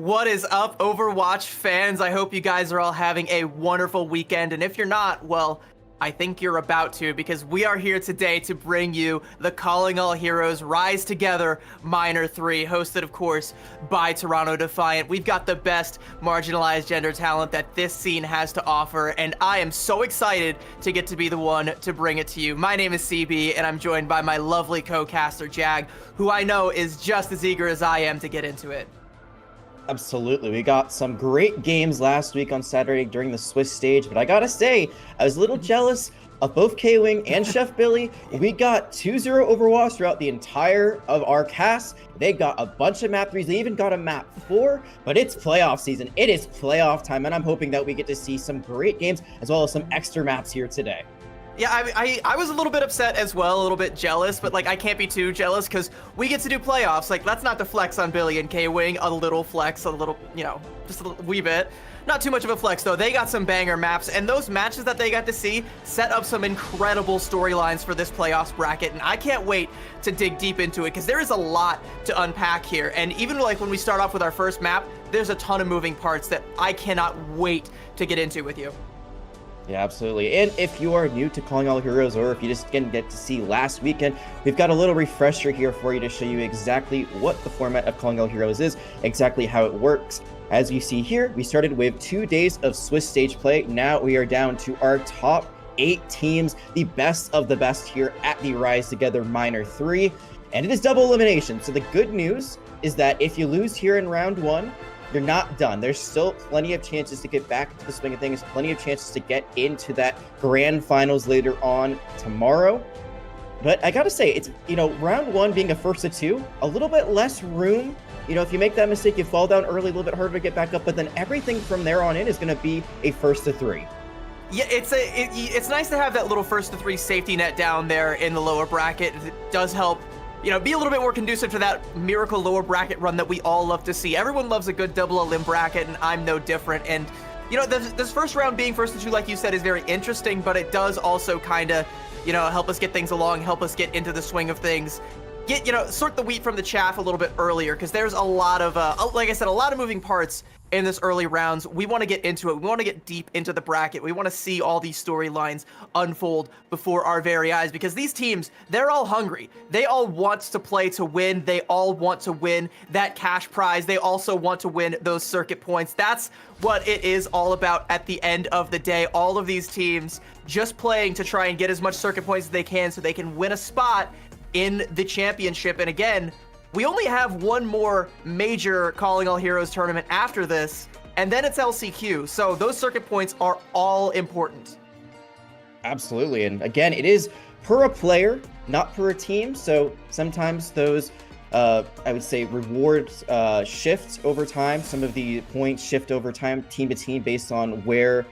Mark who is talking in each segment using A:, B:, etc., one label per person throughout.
A: What is up, Overwatch fans? I hope you guys are all having a wonderful weekend, and if you're not, well, I think you're about to, because we are here today to bring you the Calling All Heroes Rise Together Minor 3, hosted, of course, by Toronto Defiant. We've got the best marginalized gender talent that this scene has to offer, and I am so excited to get to be the one to bring it to you. My name is CB, and I'm joined by my lovely co-caster, Jag, who I know is just as eager as I am to get into it.
B: Absolutely. We got some great games last week on Saturday during the Swiss stage, but I gotta say, I was a little jealous of both K-Wing and Chef Billy. We got 2-0 Overwatch throughout the entire of our cast. They got a bunch of map 3s. They even got a map 4, but it's playoff season. It is playoff time, and I'm hoping that we get to see some great games as well as some extra maps here today.
A: Yeah, I was a little bit upset as well, a little bit jealous, but like I can't be too jealous because we get to do playoffs. Like, that's not the flex on Billy and K-Wing. A little flex, a little, just a wee bit. Not too much of a flex though. They got some banger maps, and those matches that they got to see set up some incredible storylines for this playoffs bracket, and I can't wait to dig deep into it because there is a lot to unpack here. And even like when we start off with our first map, there's a ton of moving parts that I cannot wait to get into with you.
B: Yeah, absolutely. And if you are new to Calling All Heroes, or if you just didn't get to see last weekend, we've got a little refresher here for you to show you exactly what the format of Calling All Heroes is, exactly how it works. As you see here, we started with 2 days of Swiss stage play. Now we are down to our top 8 teams, the best of the best here at the Rise Together Minor 3. And it is double elimination. So the good news is that if you lose here in round 1, you're not done. There's still plenty of chances to get back into the swing of things, plenty of chances to get into that grand finals later on tomorrow. But I gotta say, it's, round 1 being a first of 2, a little bit less room. If you make that mistake, you fall down early, a little bit harder to get back up, but then everything from there on in is gonna be a first of 3.
A: Yeah, it's nice to have that little first to 3 safety net down there in the lower bracket. It does help, be a little bit more conducive to that miracle lower bracket run that we all love to see. Everyone loves a good double elim bracket, and I'm no different. And, this first round being first to 2, like you said, is very interesting, but it does also kind of, help us get things along, help us get into the swing of things. Sort the wheat from the chaff a little bit earlier, because there's a lot of, like I said, a lot of moving parts in this early rounds. We want to get into it. We want to get deep into the bracket. We want to see all these storylines unfold before our very eyes, because these teams, they're all hungry. They all want to play to win. They all want to win that cash prize. They also want to win those circuit points. That's what it is all about at the end of the day. All of these teams just playing to try and get as much circuit points as they can so they can win a spot in the championship. And again, we only have one more major Calling All Heroes tournament after this, and then it's LCQ. So those circuit points are all important.
B: Absolutely. And again, it is per a player, not per a team. So sometimes those, I would say, rewards shift over time. Some of the points shift over time, team to team, based on where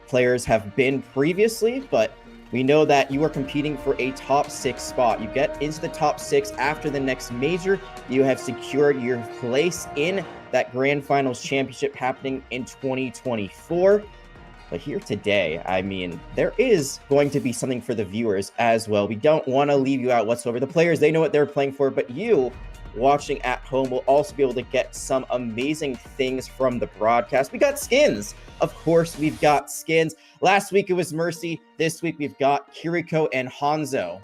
B: players have been previously. But we know that you are competing for a top 6 spot. You get into the top 6 after the next major. You have secured your place in that Grand Finals Championship happening in 2024. But here today, there is going to be something for the viewers as well. We don't want to leave you out whatsoever. The players, they know what they're playing for, but you watching at home will also be able to get some amazing things from the broadcast. We got skins. Of course, we've got skins. Last week it was Mercy. This week we've got Kiriko and Hanzo.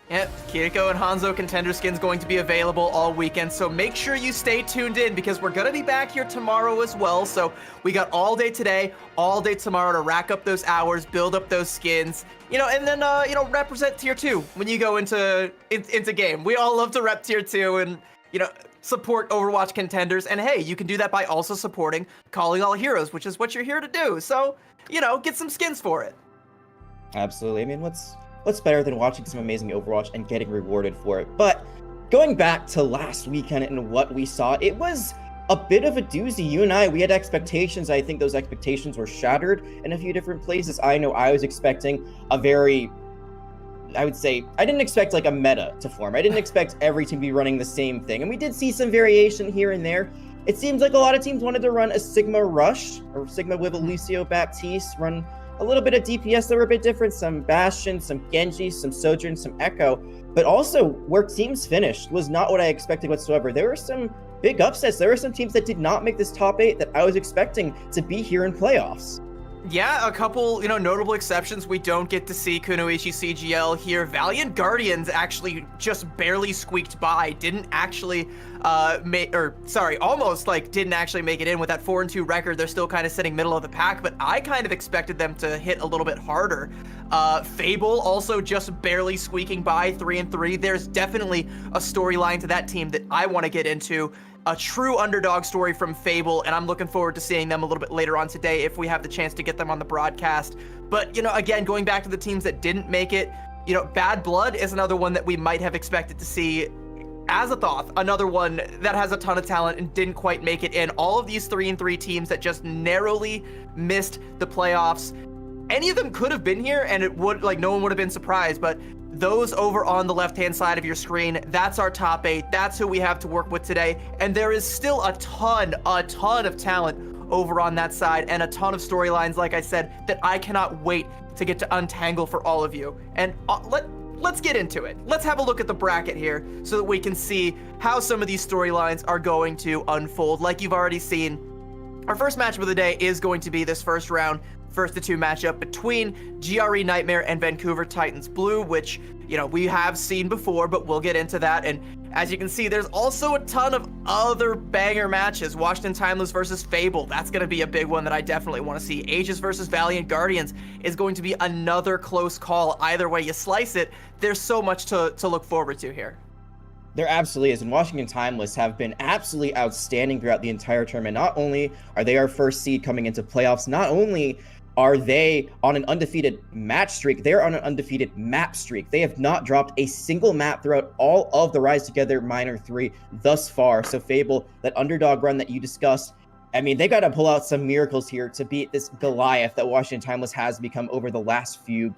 A: Yep, Kiriko and Hanzo contender skins going to be available all weekend, so make sure you stay tuned in, because we're going to be back here tomorrow as well. So we got all day today, all day tomorrow to rack up those hours, build up those skins, and then, represent tier 2 when you go into game. We all love to rep tier 2 and, support Overwatch contenders. And hey, you can do that by also supporting Calling All Heroes, which is what you're here to do. So, get some skins for it.
B: Absolutely. What's better than watching some amazing Overwatch and getting rewarded for it? But going back to last weekend and what we saw, it was a bit of a doozy. You and we had expectations. I think those expectations were shattered in a few different places. I know I was expecting I would say, I didn't expect like a meta to form. I didn't expect every team to be running the same thing. And we did see some variation here and there. It seems like a lot of teams wanted to run a Sigma Rush, or Sigma with Lucio Baptiste, run a little bit of DPS that were a bit different, some Bastion, some Genji, some Sojourn, some Echo. But also, where teams finished was not what I expected whatsoever. There were some big upsets. There are some teams that did not make this top 8 that I was expecting to be here in playoffs.
A: Yeah, a couple, notable exceptions. We don't get to see Kunoichi CGL here. Valiant Guardians actually just barely squeaked by. Didn't actually almost didn't actually make it in with that 4-2 record. They're still kind of sitting middle of the pack, but I kind of expected them to hit a little bit harder. Fable also just barely squeaking by, 3-3. There's definitely a storyline to that team that I want to get into. A true underdog story from Fable, and I'm looking forward to seeing them a little bit later on today if we have the chance to get them on the broadcast. But, again, going back to the teams that didn't make it, Bad Blood is another one that we might have expected to see. Azathoth, another one that has a ton of talent and didn't quite make it in. All of these 3-3 teams that just narrowly missed the playoffs. Any of them could have been here, and it would, no one would have been surprised, but those over on the left-hand side of your screen, that's our top 8. That's who we have to work with today. And there is still a ton of talent over on that side and a ton of storylines, like I said, that I cannot wait to get to untangle for all of you. And let's get into it. Let's have a look at the bracket here so that we can see how some of these storylines are going to unfold. Like you've already seen, our first matchup of the day is going to be this first round, first to 2 matchup between GRE Nightmare and Vancouver Titans Blue, which, we have seen before, but we'll get into that. And as you can see, there's also a ton of other banger matches. Washington Timeless versus Fable, that's going to be a big one that I definitely want to see. Aegis versus Valiant Guardians is going to be another close call. Either way you slice it, there's so much to look forward to here.
B: There absolutely is, and Washington Timeless have been absolutely outstanding throughout the entire tournament. Not only are they our first seed coming into playoffs, not only are they on an undefeated match streak, they're on an undefeated map streak. They have not dropped a single map throughout all of the Rise Together Minor 3 thus far. So Fable, that underdog run that you discussed, I mean, they got to pull out some miracles here to beat this Goliath that Washington Timeless has become over the last few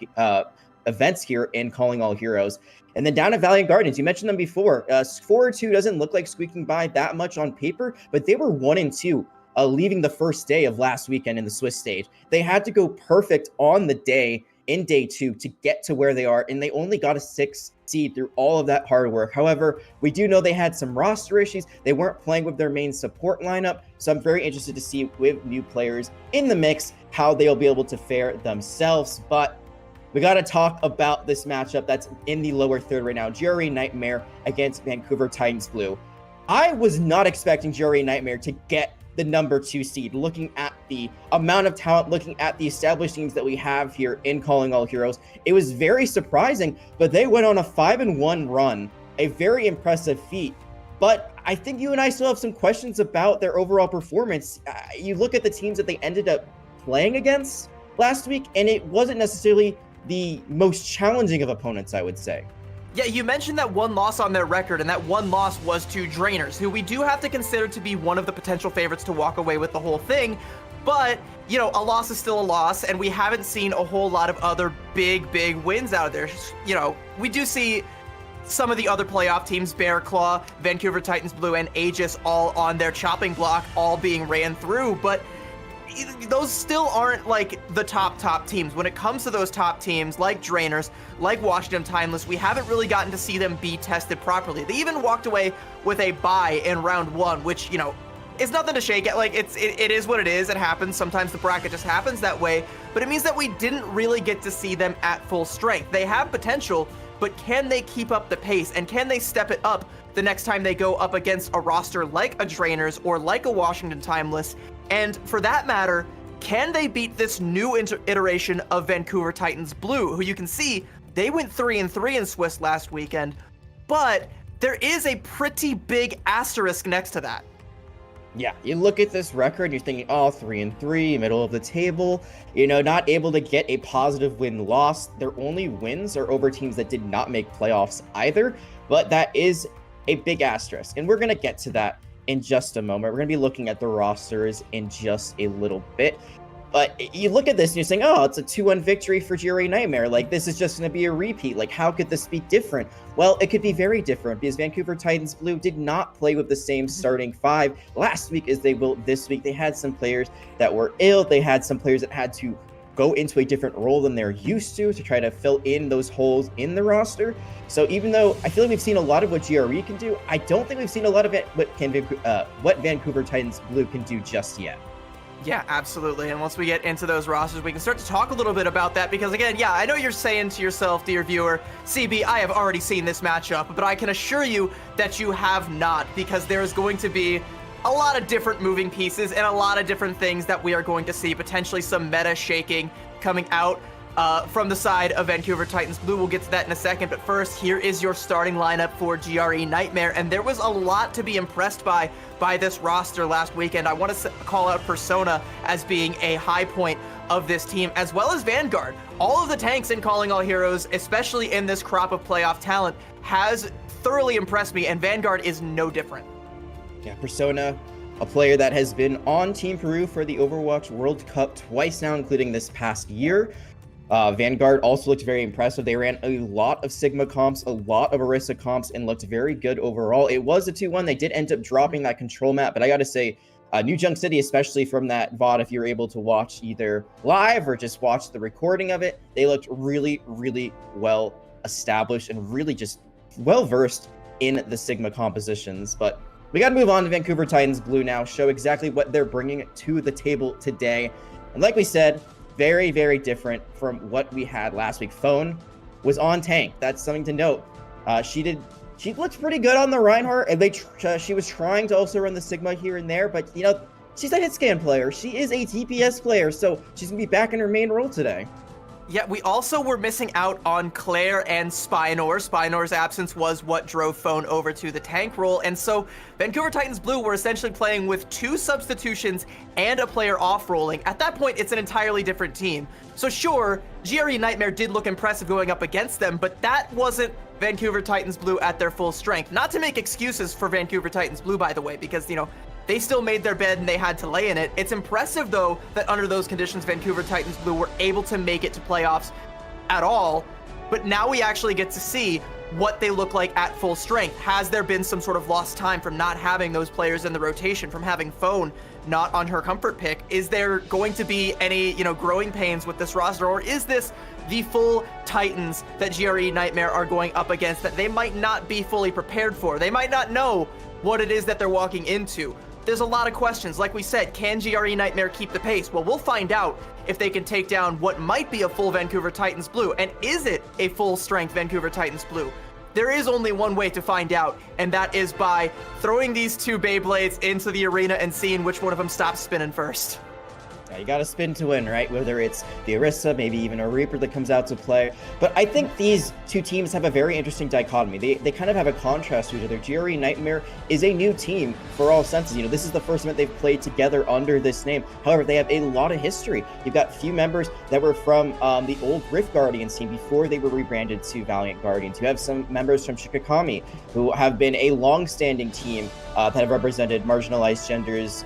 B: events here in Calling All Heroes. And then down at Valiant Guardians, you mentioned them before. 4-2 doesn't look like squeaking by that much on paper, but they were 1-2. Leaving the first day of last weekend in the Swiss stage. They had to go perfect on the day in day 2 to get to where they are, and they only got a 6 seed through all of that hard work. However, we do know they had some roster issues. They weren't playing with their main support lineup, so I'm very interested to see with new players in the mix how they'll be able to fare themselves. But we got to talk about this matchup that's in the lower third right now. GRE Nightmare against Vancouver Titans Blue. I was not expecting GRE Nightmare to get the number 2 seed, looking at the amount of talent, looking at the established teams that we have here in Calling All Heroes. It was very surprising, but they went on a 5-1 run, a very impressive feat. But I think you and I still have some questions about their overall performance. You look at the teams that they ended up playing against last week, and it wasn't necessarily the most challenging of opponents, I would say.
A: Yeah, you mentioned that one loss on their record, and that one loss was to Drainers, who we do have to consider to be one of the potential favorites to walk away with the whole thing. But, a loss is still a loss, and we haven't seen a whole lot of other big wins out there. We do see some of the other playoff teams, Bear Claw, Vancouver Titans Blue, and Aegis all on their chopping block, all being ran through, but those still aren't the top teams. When it comes to those top teams like Drainers, like Washington Timeless, we haven't really gotten to see them be tested properly. They even walked away with a bye in round 1, which, is nothing to shake at. It is what it is. It happens. Sometimes the bracket just happens that way, but it means that we didn't really get to see them at full strength. They have potential, but can they keep up the pace, and can they step it up the next time they go up against a roster like a Drainers or like a Washington Timeless? And for that matter, can they beat this new iteration of Vancouver Titans Blue, who you can see, they went 3-3 in Swiss last weekend, but there is a pretty big asterisk next to that.
B: Yeah, you look at this record, you're thinking, 3-3, middle of the table, not able to get a positive win-loss. Their only wins are over teams that did not make playoffs either, but that is a big asterisk, and we're going to get to that in just a moment. We're going to be looking at the rosters in just a little bit. But you look at this and you're saying, it's a 2-1 victory for GRE Nightmare. This is just going to be a repeat. How could this be different? Well, it could be very different because Vancouver Titans Blue did not play with the same starting 5 last week as they will this week. They had some players that were ill. They had some players that had to go into a different role than they're used to try to fill in those holes in the roster. So even though I feel like we've seen a lot of what GRE can do, I don't think we've seen a lot of it what Vancouver Titans Blue can do just yet.
A: Yeah, absolutely. And once we get into those rosters, we can start to talk a little bit about that because, again, yeah, I know you're saying to yourself, dear viewer, CB, I have already seen this matchup, but I can assure you that you have not, because there is going to be a lot of different moving pieces and a lot of different things that we are going to see, potentially some meta shaking coming out from the side of Vancouver Titans Blue. We'll get to that in a second, but first, here is your starting lineup for GRE Nightmare, and there was a lot to be impressed by this roster last weekend. I want to call out Persona as being a high point of this team, as well as Vanguard. All of the tanks in Calling All Heroes, especially in this crop of playoff talent, has thoroughly impressed me, and Vanguard is no different.
B: Yeah, Persona, a player that has been on Team Peru for the Overwatch World Cup twice now, including this past year. Vanguard also looked very impressive. They ran a lot of Sigma comps, a lot of Orisa comps, and looked very good overall. It was a 2-1. They did end up dropping that control map, but I gotta say, New Junk City, especially from that VOD, if you're able to watch either live or just watch the recording of it, they looked really, really well established and really just well versed in the Sigma compositions. But we got to move on to Vancouver Titans Blue now, show exactly what they're bringing to the table today. And like we said, very, very different from what we had last week. Phone was on tank. That's something to note. She looked pretty good on the Reinhardt, and she was trying to also run the Sigma here and there, but, you know, she's a hit scan player. She is a TPS player, so she's going to be back in her main role today.
A: Yeah, we also were missing out on Claire and Spinor. Spinor's absence was what drove Phone over to the tank role, and so Vancouver Titans Blue were essentially playing with 2 substitutions and a player off-rolling. At that point, it's an entirely different team. So sure, GRE Nightmare did look impressive going up against them, but that wasn't Vancouver Titans Blue at their full strength. Not to make excuses for Vancouver Titans Blue, by the way, because, you know, they still made their bed and they had to lay in it. It's impressive, though, that under those conditions, Vancouver Titans Blue were able to make it to playoffs at all. But now we actually get to see what they look like at full strength. Has there been some sort of lost time from not having those players in the rotation, from having Phone not on her comfort pick? Is there going to be any, you know, growing pains with this roster, or is this the full Titans that GRE Nightmare are going up against that they might not be fully prepared for? They might not know what it is that they're walking into. There's a lot of questions. Like we said, can GRE Nightmare keep the pace? Well, we'll find out if they can take down what might be a full Vancouver Titans Blue. And is it a full-strength Vancouver Titans Blue? There is only one way to find out, and that is by throwing these 2 Beyblades into the arena and seeing which one of them stops spinning first.
B: Yeah, you got to spin to win, right? Whether it's the Orisa, maybe even a Reaper that comes out to play. But I think these 2 teams have a very interesting dichotomy. They kind of have a contrast to each other. GRE Nightmare is a new team for all senses. You know, this is the first event they've played together under this name. However, they have a lot of history. You've got a few members that were from the old Rift Guardians team before they were rebranded to Valiant Guardians. You have some members from Shikakami who have been a long-standing team that have represented marginalized genders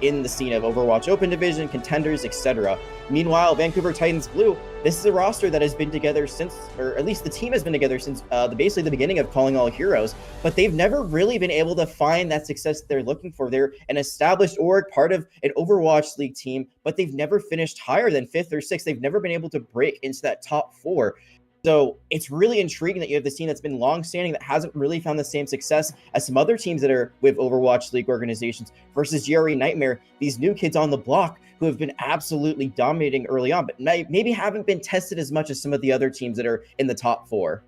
B: in the scene of Overwatch Open Division, contenders, etc. Meanwhile, Vancouver Titans Blue, this is a roster that has been together since, or at least the team has been together since basically the beginning of Calling All Heroes, but they've never really been able to find that success that they're looking for. They're an established org, part of an Overwatch League team, but they've never finished higher than 5th or 6th. They've never been able to break into that top 4. So it's really intriguing that you have this team that's been long-standing that hasn't really found the same success as some other teams that are with Overwatch League organizations versus GRE Nightmare, these new kids on the block who have been absolutely dominating early on, but maybe haven't been tested as much as some of the other teams that are in the top 4.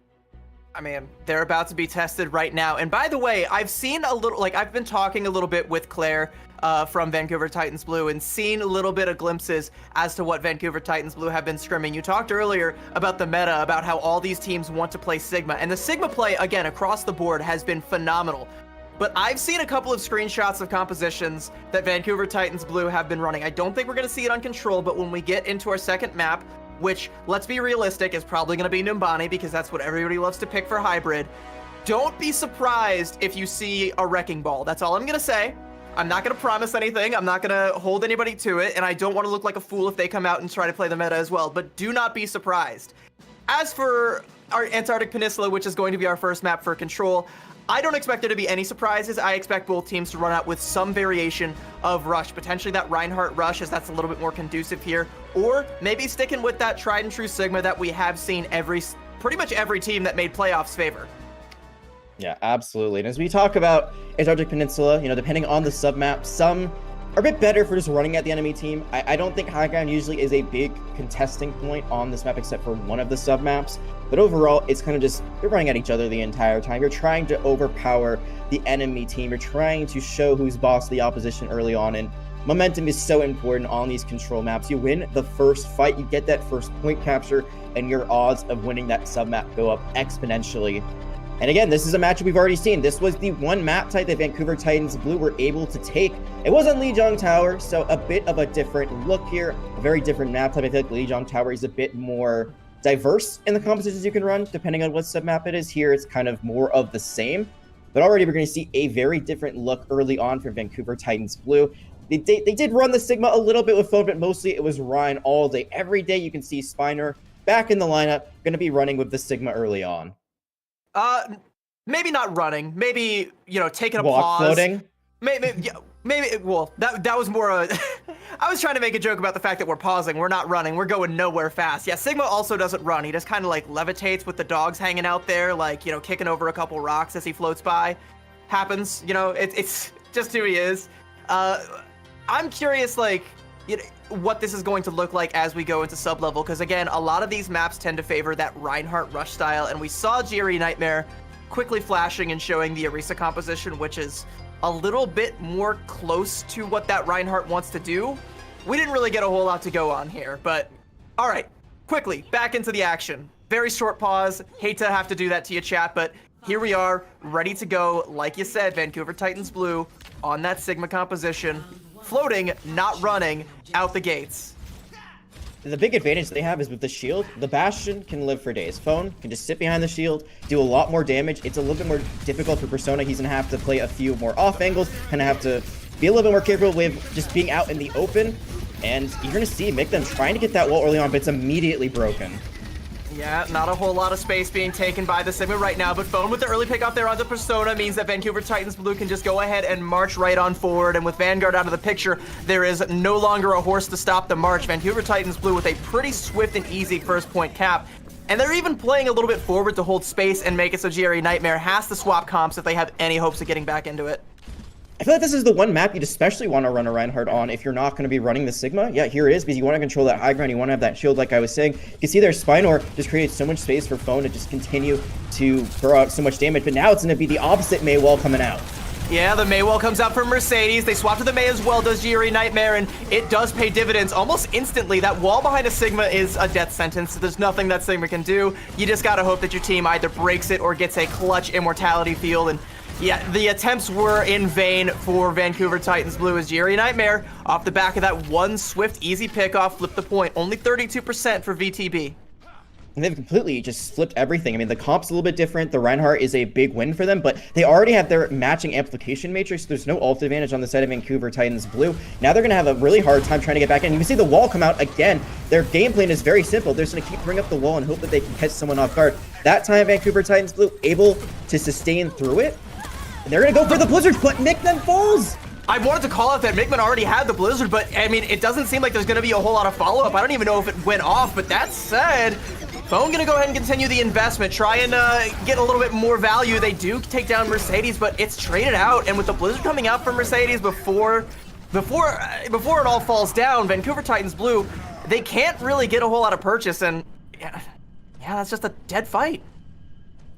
A: I mean, they're about to be tested right now. And by the way, I've seen a little, like, I've been talking a little bit with Claire from Vancouver Titans Blue and seen a little bit of glimpses as to what Vancouver Titans Blue have been scrimming. You talked earlier about the meta, about how all these teams want to play Sigma. And the Sigma play, again, across the board has been phenomenal. But I've seen a couple of screenshots of compositions that Vancouver Titans Blue have been running. I don't think we're going to see it on Control, but when we get into our second map, which, let's be realistic, is probably going to be Numbani because that's what everybody loves to pick for hybrid. Don't be surprised if you see a Wrecking Ball. That's all I'm going to say. I'm not going to promise anything. I'm not going to hold anybody to it, and I don't want to look like a fool if they come out and try to play the meta as well, but do not be surprised. As for our Antarctic Peninsula, which is going to be our first map for Control. I don't expect there to be any surprises. I expect both teams to run out with some variation of rush, potentially that Reinhardt rush, as that's a little bit more conducive here, or maybe sticking with that tried and true Sigma that we have seen pretty much every team that made playoffs favor.
B: Yeah, absolutely. And as we talk about Antarctic Peninsula, depending on the submap, some are a bit better for just running at the enemy team. I don't think high ground usually is a big contesting point on this map except for one of the submaps. But overall, it's kind of just, you're running at each other the entire time. You're trying to overpower the enemy team. You're trying to show who's boss of the opposition early on. And momentum is so important on these control maps. You win the first fight, you get that first point capture, and your odds of winning that submap go up exponentially. And again, this is a matchup we've already seen. This was the one map type that Vancouver Titans Blue were able to take. It was on Lijiang Tower, so a bit of a different look here. A very different map type. I feel like Lijiang Tower is a bit more diverse in the compositions you can run, depending on what submap it is. Here, it's kind of more of the same. But already we're going to see a very different look early on for Vancouver Titans Blue. They did run the Sigma a little bit with Phone, but mostly it was Ryan all day. Every day you can see Spiner back in the lineup, going to be running with the Sigma early on.
A: Maybe not running. Maybe, taking a
B: Walk
A: pause.
B: Floating.
A: Maybe. Well, that was more. I was trying to make a joke about the fact that we're pausing. We're not running. We're going nowhere fast. Yeah, Sigma also doesn't run. He just kind of like levitates with the dogs hanging out there, like kicking over a couple rocks as he floats by. Happens. It's just who he is. I'm curious, what this is going to look like as we go into sub-level, because again, a lot of these maps tend to favor that Reinhardt rush style, and we saw GRE Nightmare quickly flashing and showing the Orisa composition, which is a little bit more close to what that Reinhardt wants to do. We didn't really get a whole lot to go on here, but all right, quickly, back into the action. Very short pause. Hate to have to do that to you, chat, but here we are, ready to go. Like you said, Vancouver Titans Blue on that Sigma composition, floating, not running, out the gates.
B: The big advantage they have is with the shield, the Bastion can live for days. Phone can just sit behind the shield, do a lot more damage. It's a little bit more difficult for Persona. He's going to have to play a few more off angles, kind of have to be a little bit more careful with just being out in the open. And you're going to see Mikdem trying to get that wall early on, but it's immediately broken.
A: Yeah, not a whole lot of space being taken by the Sigma right now, but Phone with the early pick off there onto Persona means that Vancouver Titans Blue can just go ahead and march right on forward, and with Vanguard out of the picture, there is no longer a horse to stop the march. Vancouver Titans Blue with a pretty swift and easy first point cap, and they're even playing a little bit forward to hold space and make it so GRE Nightmare has to swap comps if they have any hopes of getting back into it.
B: I feel like this is the one map you'd especially want to run a Reinhardt on if you're not going to be running the Sigma. Yeah, here it is, because you want to control that high ground. You want to have that shield, like I was saying. You can see their Spinor just creates so much space for Phone to just continue to throw out so much damage. But now it's going to be the opposite Mei wall coming out.
A: Yeah, the Mei wall comes out from Mercedes. They swap to the Mei as well, does GRE Nightmare, and it does pay dividends almost instantly. That wall behind a Sigma is a death sentence. So there's nothing that Sigma can do. You just got to hope that your team either breaks it or gets a clutch immortality field. And yeah, the attempts were in vain for Vancouver Titans Blue as GRE Nightmare, off the back of that one swift, easy pickoff, flipped the point. Only 32% for VTB.
B: And they've completely just flipped everything. I mean, the comp's a little bit different. The Reinhardt is a big win for them, but they already have their matching amplification matrix. There's no ult advantage on the side of Vancouver Titans Blue. Now they're going to have a really hard time trying to get back in. You can see the wall come out again. Their game plan is very simple. They're just going to keep bringing up the wall and hope that they can catch someone off guard. That time, Vancouver Titans Blue able to sustain through it. And they're going to go for the Blizzard, but Mikdem falls!
A: I wanted to call out that Mikman already had the Blizzard, but I mean, it doesn't seem like there's going to be a whole lot of follow-up. I don't even know if it went off, but that said, Phone going to go ahead and continue the investment, try and get a little bit more value. They do take down Mercedes, but it's traded out, and with the Blizzard coming out from Mercedes before it all falls down, Vancouver Titans Blue, they can't really get a whole lot of purchase, and yeah, that's just a dead fight.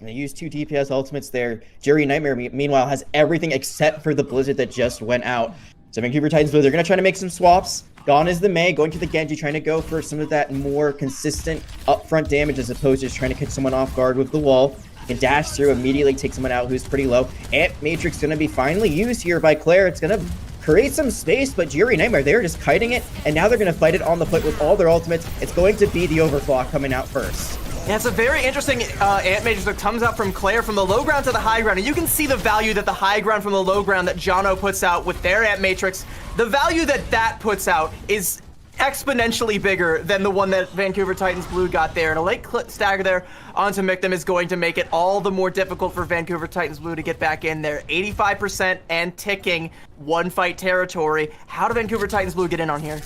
B: And they use 2 DPS ultimates there. GRE Nightmare, meanwhile, has everything except for the Blizzard that just went out. So Vancouver Titans Blue, they're going to try to make some swaps. Gone is the Mei, going to the Genji, trying to go for some of that more consistent upfront damage as opposed to just trying to catch someone off guard with the wall. You can dash through, immediately take someone out who's pretty low. Amp Matrix going to be finally used here by Claire. It's going to create some space, but GRE Nightmare, they're just kiting it, and now they're going to fight it on the foot with all their ultimates. It's going to be the Overclock coming out first.
A: Yeah, it's a very interesting Ant Matrix that comes out from Claire from the low ground to the high ground, and you can see the value that the high ground from the low ground that Jono puts out with their Ant Matrix. The value that puts out is exponentially bigger than the one that Vancouver Titans Blue got there. And a late stagger there onto Mictum is going to make it all the more difficult for Vancouver Titans Blue to get back in there. 85% and ticking, one fight territory. How do Vancouver Titans Blue get in on here?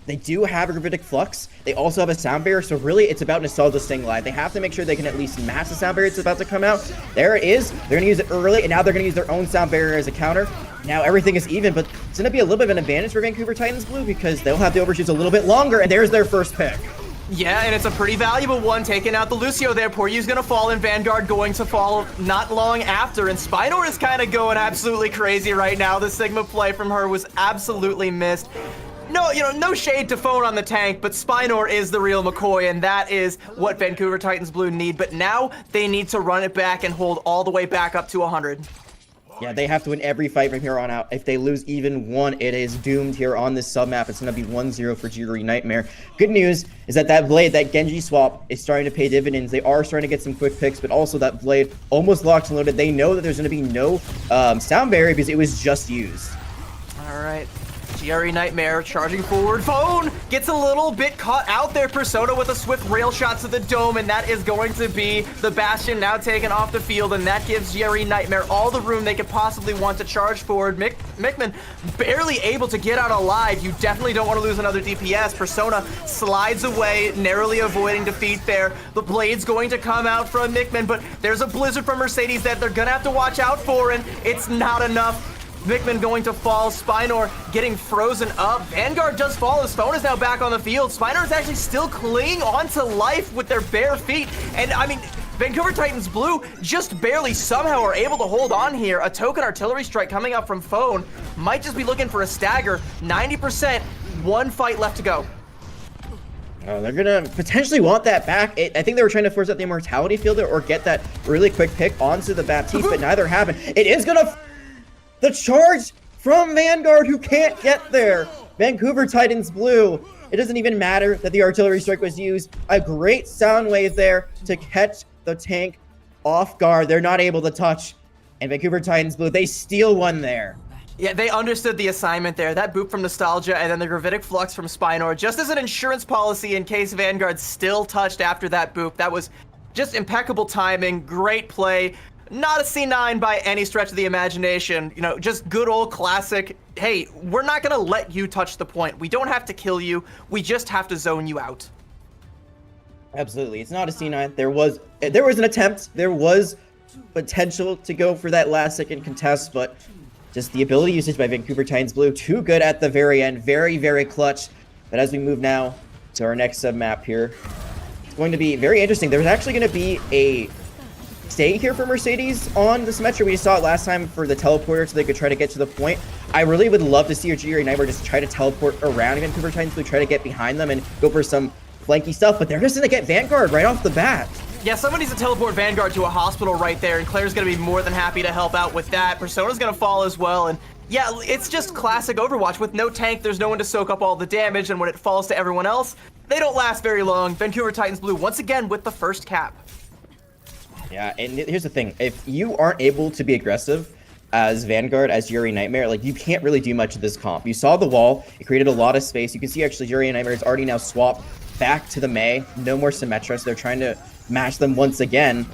B: They do have a gravitic flux. They also have a sound barrier, so really it's about nostalgia staying alive. They have to make sure they can at least match the sound barrier that's about to come out. There it is. They're gonna use it early, and now they're gonna use their own sound barrier as a counter. Now everything is even, but it's gonna be a little bit of an advantage for Vancouver Titans Blue because they'll have the overshoots a little bit longer, and there's their first pick.
A: Yeah, and it's a pretty valuable one, taking out the Lucio there. Poryu's gonna fall, and Vanguard going to fall not long after. And Spinor is kind of going absolutely crazy right now. The Sigma play from her was absolutely missed. No, no shade to Phone on the tank, but Spinor is the real McCoy, and that is what Vancouver Titans Blue need. But now they need to run it back and hold all the way back up to 100.
B: Yeah, they have to win every fight from here on out. If they lose even one, it is doomed here on this sub-map. It's going to be 1-0 for Jiri Nightmare. Good news is that Blade, that Genji swap, is starting to pay dividends. They are starting to get some quick picks, but also that Blade almost locked and loaded. They know that there's going to be no sound barrier because it was just used.
A: All right. GRE Nightmare charging forward. Phone gets a little bit caught out there. Persona with a swift rail shot to the dome, and that is going to be the Bastion now taken off the field, and that gives GRE Nightmare all the room they could possibly want to charge forward. Mickman barely able to get out alive. You definitely don't want to lose another DPS. Persona slides away, narrowly avoiding defeat there. The Blade's going to come out from Mickman, but there's a Blizzard from Mercedes that they're going to have to watch out for, and it's not enough. Mickman going to fall, Spinor getting frozen up. Vanguard does fall, his Phone is now back on the field. Spinor is actually still clinging onto life with their bare feet. And I mean, Vancouver Titans Blue just barely somehow are able to hold on here. A token artillery strike coming up from Phone. Might just be looking for a stagger. 90%, one fight left to go.
B: Oh, they're gonna potentially want that back. I think they were trying to force out the Immortality Fielder or get that really quick pick onto the Baptiste, but neither happened. It is gonna... The charge from Vanguard, who can't get there. Vancouver Titans Blue. It doesn't even matter that the artillery strike was used. A great sound wave there to catch the tank off guard. They're not able to touch. And Vancouver Titans Blue, they steal one there.
A: Yeah, they understood the assignment there. That boop from Nostalgia and then the Gravitic Flux from Spinor, just as an insurance policy in case Vanguard still touched after that boop. That was just impeccable timing, great play. Not a C9 by any stretch of the imagination. Just good old classic, hey, we're not going to let you touch the point. We don't have to kill you. We just have to zone you out.
B: Absolutely. It's not a C9. There was an attempt. There was potential to go for that last second contest, but just the ability usage by Vancouver Titans Blue, too good at the very end. Very, very clutch. But as we move now to our next sub-map here, it's going to be very interesting. There's actually going to be a stay here for Mercedes on the Symmetra. We just saw it last time for the teleporter so they could try to get to the point. I really would love to see your GRE Nightmare just try to teleport around Vancouver Titans Blue, try to get behind them and go for some flanky stuff, but they're just going to get Vanguard right off the bat.
A: Yeah, someone needs to teleport Vanguard to a hospital right there, and Claire's going to be more than happy to help out with that. Persona's going to fall as well, and yeah, it's just classic Overwatch. With no tank, there's no one to soak up all the damage, and when it falls to everyone else, they don't last very long. Vancouver Titans Blue, once again, with the first cap.
B: Yeah, and here's the thing. If you aren't able to be aggressive as Vanguard, as Jiri Nightmare, like, you can't really do much of this comp. You saw the wall. It created a lot of space. You can see, actually, Jiri Nightmare is already now swapped back to the Mei. No more Symmetra, so they're trying to match them once again.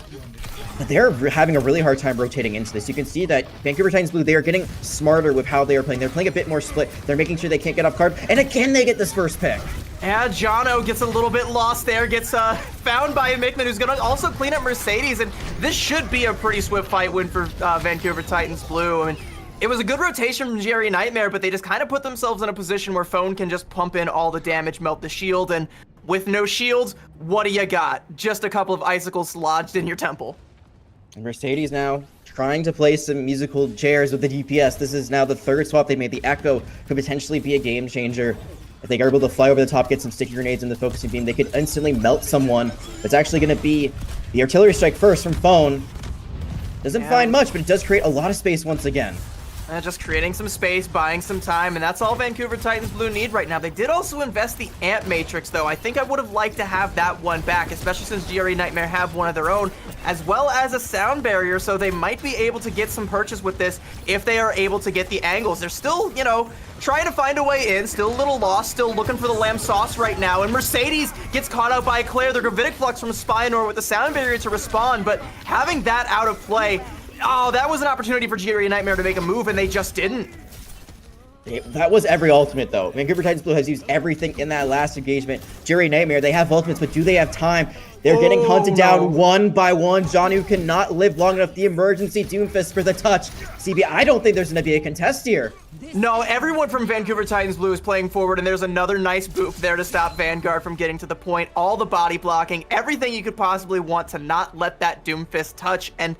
B: But they're having a really hard time rotating into this. You can see that Vancouver Titans Blue, they are getting smarter with how they are playing. They're playing a bit more split. They're making sure they can't get off guard. And again, they get this first pick.
A: Yeah, Jono gets a little bit lost there, gets found by Mickman, who's going to also clean up Mercedes, and this should be a pretty swift fight win for Vancouver Titans Blue. I mean, it was a good rotation from Jerry Nightmare, but they just kind of put themselves in a position where Phone can just pump in all the damage, melt the shield, and with no shields, what do you got? Just a couple of icicles lodged in your temple.
B: Mercedes now trying to play some musical chairs with the DPS. This is now the third swap they made. The Echo could potentially be a game changer. If they are able to fly over the top, get some sticky grenades in the focusing beam, they could instantly melt someone. It's actually going to be the artillery strike first from Phone. Doesn't find much, but it does create a lot of space once again.
A: Just creating some space, buying some time, and that's all Vancouver Titans Blue need right now. They did also invest the Amp Matrix, though. I think I would have liked to have that one back, especially since GRE Nightmare have one of their own, as well as a sound barrier, so they might be able to get some purchase with this if they are able to get the angles. They're still, you know, trying to find a way in, still a little lost, still looking for the lamb sauce right now, and Mercedes gets caught out by Claire, the Gravitic Flux from Spinor with the sound barrier to respond, but having that out of play, oh, that was an opportunity for GRE Nightmare to make a move, and they just didn't.
B: That was every ultimate, though. Vancouver Titans Blue has used everything in that last engagement. GRE Nightmare, they have ultimates, but do they have time? They're getting hunted down one by one. Janu cannot live long enough. The emergency Doomfist for the touch. CB, I don't think there's going to be a contest here.
A: No, everyone from Vancouver Titans Blue is playing forward, and there's another nice boof there to stop Vanguard from getting to the point. All the body blocking, everything you could possibly want to not let that Doomfist touch. And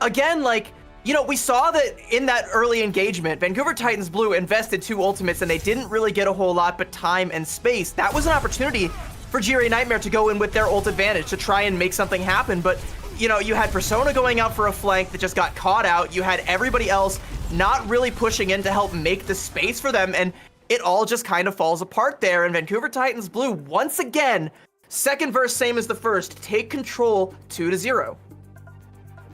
A: again, like, you know, we saw that in that early engagement, Vancouver Titans Blue invested 2 ultimates, and they didn't really get a whole lot but time and space. That was an opportunity for GRE Nightmare to go in with their ult advantage to try and make something happen, but you know, you had Persona going out for a flank that just got caught out. You had everybody else not really pushing in to help make the space for them, and it all just kind of falls apart there. And Vancouver Titans Blue, once again, second verse, same as the first, take control 2-0.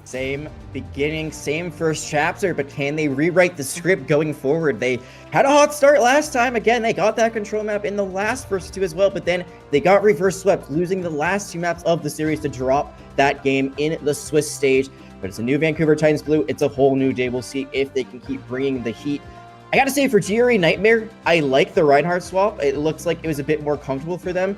B: Same beginning, same first chapter, but can they rewrite the script going forward? They had a hot start last time. Again, they got that control map in the last first 2 as well, but then they got reverse swept, losing the last 2 maps of the series to drop that game in the Swiss stage. But it's a new Vancouver Titans Blue. It's a whole new day. We'll see if they can keep bringing the heat. I gotta say, for GRE Nightmare, I like the Reinhardt swap. It looks like it was a bit more comfortable for them.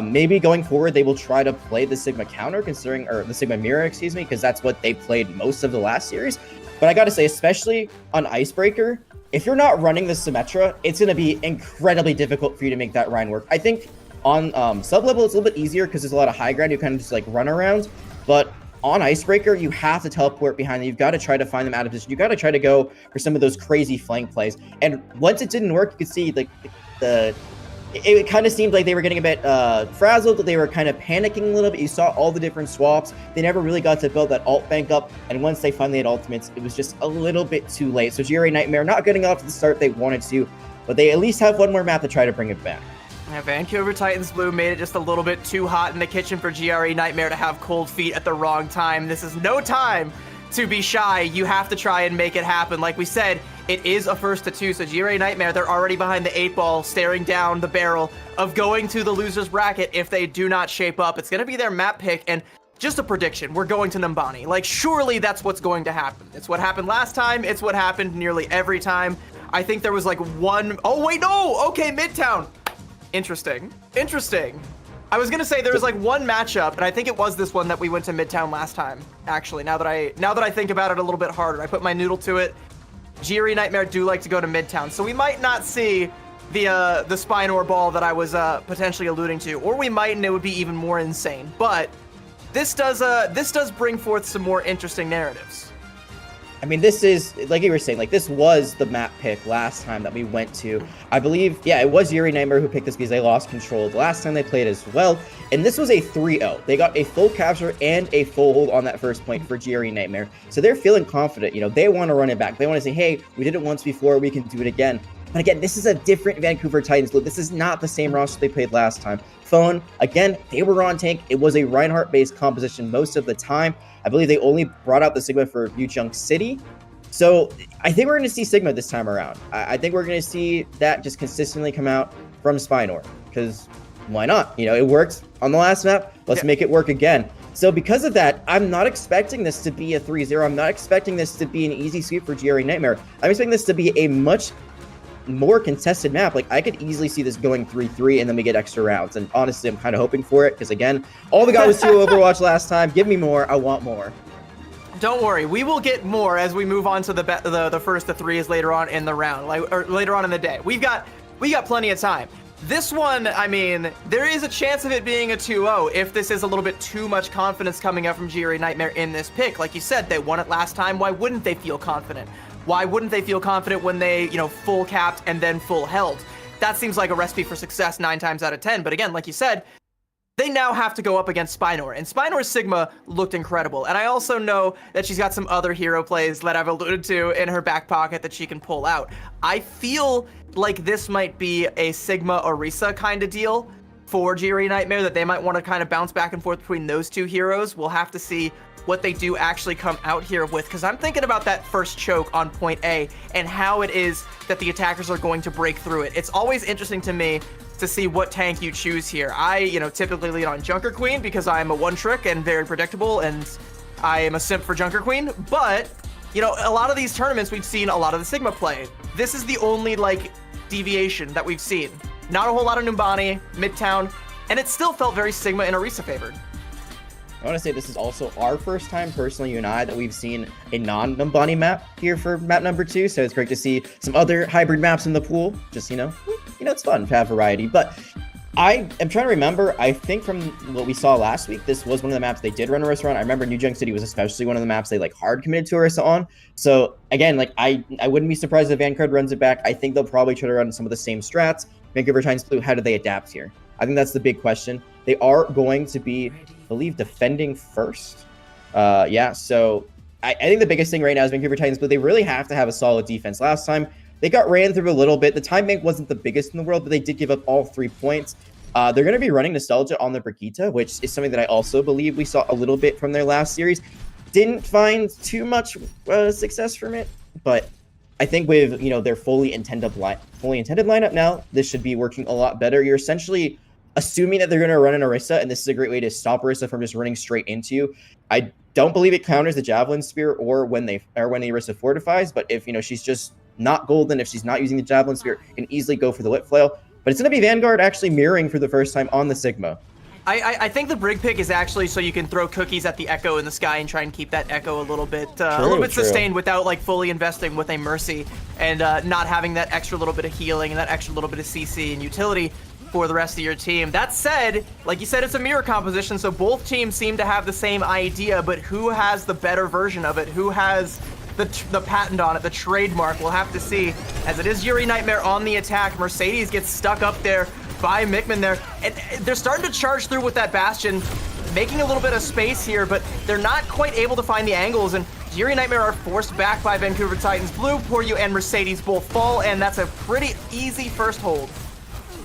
B: Maybe going forward, they will try to play the Sigma counter, or the Sigma mirror, excuse me, because that's what they played most of the last series. But I gotta say, especially on Icebreaker, if you're not running the Symmetra, it's gonna be incredibly difficult for you to make that Rein work. I think on sub-level, it's a little bit easier because there's a lot of high ground. You kind of just like run around, but on Icebreaker, you have to teleport behind them. You've got to try to find them out of position. You got to try to go for some of those crazy flank plays. And once it didn't work, you could see like it kind of seemed like they were getting a bit frazzled. They were kind of panicking a little bit. You saw all the different swaps. They never really got to build that ult bank up. And once they finally had ultimates, it was just a little bit too late. So GRE Nightmare not getting off to the start they wanted to, but they at least have one more map to try to bring it back.
A: Yeah, Vancouver Titans Blue made it just a little bit too hot in the kitchen for GRE Nightmare to have cold feet at the wrong time. This is no time to be shy. You have to try and make it happen. Like we said, it is a first to 2, so GRE Nightmare, they're already behind the 8 ball, staring down the barrel of going to the loser's bracket if they do not shape up. It's going to be their map pick, and just a prediction, we're going to Numbani. Like, surely that's what's going to happen. It's what happened last time. It's what happened nearly every time. I think there was like one... Oh, wait, no! Okay, Midtown. Interesting. I was gonna say there was like one matchup, and I think it was this one that we went to Midtown last time. Actually, now that I think about it a little bit harder, I put my noodle to it. GRE Nightmare do like to go to Midtown, so we might not see the Spinor ball that I was potentially alluding to, or we might, and it would be even more insane. But this does bring forth some more interesting narratives.
B: I mean, this is, like you were saying, like, this was the map pick last time that we went to. I believe, yeah, it was GRE Nightmare who picked this because they lost control the last time they played as well. And this was a 3-0. They got a full capture and a full hold on that first point for GRE Nightmare. So they're feeling confident. You know, they want to run it back. They want to say, hey, we did it once before, we can do it again. But again, this is a different Vancouver Titans Blue. This is not the same roster they played last time. Phone, again, they were on tank. It was a Reinhardt-based composition most of the time. I believe they only brought out the Sigma for New Junk City. So I think we're going to see Sigma this time around. I think we're going to see that just consistently come out from Spinor. Because why not? You know, it worked on the last map. Let's make it work again. So because of that, I'm not expecting this to be a 3-0. I'm not expecting this to be an easy sweep for GRE Nightmare. I'm expecting this to be a much more contested map. Like, I could easily see this going 3-3 and then we get extra rounds. And honestly, I'm kind of hoping for it because, again, all we got was 2 Overwatch last time. Give me more. I want more.
A: Don't worry, we will get more as we move on to the first of 3s later on in the round, or later on in the day. We got plenty of time. This one, I mean, there is a chance of it being a 2-0 if this is a little bit too much confidence coming up from GRE Nightmare in this pick. Like you said, they won it last time. Why wouldn't they feel confident? Why wouldn't they feel confident when they, you know, full capped and then full held? That seems like a recipe for success 9 times out of 10. But again, like you said, they now have to go up against Spinor, and Spinor's Sigma looked incredible. And I also know that she's got some other hero plays that I've alluded to in her back pocket that she can pull out. I feel like this might be a Sigma Orisa kind of deal for GRE Nightmare, that they might want to kind of bounce back and forth between those two heroes. We'll have to see what they do actually come out here with, because I'm thinking about that first choke on point A and how it is that the attackers are going to break through it. It's always interesting to me to see what tank you choose here. I, typically lean on Junker Queen because I'm a one-trick and very predictable, and I am a simp for Junker Queen, but, a lot of these tournaments we've seen a lot of the Sigma play. This is the only, deviation that we've seen. Not a whole lot of Numbani, Midtown, and it still felt very Sigma and Orisa favored.
B: I want to say this is also our first time, personally, you and I, that we've seen a non-Numbani map here for map number 2. So it's great to see some other hybrid maps in the pool. Just, it's fun to have variety. But I am trying to remember, I think from what we saw last week, this was one of the maps they did run Orisa on. I remember New Junk City was especially one of the maps they hard committed to Orisa on. So again, I wouldn't be surprised if Vanguard runs it back. I think they'll probably try to run some of the same strats. Vancouver Titans Blue, how do they adapt here? I think that's the big question. They are going to be, I believe, defending first. So I think the biggest thing right now is Vancouver Titans Blue. They really have to have a solid defense. Last time, they got ran through a little bit. The time bank wasn't the biggest in the world, but they did give up all 3 points. They're going to be running Nostalgia on the Brigitte, which is something that I also believe we saw a little bit from their last series. Didn't find too much success from it, but I think with their fully intended lineup now, this should be working a lot better. You're essentially assuming that they're going to run an Orisa, and this is a great way to stop Orisa from just running straight into you. I don't believe it counters the Javelin Spear or when the Orisa fortifies, but if she's just not golden, if she's not using the Javelin Spear, can easily go for the Whip Flail. But it's going to be Vanguard actually mirroring for the first time on the Sigma.
A: I think the Brig pick is actually so you can throw cookies at the Echo in the sky and try and keep that Echo a little bit sustained without fully investing with a Mercy and not having that extra little bit of healing and that extra little bit of CC and utility for the rest of your team. That said, like you said, it's a mirror composition, so both teams seem to have the same idea, but who has the better version of it? Who has the patent on it, the trademark? We'll have to see. As it is Yuri Nightmare on the attack, Mercedes gets stuck up there by Mickman there, and they're starting to charge through with that Bastion, making a little bit of space here, but they're not quite able to find the angles, and Yuri Nightmare are forced back by Vancouver Titans Blue. Poryu and Mercedes both fall, and that's a pretty easy first hold.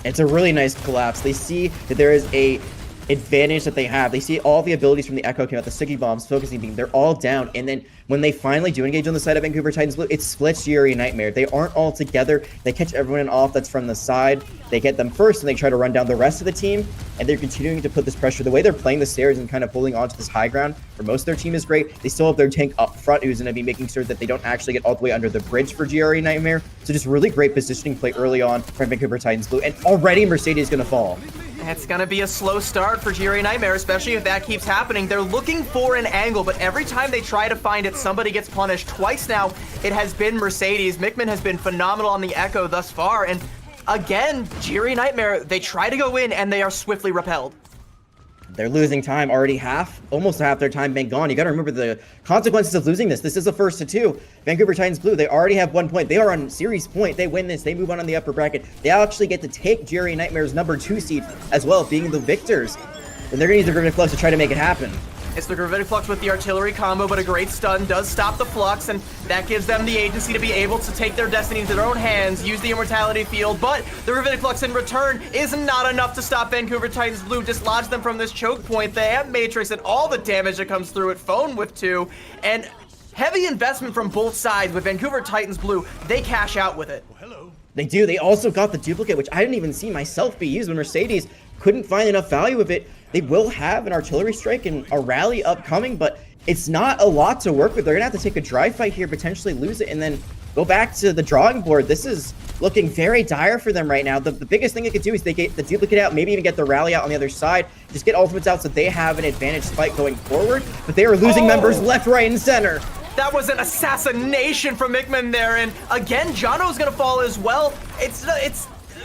B: It's a really nice collapse. They see that there is a advantage that they have. They see all the abilities from the Echo came out, the Siggy Bombs, Focusing Beam, they're all down. And then when they finally do engage on the side of Vancouver Titans Blue, it splits Yuri Nightmare. They aren't all together. They catch everyone off that's from the side. They get them first, and they try to run down the rest of the team. And they're continuing to put this pressure. The way they're playing the stairs and kind of holding onto this high ground for most of their team is great. They still have their tank up front, who's going to be making sure that they don't actually get all the way under the bridge for Yuri Nightmare. So just really great positioning play early on from Vancouver Titans Blue. And already Mercedes is going to fall.
A: It's going to be a slow start for Yuri Nightmare, especially if that keeps happening. They're looking for an angle, but every time they try to find it, somebody gets punished. Twice now, it has been Mercedes. Mickman has been phenomenal on the Echo thus far, and again, Yuri Nightmare, they try to go in, and they are swiftly repelled.
B: They're losing time already, almost half their time been gone. You got to remember the consequences of losing this. This is a first to 2. Vancouver Titans Blue, they already have 1 point. They are on series point. They win this. They move on the upper bracket. They actually get to take Jerry Nightmare's number 2 seed as well, being the victors. And they're going to use the Gravitic Flux to try to make it happen.
A: It's the Gravitic Flux with the artillery combo, but a great stun does stop the Flux, and that gives them the agency to be able to take their destiny into their own hands, use the Immortality Field, but the Gravitic Flux in return is not enough to stop Vancouver Titans Blue, dislodge them from this choke point. They have Matrix and all the damage that comes through it, Phone with 2, and heavy investment from both sides with Vancouver Titans Blue. They cash out with it.
B: They do. They also got the duplicate, which I didn't even see myself be used when Mercedes couldn't find enough value of it. They will have an artillery strike and a rally upcoming, but it's not a lot to work with. They're going to have to take a dry fight here, potentially lose it, and then go back to the drawing board. This is looking very dire for them right now. The biggest thing they could do is they get the duplicate out, maybe even get the rally out on the other side, just get ultimates out so they have an advantage fight going forward, but they are losing members left, right, and center.
A: That was an assassination from Mickman there, and again, Jono's going to fall as well.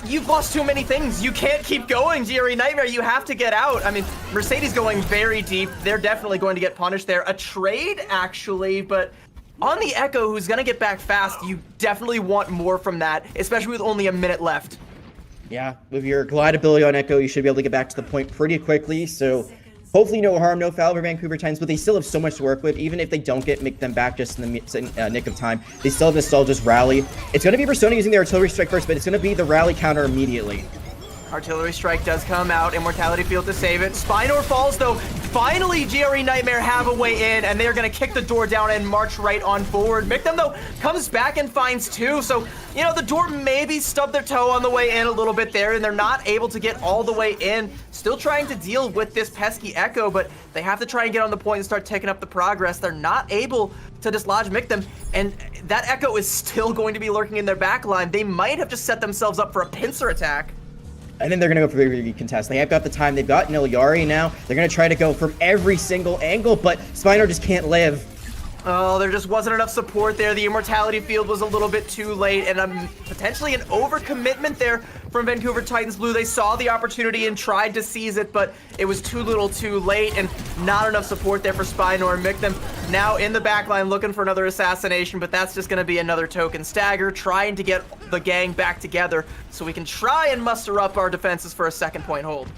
A: You've lost too many things. You can't keep going, Yuri Nightmare. You have to get out. I mean, Mercedes going very deep. They're definitely going to get punished there. A trade, actually, but on the Echo, who's going to get back fast, you definitely want more from that, especially with only a minute left.
B: Yeah, with your glide ability on Echo, you should be able to get back to the point pretty quickly. So hopefully no harm, no foul for Vancouver Titans, but they still have so much to work with. Even if they don't make them back just in the nick of time, they still have Nostalgia's rally. It's going to be Persona using the artillery strike first, but it's going to be the rally counter immediately.
A: Artillery strike does come out. Immortality field to save it. Spinor falls though. Finally, GRE Nightmare have a way in, and they are going to kick the door down and march right on forward. Mictum though comes back and finds two. So, you know, the door maybe stubbed their toe on the way in a little bit there, and they're not able to get all the way in. Still trying to deal with this pesky Echo, but they have to try and get on the point and start taking up the progress. They're not able to dislodge Mictum, and that Echo is still going to be lurking in their back line. They might have just set themselves up for a pincer attack.
B: And then they're going to go for the contest. They have got the time. They've got Niliari now. They're going to try to go from every single angle, but Spinor just can't live.
A: Oh, there just wasn't enough support there. The Immortality field was a little bit too late, and potentially an overcommitment there from Vancouver Titans Blue. They saw the opportunity and tried to seize it, but it was too little too late, and not enough support there for Spinor. Mictum now in the backline looking for another assassination, but that's just going to be another token stagger, trying to get the gang back together so we can try and muster up our defenses for a second point hold.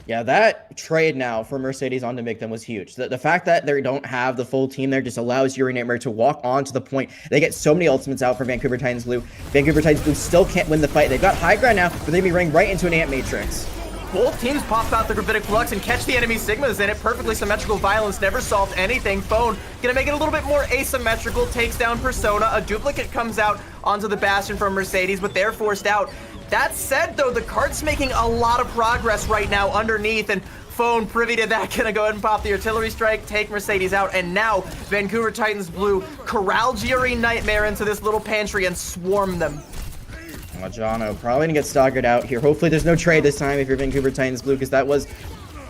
B: Yeah, that trade now for Mercedes onto Mictum was huge. The fact that they don't have the full team there just allows Yuri Nightmare to walk onto the point. They get so many ultimates out for Vancouver Titans Blue. Vancouver Titans Blue still can't win the fight. They've got high ground now, but they'd be running right into an Ant Matrix.
A: Both teams pop out the Gravitic Flux and catch the enemy Sigmas in it. Perfectly symmetrical violence never solved anything. Phone gonna make it a little bit more asymmetrical, takes down Persona. A duplicate comes out onto the Bastion from Mercedes, but they're forced out. That said, though, the cart's making a lot of progress right now underneath, and Phone, privy to that, gonna go ahead and pop the artillery strike, take Mercedes out, and now Vancouver Titans Blue corral GRE Nightmare into this little pantry and swarm them.
B: Jono probably gonna get staggered out here. Hopefully there's no trade this time if you're Vancouver Titans Blue, because that was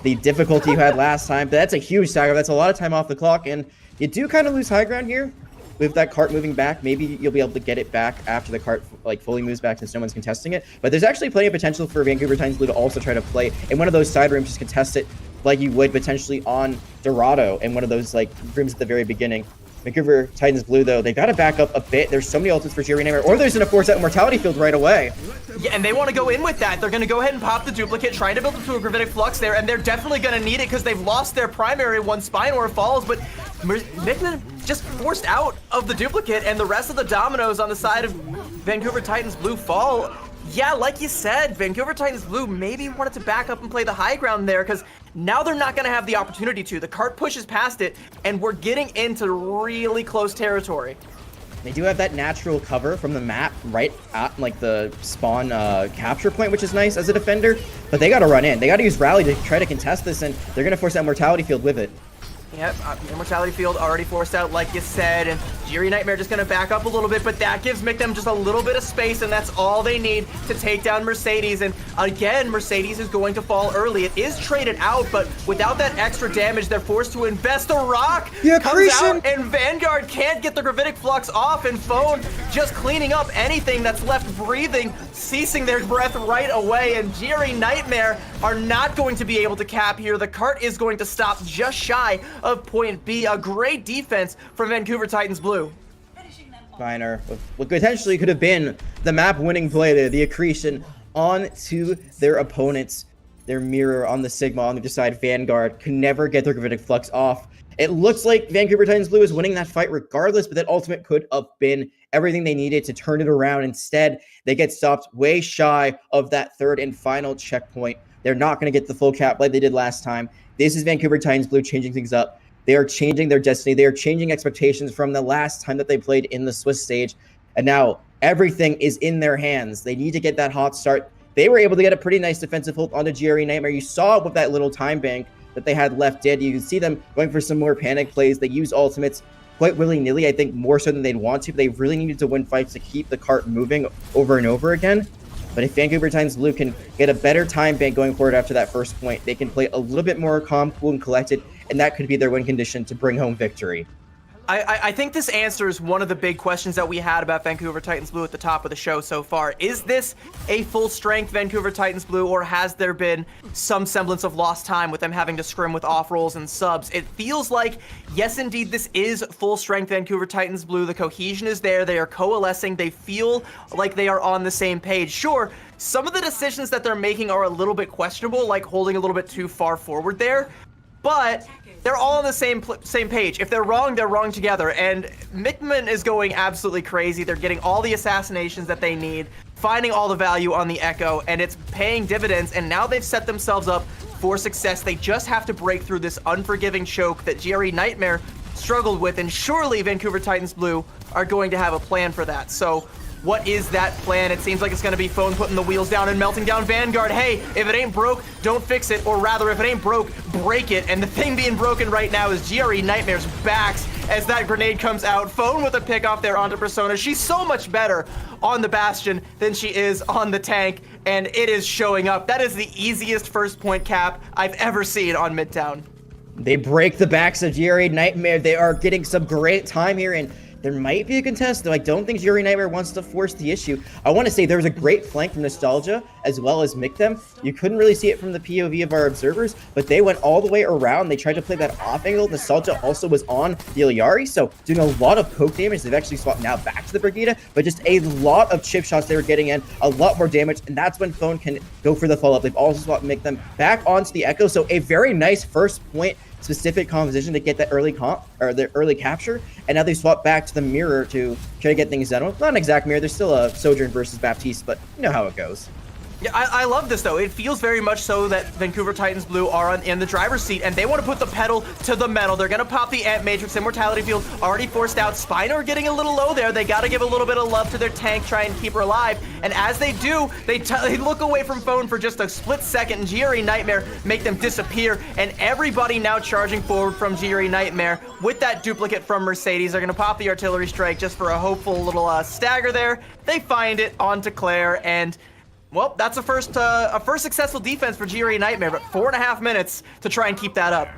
B: the difficulty you had last time. But that's a huge stagger. That's a lot of time off the clock, and you do kind of lose high ground here. With that cart moving back, maybe you'll be able to get it back after the cart like fully moves back since no one's contesting it. But there's actually plenty of potential for Vancouver Titans Blue to also try to play in one of those side rooms, just contest it like you would potentially on Dorado in one of those like rooms at the very beginning. Vancouver Titans Blue, though, they got to back up a bit. There's so many ultimates for Jerry Nightmare, or there's going to force out Immortality Field right away.
A: Yeah, and they want to go in with that. They're going to go ahead and pop the duplicate, trying to build into a Gravitic Flux there, and they're definitely going to need it because they've lost their primary one Spinor falls, but Mictum just forced out of the duplicate, and the rest of the dominoes on the side of Vancouver Titans Blue fall. Yeah, like you said, Vancouver Titans Blue maybe wanted to back up and play the high ground there, because now they're not going to have the opportunity to. The cart pushes past it, and we're getting into really close territory.
B: They do have that natural cover from the map right at like the spawn capture point, which is nice as a defender, but they got to run in. They got to use Rally to try to contest this, and they're going to force that Mortality Field with it.
A: Yep, Immortality Field already forced out, like you said, and Jerry Nightmare just going to back up a little bit, but that gives Mictum just a little bit of space, and that's all they need to take down Mercedes. And again, Mercedes is going to fall early. It is traded out, but without that extra damage, they're forced to invest. A rock comes out, and Vanguard can't get the Gravitic Flux off, and Phone just cleaning up anything that's left breathing, ceasing their breath right away, and Jerry Nightmare are not going to be able to cap here. The cart is going to stop just shy of point B. A great defense from Vancouver Titans Blue.
B: Finer, what potentially could have been the map winning play there, the accretion onto their opponents, their mirror on the Sigma on the other side. Vanguard could never get their Gravitic Flux off. It looks like Vancouver Titans Blue is winning that fight regardless, but that ultimate could have been everything they needed to turn it around. Instead, they get stopped way shy of that third and final checkpoint. They're not going to get the full cap like they did last time. This is Vancouver Titans Blue changing things up. They are changing their destiny. They are changing expectations from the last time that they played in the Swiss stage. And now everything is in their hands. They need to get that hot start. They were able to get a pretty nice defensive hold onto GRE Nightmare. You saw what that little time bank that they had left did. You can see them going for some more panic plays. They use ultimates quite willy-nilly, I think more so than they'd want to. But they really needed to win fights to keep the cart moving over and over again. But if Vancouver Titans Blue can get a better time bank going forward after that first point, they can play a little bit more calm, cool, and collected, and that could be their win condition to bring home victory.
A: I think this answers one of the big questions that we had about Vancouver Titans Blue at the top of the show so far. Is this a full-strength Vancouver Titans Blue, or has there been some semblance of lost time with them having to scrim with off-rolls and subs? It feels like, yes, indeed, this is full-strength Vancouver Titans Blue. The cohesion is there. They are coalescing. They feel like they are on the same page. Sure, some of the decisions that they're making are a little bit questionable, like holding a little bit too far forward there, but they're all on the same page. If they're wrong together, and Mickman is going absolutely crazy. They're getting all the assassinations that they need, finding all the value on the Echo, and it's paying dividends, and now they've set themselves up for success. They just have to break through this unforgiving choke that GRE Nightmare struggled with, and surely Vancouver Titans Blue are going to have a plan for that. So what is that plan? It seems like it's going to be Phone putting the wheels down and melting down Vanguard. Hey, if it ain't broke, don't fix it. Or rather, if it ain't broke, break it. And the thing being broken right now is GRE Nightmare's backs as that grenade comes out. Phone with a pick off there onto Persona. She's so much better on the Bastion than she is on the tank, and it is showing up. That is the easiest first point cap I've ever seen on Midtown.
B: They break the backs of GRE Nightmare. They are getting some great time here, and there might be a contest, though I don't think GRE Nightmare wants to force the issue. I want to say there was a great flank from Nostalgia as well as Mictem. You couldn't really see it from the POV of our observers, but they went all the way around. They tried to play that off angle. Nostalgia also was on the Ilyari, so doing a lot of poke damage. They've actually swapped now back to the Brigida, but just a lot of chip shots they were getting in, a lot more damage, and that's when Phone can go for the follow-up. They've also swapped Mictem back onto the Echo, so a very nice first point specific composition to get that early comp or the early capture, and now they swap back to the mirror to try to get things done. Well, not an exact mirror, there's still a Sojourn versus Baptiste, but you know how it goes.
A: Yeah, I love this, though. It feels very much so that Vancouver Titans Blue are in the driver's seat, and they want to put the pedal to the metal. They're going to pop the Ant Matrix. Immortality Field already forced out. Spiner getting a little low there. They got to give a little bit of love to their tank, try and keep her alive. And as they do, they look away from Phone for just a split second, and GRE Nightmare make them disappear. And everybody now charging forward from GRE Nightmare with that duplicate from Mercedes. They're going to pop the artillery strike just for a hopeful little stagger there. They find it onto Claire, and well, that's a first successful defense for GRE Nightmare, but 4.5 minutes to try and keep that up.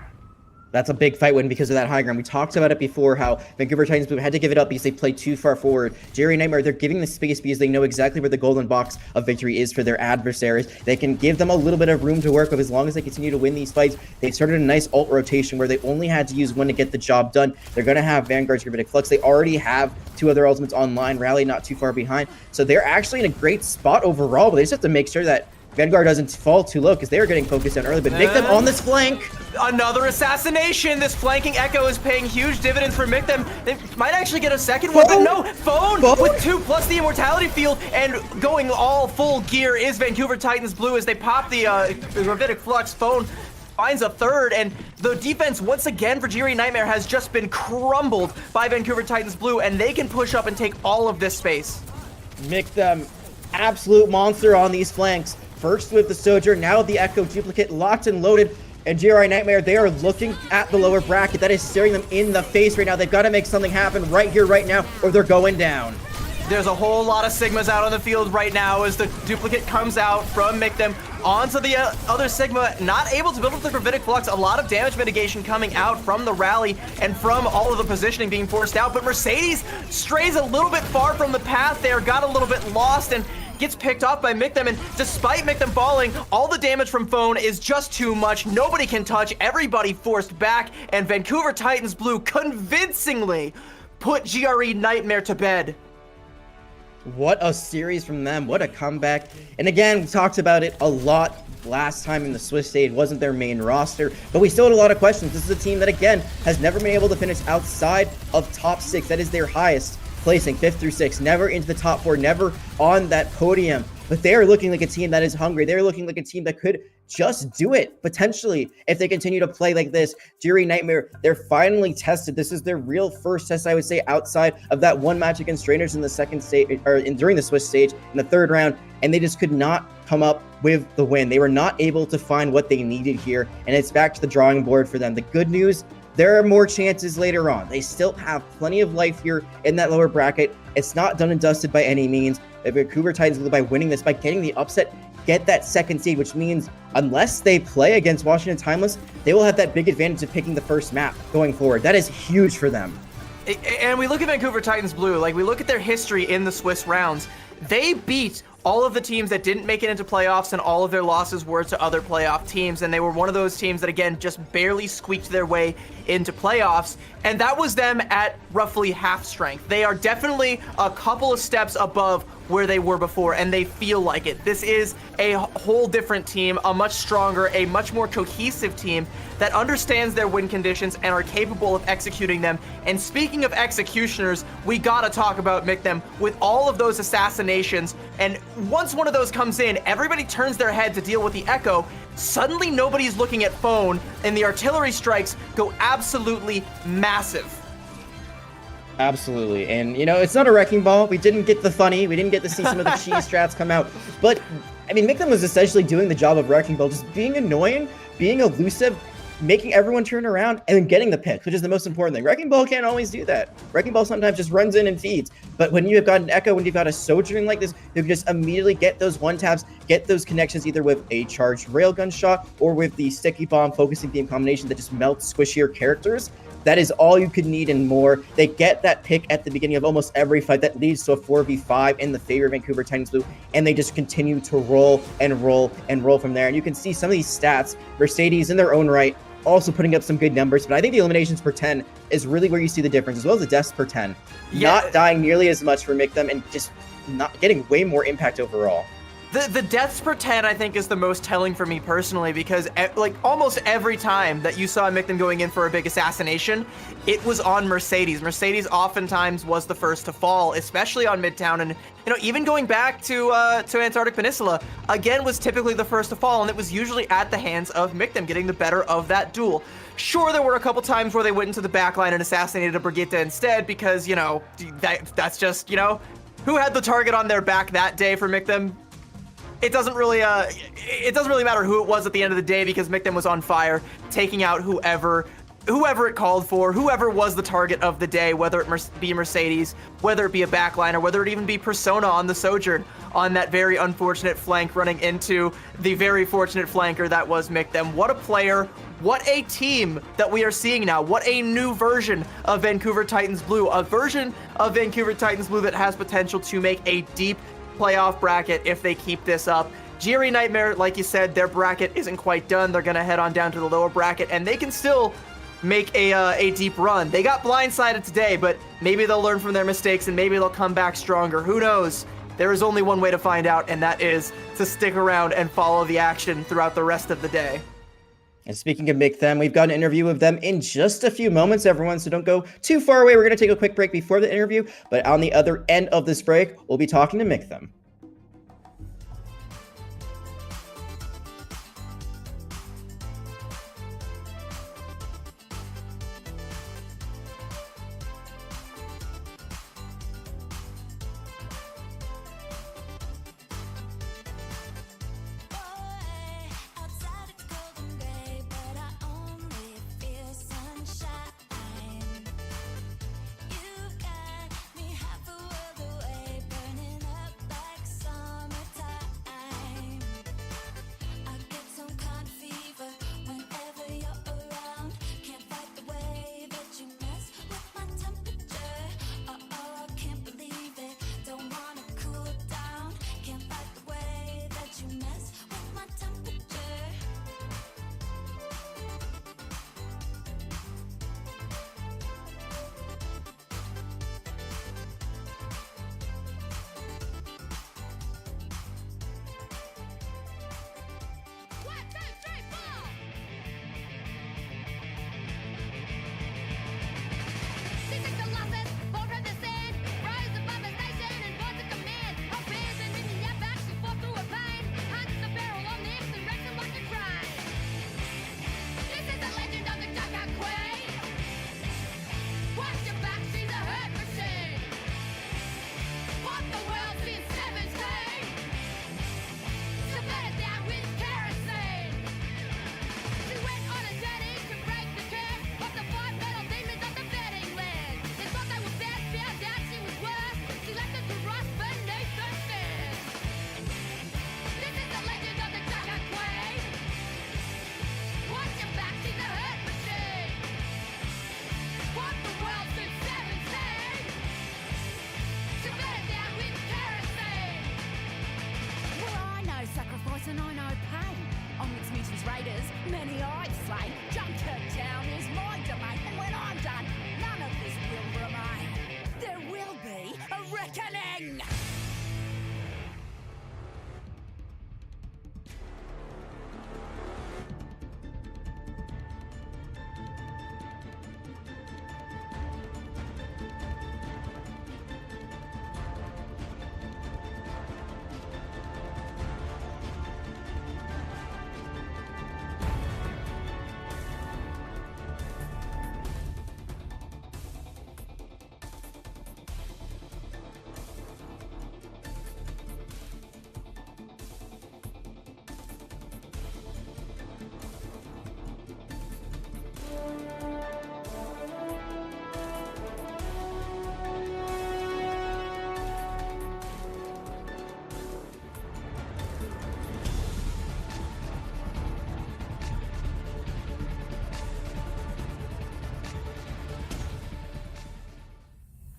B: That's a big fight win because of that high ground. We talked about it before, how Vancouver Titans Blue had to give it up because they played too far forward. GRE Nightmare, they're giving the space because they know exactly where the golden box of victory is for their adversaries. They can give them a little bit of room to work with as long as they continue to win these fights. They've started a nice ult rotation where they only had to use one to get the job done. They're going to have Vanguard's Gravitic Flux. They already have 2 other ultimates online, Rally not too far behind. So they're actually in a great spot overall, but they just have to make sure that Vanguard doesn't fall too low because they are getting focused on early, but make them on this flank.
A: Another assassination. This flanking Echo is paying huge dividends for Mictem. They might actually get a second one, but no, Phone with 2 plus the Immortality Field, and going all full gear is Vancouver Titans Blue as they pop the Gravitic Flux. Phone finds a third, and the defense once again for GRE Nightmare has just been crumbled by Vancouver Titans Blue, and they can push up and take all of this space.
B: Mictem, absolute monster on these flanks. First with the Sojourn, now the Echo duplicate locked and loaded. And GRI Nightmare, they are looking at the lower bracket. That is staring them in the face right now. They've got to make something happen right here, right now, or they're going down.
A: There's a whole lot of Sigmas out on the field right now as the duplicate comes out from Mictem onto the other Sigma, not able to build up the Gravitic Flux. A lot of damage mitigation coming out from the rally and from all of the positioning being forced out, but Mercedes strays a little bit far from the path there, got a little bit lost, and gets picked off by Mictem, and despite Mictem falling, all the damage from Phone is just too much. Nobody can touch, everybody forced back, and Vancouver Titans Blue convincingly put GRE Nightmare to bed.
B: What a series from them. What a comeback. And again, we talked about it a lot last time in the Swiss stage. Wasn't their main roster, but we still had a lot of questions. This is a team that, again, has never been able to finish outside of top 6. That is their highest placing, 5th through 6th, never into the top 4, never on that podium. But they are looking like a team that is hungry. They're looking like a team that could just do it, potentially, if they continue to play like this. GRE Nightmare, they're finally tested. This is their real first test, I would say, outside of that one match against Strainers in the second stage, or during the Swiss stage in the 3rd round, and they just could not come up with the win. They were not able to find what they needed here, and it's back to the drawing board for them. The good news, there are more chances later on. They still have plenty of life here in that lower bracket. It's not done and dusted by any means. The Vancouver Titans, by winning this, by getting the upset, get that 2nd seed, which means unless they play against Washington Timeless, they will have that big advantage of picking the first map going forward. That is huge for them.
A: And we look at Vancouver Titans Blue, like we look at their history in the Swiss rounds. They beat all of the teams that didn't make it into playoffs, and all of their losses were to other playoff teams. And they were one of those teams that, again, just barely squeaked their way into playoffs. And that was them at roughly half strength. They are definitely a couple of steps above where they were before, and they feel like it. This is a whole different team, a much stronger, a much more cohesive team that understands their win conditions and are capable of executing them. And speaking of executioners, we gotta talk about Mictem with all of those assassinations. And once one of those comes in, everybody turns their head to deal with the echo. Suddenly nobody's looking at phone, and the artillery strikes go absolutely massive.
B: Absolutely. And, you know, it's not a wrecking ball. We didn't get the funny. We didn't get to see some of the cheese strats come out. But, I mean, Mictem was essentially doing the job of wrecking ball, just being annoying, being elusive, making everyone turn around, and then getting the picks, which is the most important thing. Wrecking ball can't always do that. Wrecking ball sometimes just runs in and feeds. But when you have got an echo, when you've got a sojourning like this, you can just immediately get those one-taps, get those connections either with a charged railgun shot or with the sticky bomb focusing beam combination that just melts squishier characters. That is all you could need and more. They get that pick at the beginning of almost every fight that leads to a 4v5 in the favor of Vancouver Titans Blue, and they just continue to roll and roll and roll from there. And you can see some of these stats, Mercedes in their own right, also putting up some good numbers, but I think the eliminations per 10 is really where you see the difference, as well as the deaths per 10. Yeah. Not dying nearly as much for Mictem and just not getting way more impact overall.
A: The deaths per 10, I think, is the most telling for me personally, because like almost every time that you saw Mictem going in for a big assassination, it was on Mercedes. Mercedes oftentimes was the first to fall, especially on Midtown, and you know, even going back to Antarctic Peninsula, again was typically the first to fall, and it was usually at the hands of Mictem getting the better of that duel. Sure, there were a couple times where they went into the backline and assassinated a Brigitte instead, because you know that's just, you know, who had the target on their back that day for Mictem. It doesn't really matter who it was at the end of the day, because Mictem was on fire, taking out whoever it called for, whoever was the target of the day, whether it be Mercedes, whether it be a backline, or whether it even be Persona on the Sojourn on that very unfortunate flank, running into the very fortunate flanker that was Mictem. What a player, what a team that we are seeing now, what a new version of Vancouver Titans Blue, a version of Vancouver Titans Blue that has potential to make a deep playoff bracket if they keep this up. GRE Nightmare, like you said, their bracket isn't quite done. They're gonna head on down to the lower bracket, and they can still make a deep run. They got blindsided today, but maybe they'll learn from their mistakes and maybe they'll come back stronger. Who knows? There is only one way to find out, and that is to stick around and follow the action throughout the rest of the day.
B: And speaking of Mictem, we've got an interview with them in just a few moments, everyone, so don't go too far away. We're going to take a quick break before the interview, but on the other end of this break, we'll be talking to Mictem.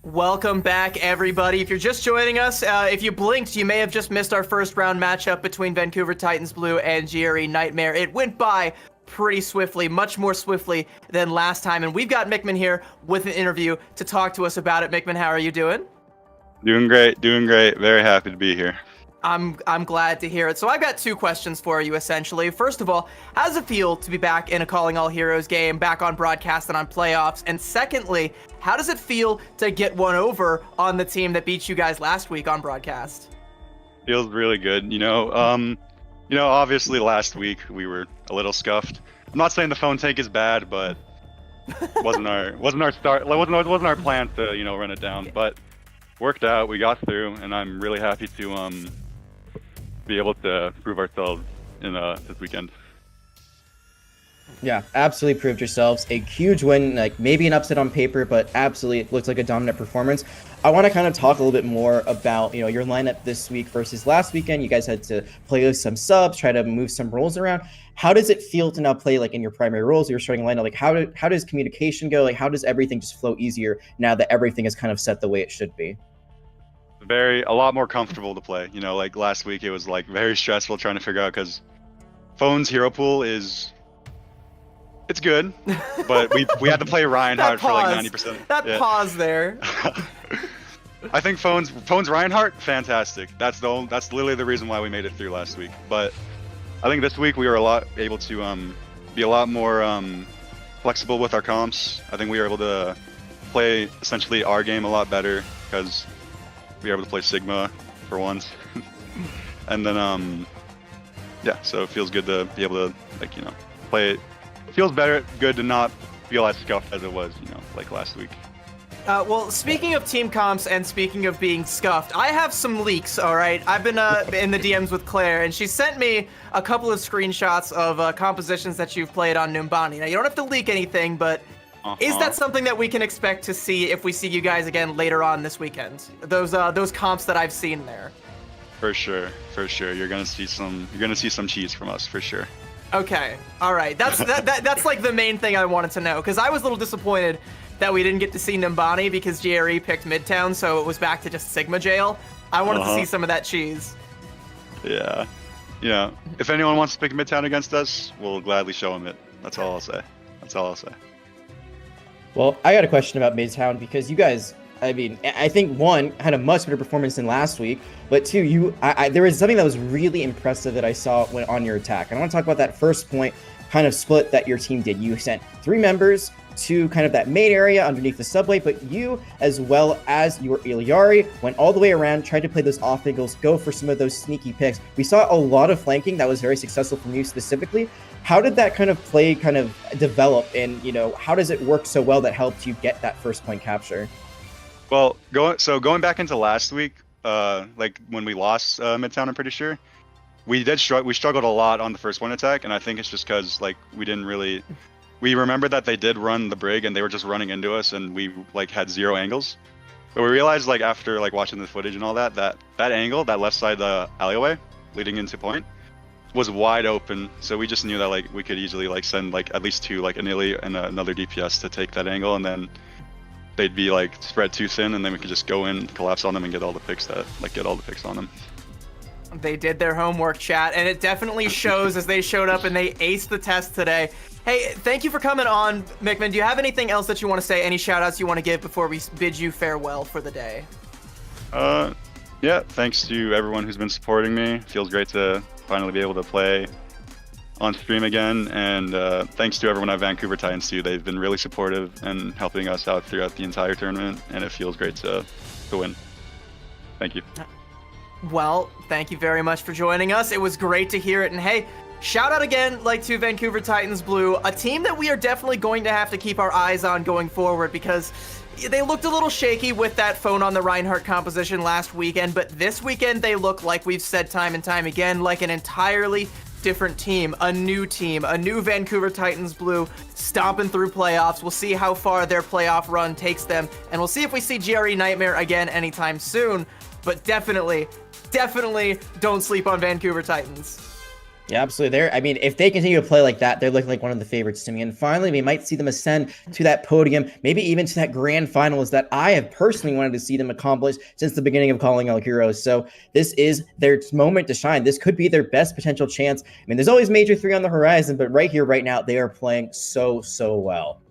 A: Welcome back, everybody. If you're just joining us, if you blinked, you may have just missed our first round matchup between Vancouver Titans Blue and GRE Nightmare. It went by pretty swiftly, much more swiftly than last time, and we've got Mickman here with an interview to talk to us about it. Mickman, how are you doing?
C: Doing great. Very happy to be here.
A: I'm glad to hear it. So I've got two questions for you, essentially. First of all, how does it feel to be back in a Calling All Heroes game, back on broadcast and on playoffs? And secondly, how does it feel to get one over on the team that beat you guys last week on broadcast?
C: Feels really good. Obviously last week we were a little scuffed. I'm not saying the phone tank is bad, but wasn't our plan to run it down. But worked out. We got through, and I'm really happy to be able to prove ourselves in this weekend.
B: Yeah, absolutely proved yourselves. A huge win, like maybe an upset on paper, but absolutely it looks like a dominant performance. I want to kind of talk a little bit more about your lineup this week versus last weekend. You guys had to play with some subs, try to move some roles around. How does it feel to now play like in your primary roles, your starting lineup? Like how does communication go? Like how does everything just flow easier now that everything is kind of set the way it should be?
C: A lot more comfortable to play. Like last week it was like very stressful trying to figure out, because Phone's hero pool it's good, but we had to play Reinhardt for like 90%.
A: Pause there.
C: I think Phone's Reinhardt, fantastic. That's literally the reason why we made it through last week. But I think this week we were able to be a lot more flexible with our comps. I think we were able to play essentially our game a lot better, because we were able to play Sigma for once. And then so it feels good to be able to play it. It feels good to not feel as scuffed as it was, like last week.
A: Well, speaking of team comps and speaking of being scuffed, I have some leaks, all right? I've been in the DMs with Claire, and she sent me a couple of screenshots of compositions that you've played on Numbani. Now, you don't have to leak anything, but is that something that we can expect to see if we see you guys again later on this weekend? Those comps that I've seen there.
C: For sure. You're gonna see some cheese from us, for sure.
A: Okay, all right. That's like the main thing I wanted to know, because I was a little disappointed that we didn't get to see Numbani because GRE picked Midtown, so it was back to just Sigma jail. I wanted to see some of that cheese.
C: Yeah. If anyone wants to pick Midtown against us, we'll gladly show them it. That's all I'll say.
B: Well, I got a question about Midtown, because you guys, I think one, had a much better performance than last week, but two, there was something that was really impressive that I saw on your attack. And I want to talk about that first point kind of split that your team did. You sent 3 members to kind of that main area underneath the subway, but you, as well as your Iliari, went all the way around, tried to play those off angles, go for some of those sneaky picks. We saw a lot of flanking that was very successful from you specifically. How did that kind of play kind of develop, and how does it work so well that helped you get that first point capture?
C: Well, going back into last week, like when we lost Midtown, I'm pretty sure we struggled a lot on the first point attack, and I think it's just because we remembered that they did run the brig and they were just running into us, and we had 0 angles. But we realized after watching the footage and all that angle, that left side alleyway leading into point, was wide open. So we just knew that we could easily send at least 2 an Illy and another DPS to take that angle, and then they'd be spread too thin, and then we could just go in, collapse on them, and get all the picks on them.
A: They did their homework, chat, and it definitely shows as they showed up and they aced the test today. Hey, thank you for coming on, Mickman. Do you have anything else that you want to say? Any shout-outs you want to give before we bid you farewell for the day?
C: Yeah, thanks to everyone who's been supporting me. Feels great to finally be able to play on stream again, and thanks to everyone at Vancouver Titans too. They've been really supportive and helping us out throughout the entire tournament, and it feels great to win. Thank you.
A: Well, thank you very much for joining us. It was great to hear it, and hey, shout out again to Vancouver Titans Blue, a team that we are definitely going to have to keep our eyes on going forward, because they looked a little shaky with that phone on the Reinhardt composition last weekend, but this weekend they look, like we've said time and time again, like an entirely different team, a new Vancouver Titans Blue stomping through playoffs. We'll see how far their playoff run takes them, and we'll see if we see GRE Nightmare again anytime soon, but definitely don't sleep on Vancouver Titans.
B: Yeah, absolutely. I mean, if they continue to play like that, they're looking like one of the favorites to me. And finally, we might see them ascend to that podium, maybe even to that grand finals that I have personally wanted to see them accomplish since the beginning of Calling All Heroes. So this is their moment to shine. This could be their best potential chance. I mean, there's always Major 3 on the horizon, but right here, right now, they are playing so well.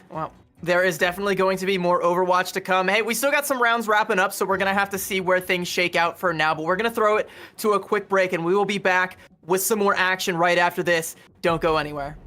A: Well, there is definitely going to be more Overwatch to come. Hey, we still got some rounds wrapping up, so we're going to have to see where things shake out for now. But we're going to throw it to a quick break, and we will be back with some more action right after this. Don't go anywhere.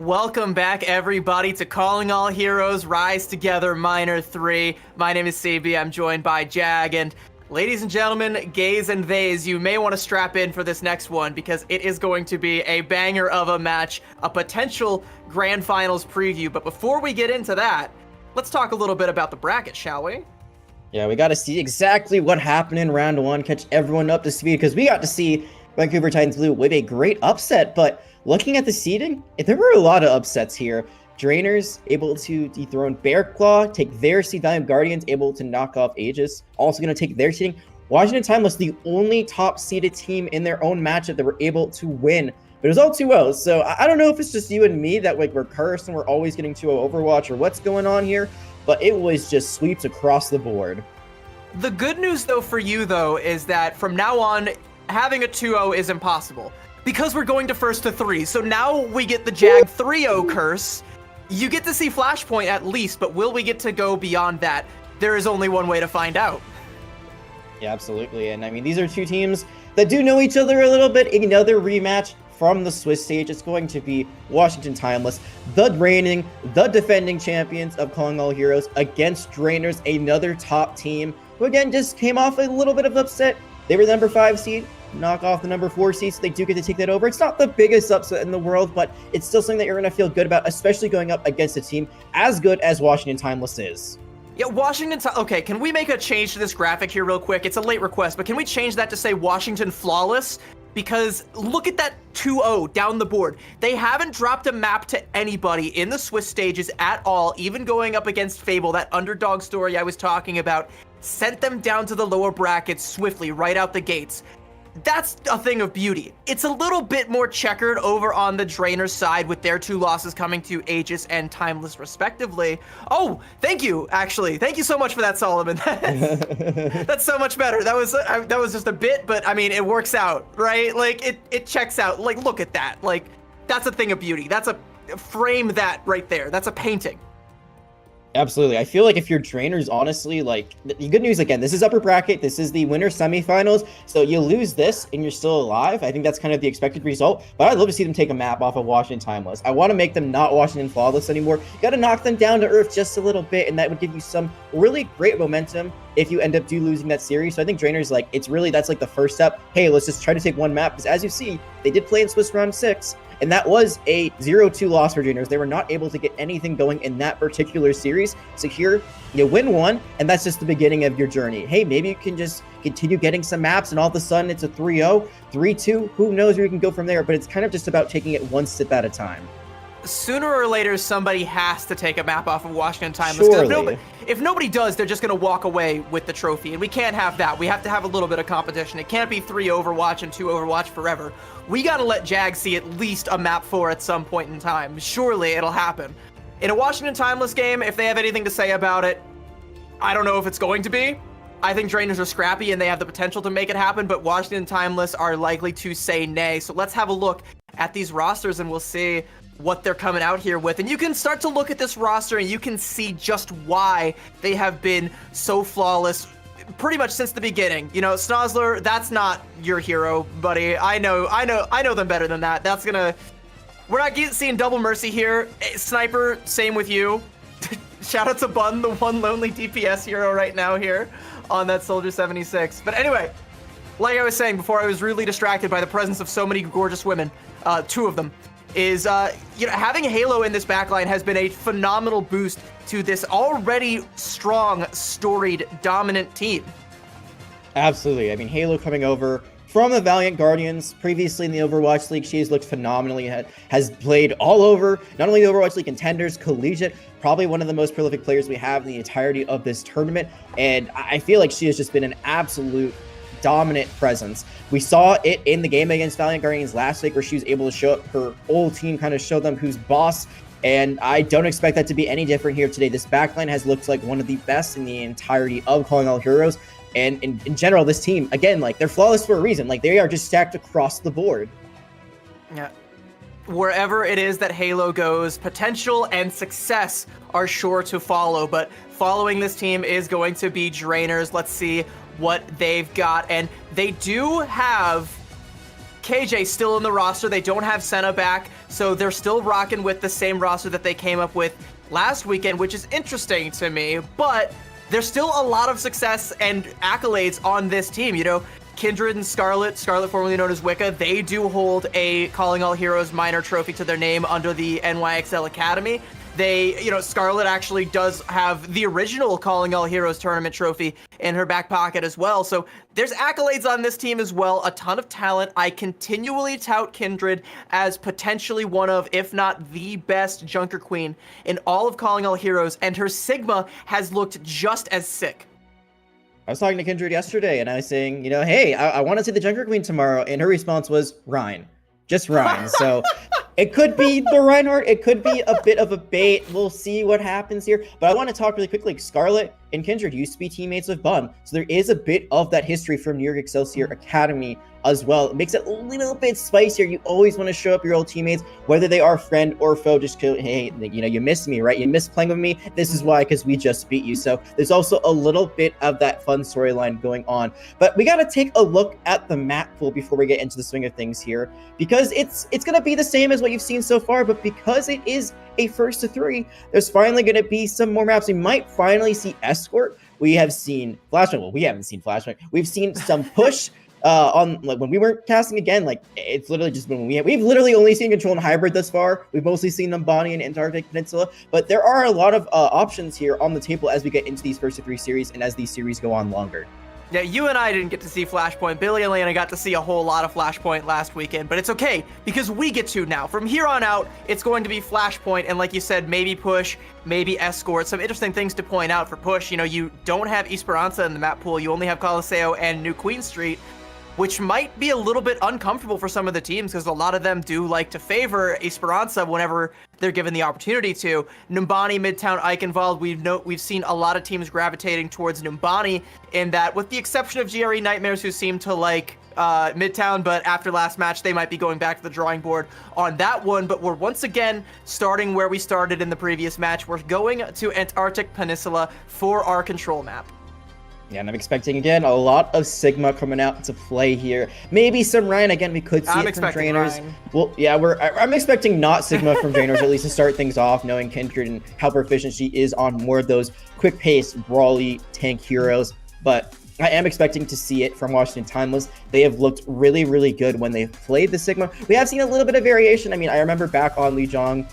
A: Welcome back, everybody, to Calling All Heroes Rise Together Minor 3. My name is Sabi. I'm joined by Jag. And ladies and gentlemen, gays and theys, you may want to strap in for this next one because it is going to be a banger of a match, a potential grand finals preview. But before we get into that, let's talk a little bit about the bracket, shall we?
B: Yeah, we got to see exactly what happened in round one, catch everyone up to speed, because we got to see Vancouver Titans Blue with a great upset, but looking at the seeding, there were a lot of upsets here. Drainers able to dethrone Bearclaw, take their seed. Valiant Guardians able to knock off Aegis, also going to take their seeding. Washington Timeless, the only top-seeded team in their own matchup that were able to win. But it was all 2-0, so I don't know if it's just you and me that we're cursed and we're always getting 2-0 Overwatch or what's going on here, but it was just sweeps across the board.
A: The good news, though, for you, though, is that from now on, having a 2-0 is impossible. Because we're going to first to 3, so now we get the Jag 3-0 curse. You get to see Flashpoint at least, but will we get to go beyond that? There is only one way to find out.
B: Yeah, absolutely. And I mean, these are two teams that do know each other a little bit. Another rematch from the Swiss stage. It's going to be Washington Timeless, the reigning, the defending champions of Calling All Heroes against Drainers, another top team who again just came off a little bit of upset. They were the number 5 seed. Knock off the number 4 seed, so they do get to take that over. It's not the biggest upset in the world, but it's still something that you're going to feel good about, especially going up against a team as good as Washington Timeless is.
A: Yeah, okay, can we make a change to this graphic here real quick? It's a late request, but can we change that to say Washington Flawless? Because look at that 2-0 down the board. They haven't dropped a map to anybody in the Swiss stages at all, even going up against Fable, that underdog story I was talking about, sent them down to the lower brackets swiftly, right out the gates. That's a thing of beauty. It's a little bit more checkered over on the Drainers side with their 2 losses coming to Aegis and Timeless respectively. Oh, thank you, actually. Thank you so much for that, Solomon. That's so much better. That was just a bit, but I mean, it works out, right? Like, it checks out. Like, look at that. Like, that's a thing of beauty. That's a frame that right there. That's a painting.
B: Absolutely. I feel like if you're Drainers, honestly, like, the good news, again, this is upper bracket. This is the winner semifinals. So you lose this and you're still alive. I think that's kind of the expected result. But I'd love to see them take a map off of Washington Timeless. I want to make them not Washington Flawless anymore. You got to knock them down to earth just a little bit, and that would give you some really great momentum if you end up losing that series. So I think Drainers, like, that's like the first step. Hey, let's just try to take one map. Because as you see, they did play in Swiss round 6. And that was a 0-2 loss for Drainers. They were not able to get anything going in that particular series. So here, you win one, and that's just the beginning of your journey. Hey, maybe you can just continue getting some maps, and all of a sudden it's a 3-0, 3-2. Who knows where you can go from there? But it's kind of just about taking it one step at a time.
A: Sooner or later, somebody has to take a map off of Washington Timeless.
B: Surely.
A: If nobody does, they're just going to walk away with the trophy. And we can't have that. We have to have a little bit of competition. It can't be 3 Overwatch and 2 Overwatch forever. We got to let Jag see at least a map 4 at some point in time. Surely it'll happen. In a Washington Timeless game, if they have anything to say about it, I don't know if it's going to be. I think Drainers are scrappy and they have the potential to make it happen, but Washington Timeless are likely to say nay. So let's have a look at these rosters and we'll see what they're coming out here with. And you can start to look at this roster and you can see just why they have been so flawless pretty much since the beginning. You know, Snozzler, that's not your hero, buddy. I know them better than that. We're not seeing double mercy here. Sniper, same with you. Shout out to Bun, the one lonely DPS hero right now here on that Soldier 76. But anyway, like I was saying before, I was rudely distracted by the presence of so many gorgeous women, 2 of them. Having Halo in this backline has been a phenomenal boost to this already strong, storied, dominant team.
B: Absolutely. I mean, Halo coming over from the Valiant Guardians, previously in the Overwatch League, she has looked phenomenally, has played all over, not only the Overwatch League contenders, collegiate, probably one of the most prolific players we have in the entirety of this tournament, and I feel like she has just been an absolute dominant presence. We saw it in the game against Valiant Guardians last week where she was able to show up her whole team, kind of show them who's boss, and I don't expect that to be any different here today. This backline has looked like one of the best in the entirety of Calling All Heroes, and in general, this team, again, like, they're flawless for a reason. Like, they are just stacked across the board.
A: Yeah. Wherever it is that Halo goes, potential and success are sure to follow, but following this team is going to be Drainers. Let's see what they've got, and they do have KJ still in the roster. They don't have Senna back, so they're still rocking with the same roster that they came up with last weekend, which is interesting to me, but there's still a lot of success and accolades on this team. You know, Kindred and Scarlet formerly known as Wicca, they do hold a Calling All Heroes minor trophy to their name under the NYXL Academy. They, you know, Scarlet actually does have the original Calling All Heroes tournament trophy in her back pocket as well. So there's accolades on this team as well, a ton of talent. I continually tout Kindred as potentially one of, if not the best Junker Queen in all of Calling All Heroes, and her Sigma has looked just as sick.
B: I was talking to Kindred yesterday, and I was saying, you know, hey, I want to see the Junker Queen tomorrow, and her response was Rhine. Just Rhine. So it could be the Reinhardt. It could be a bit of a bait. We'll see what happens here. But I want to talk really quickly. Scarlet and Kindred used to be teammates with Bun. So there is a bit of that history from New York Excelsior Academy as well. It makes it a little bit spicier. You always want to show up your old teammates, whether they are friend or foe. Just go, hey, you know, you missed me, right? You missed playing with me. This is why, because we just beat you. So there's also a little bit of that fun storyline going on. But we got to take a look at the map pool before we get into the swing of things here, because it's going to be the same as what you've seen so far, but because it is a first to 3, there's finally going to be some more maps. We might finally see Escort. We have seen Flashpoint. Well, we haven't seen Flashpoint. We've seen some push on, like, when we weren't casting again. Like, it's literally just when we've literally only seen Control and Hybrid thus far. We've mostly seen Numbani and Antarctic Peninsula, but there are a lot of options here on the table as we get into these first to 3 series and as these series go on longer.
A: Yeah, you and I didn't get to see Flashpoint. Billy and Lana got to see a whole lot of Flashpoint last weekend, but it's okay because we get to now. From here on out, it's going to be Flashpoint, and like you said, maybe Push, maybe Escort. Some interesting things to point out for Push. You know, you don't have Esperanza in the map pool. You only have Coliseo and New Queen Street, which might be a little bit uncomfortable for some of the teams because a lot of them do like to favor Esperanza whenever they're given the opportunity to. Numbani, Midtown, Eichenwald, we've seen a lot of teams gravitating towards Numbani in that, with the exception of GRE Nightmares, who seem to like Midtown, but after last match, they might be going back to the drawing board on that one. But we're once again starting where we started in the previous match. We're going to Antarctic Peninsula for our control map.
B: Yeah, and I'm expecting, again, a lot of Sigma coming out to play here. Maybe some Ryan. Again, we could see it from Drainers.
A: Ryan.
B: Well, yeah, I'm expecting not Sigma from Drainers, at least to start things off, knowing Kindred and how proficient she is on more of those quick-paced, brawly tank heroes. But I am expecting to see it from Washington Timeless. They have looked really, really good when they've played the Sigma. We have seen a little bit of variation. I mean, I remember back on Lijiang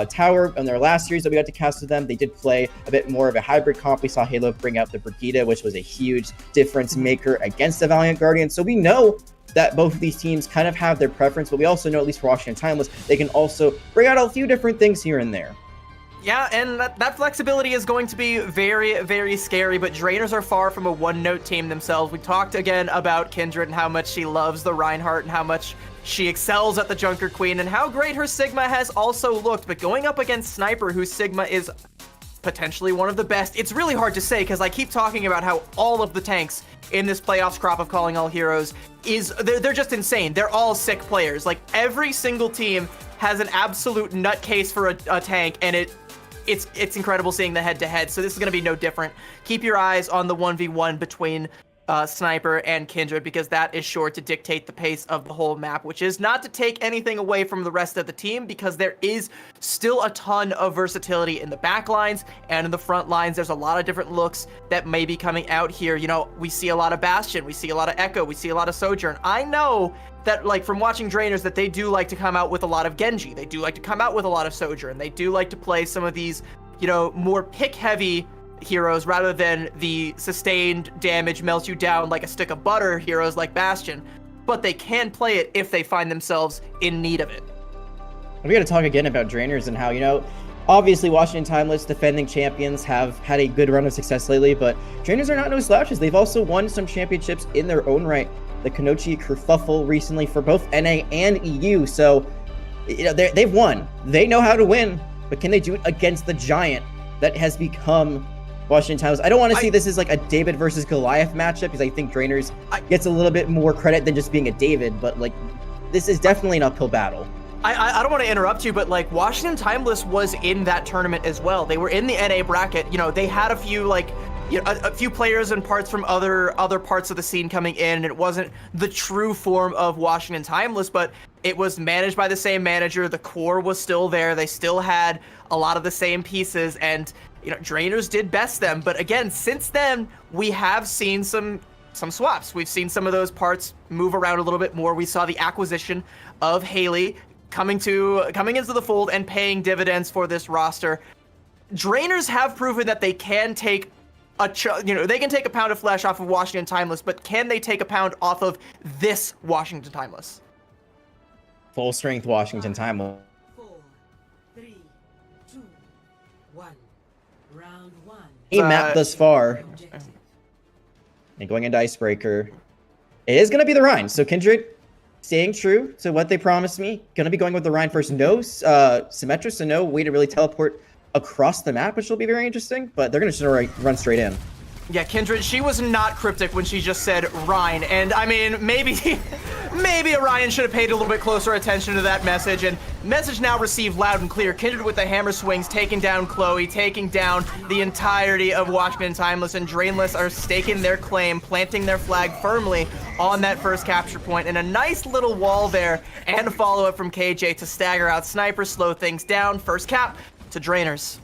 B: Tower in their last series that we got to cast with them, they did play a bit more of a hybrid comp. We saw Halo bring out the Brigida, which was a huge difference maker against the Valiant Guardian. So we know that both of these teams kind of have their preference, but we also know, at least for Washington Timeless, they can also bring out a few different things here and there.
A: Yeah, and that flexibility is going to be very, very scary, but Drainers are far from a one-note team themselves. We talked again about Kindred and how much she loves the Reinhardt and how much she excels at the Junker Queen and how great her Sigma has also looked, but going up against Sniper, whose Sigma is potentially one of the best, it's really hard to say because I keep talking about how all of the tanks in this playoffs crop of Calling All Heroes they're just insane. They're all sick players. Like, every single team has an absolute nutcase for a tank, and it's incredible seeing the head-to-head, so this is going to be no different. Keep your eyes on the 1v1 between Sniper and Kindred, because that is sure to dictate the pace of the whole map, which is not to take anything away from the rest of the team, because there is still a ton of versatility in the back lines and in the front lines. There's a lot of different looks that may be coming out here. You know, we see a lot of Bastion, we see a lot of Echo, we see a lot of Sojourn. I know that, like, from watching Drainers, that they do like to come out with a lot of Genji. They do like to come out with a lot of Sojourn. They do like to play some of these, you know, more pick-heavy heroes rather than the sustained damage melts you down like a stick of butter heroes like Bastion, but they can play it if they find themselves in need of it.
B: We got to talk again about Drainers and how, you know, obviously Washington Timeless, defending champions, have had a good run of success lately, but Drainers are not no slouches. They've also won some championships in their own right. The Kanochi kerfuffle recently for both NA and EU, so, you know, they've won. They know how to win, but can they do it against the giant that has become Washington Timeless? I don't want to see this as like a David versus Goliath matchup, because I think Drainers gets a little bit more credit than just being a David, but like, this is definitely an uphill battle.
A: I don't want to interrupt you, but like, Washington Timeless was in that tournament as well. They were in the NA bracket. You know, they had a few like you know, a few players and parts from other parts of the scene coming in, and it wasn't the true form of Washington Timeless, but it was managed by the same manager. The core was still there. They still had a lot of the same pieces, and you know, Drainers did best them. But again, since then, we have seen some swaps. We've seen some of those parts move around a little bit more. We saw the acquisition of Haley coming into the fold and paying dividends for this roster. Drainers have proven that they can take they can take a pound of flesh off of Washington Timeless, but can they take a pound off of this Washington Timeless?
B: Full strength Washington Timeless.
D: 4, 3, 2, 1. Round 1.
B: A map thus far. And going into Icebreaker, it is going to be the Rhine. So Kindred staying true to what they promised me. Going to be going with the Rhine first. No Symmetra, so no way to really teleport across the map, which will be very interesting. But they're going to just run straight in.
A: Yeah, Kindred, she was not cryptic when she just said Rhine. And I mean, maybe Orion should have paid a little bit closer attention to that message. And message now received loud and clear. Kindred with the hammer swings, taking down Chloe, taking down the entirety of Washington Timeless, and Drainless are staking their claim, planting their flag firmly on that first capture point. And a nice little wall there, and a follow-up from KJ to stagger out Sniper, slow things down. First cap to Drainers.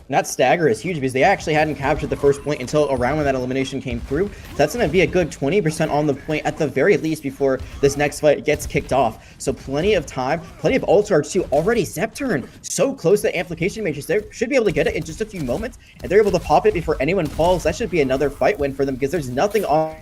B: And that stagger is huge because they actually hadn't captured the first point until around when that elimination came through. So that's going to be a good 20% on the point at the very least before this next fight gets kicked off. So plenty of time, plenty of ult charge too. Already Zepturn so close to the Amplification Matrix. They should be able to get it in just a few moments, and they're able to pop it before anyone falls. That should be another fight win for them because there's nothing on.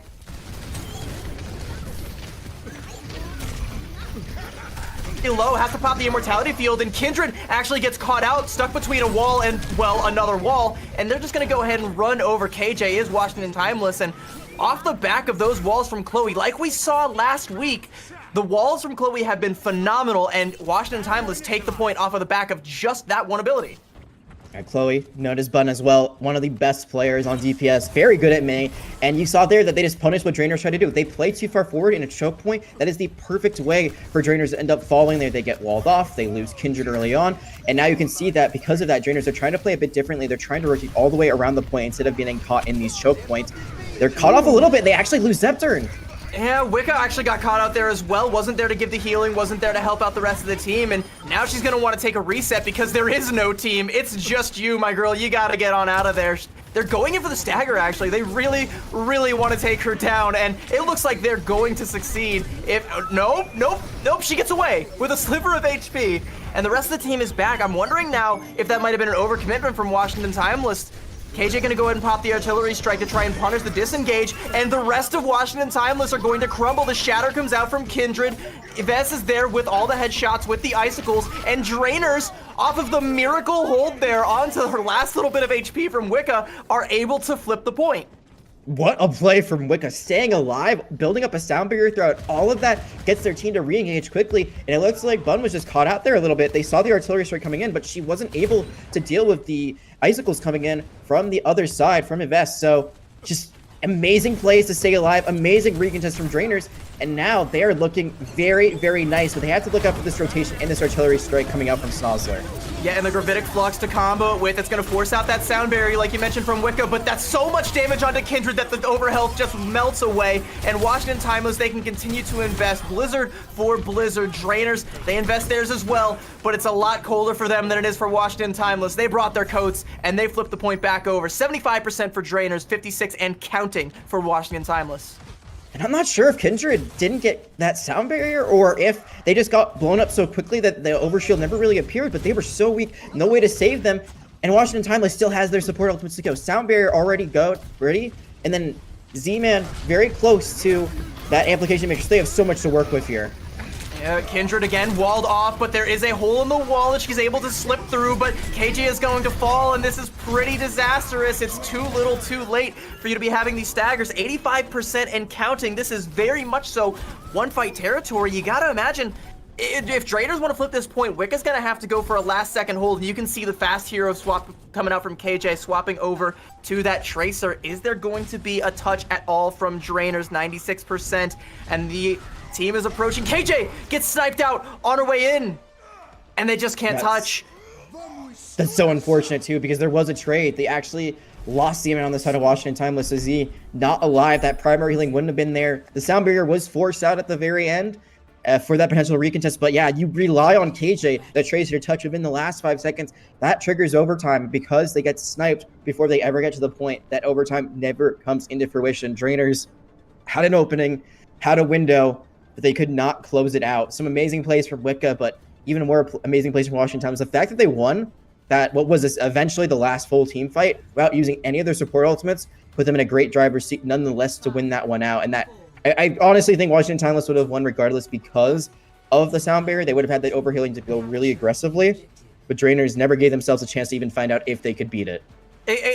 A: Low has to pop the immortality field, and Kindred actually gets caught out, stuck between a wall and, well, another wall, and they're just gonna go ahead and run over. KJ is Washington Timeless, and off the back of those walls from Chloe, like we saw last week, the walls from Chloe have been phenomenal, and Washington Timeless take the point off of the back of just that one ability.
B: And Chloe, known as Bun as well, one of the best players on DPS, very good at May, and you saw there that they just punished what Drainers tried to do. They play too far forward in a choke point. That is the perfect way for Drainers to end up falling there. They get walled off, they lose Kindred early on, and now you can see that because of that, Drainers are trying to play a bit differently. They're trying to rotate all the way around the point instead of getting caught in these choke points. They're caught off a little bit. They actually lose Zepturn.
A: Yeah, Wicca actually got caught out there as well. Wasn't there to give the healing, wasn't there to help out the rest of the team, and now she's gonna want to take a reset because there is no team. It's just you, my girl. You gotta get on out of there. They're going in for the stagger, actually. They really, really want to take her down, and it looks like they're going to succeed. Nope, she gets away with a sliver of HP, and the rest of the team is back. I'm wondering now if that might have been an overcommitment from Washington Timeless. KJ gonna go ahead and pop the artillery strike to try and punish the disengage, and the rest of Washington Timeless are going to crumble. The shatter comes out from Kindred. Vess is there with all the headshots, with the icicles, and Drainers, off of the miracle hold there onto her last little bit of HP from Wicca, are able to flip the point.
B: What a play from Wicca, staying alive, building up a sound barrier throughout all of that, gets their team to re-engage quickly, and it looks like Bun was just caught out there a little bit. They saw the artillery strike coming in, but she wasn't able to deal with the icicles coming in from the other side, from Invest. So just amazing plays to stay alive, amazing recontest from Drainers, and now they're looking very, very nice, but they have to look out for this rotation and this artillery strike coming out from Snozzler.
A: Yeah, and the Gravitic Flux to combo it with, it's going to force out that sound barrier like you mentioned from Wicca, but that's so much damage onto Kindred that the overhealth just melts away, and Washington Timeless, they can continue to invest. Blizzard for Blizzard. Drainers, they invest theirs as well, but it's a lot colder for them than it is for Washington Timeless. They brought their coats, and they flipped the point back over. 75% for Drainers, 56 and counting for Washington Timeless.
B: And I'm not sure if Kindred didn't get that sound barrier or if they just got blown up so quickly that the overshield never really appeared, but they were so weak, no way to save them. And Washington Timeless still has their support ultimates to go. Sound barrier already ready, and then Z-Man very close to that amplification matrix. They have so much to work with here.
A: Yeah, Kindred again walled off, but there is a hole in the wall that she's able to slip through, but KJ is going to fall, and this is pretty disastrous. It's too little too late for you to be having these staggers. 85% and counting. This is very much so one fight territory. You gotta imagine, if Drainers want to flip this point, Wicca's gonna have to go for a last second hold, and you can see the fast hero swap coming out from KJ, swapping over to that Tracer. Is there going to be a touch at all from Drainers? 96%, and the team is approaching. KJ gets sniped out on her way in, and they just can't touch.
B: That's so unfortunate too, because there was a trade. They actually lost Zeman on the side of Washington Timeless. So Z not alive. That primary healing wouldn't have been there. The sound barrier was forced out at the very end for that potential recontest. But yeah, you rely on KJ, the Tracer, to touch within the last 5 seconds. That triggers overtime because they get sniped before they ever get to the point. That overtime never comes into fruition. Drainers had an opening, had a window, but they could not close it out. Some amazing plays from Wicca, but even more amazing plays from Washington Timeless. The fact that they won that, what was this, eventually the last full team fight without using any of their support ultimates, put them in a great driver's seat nonetheless to win that one out. And that, I honestly think Washington Timeless would have won regardless because of the sound barrier. They would have had that overhealing to go really aggressively, but Drainers never gave themselves a chance to even find out if they could beat it.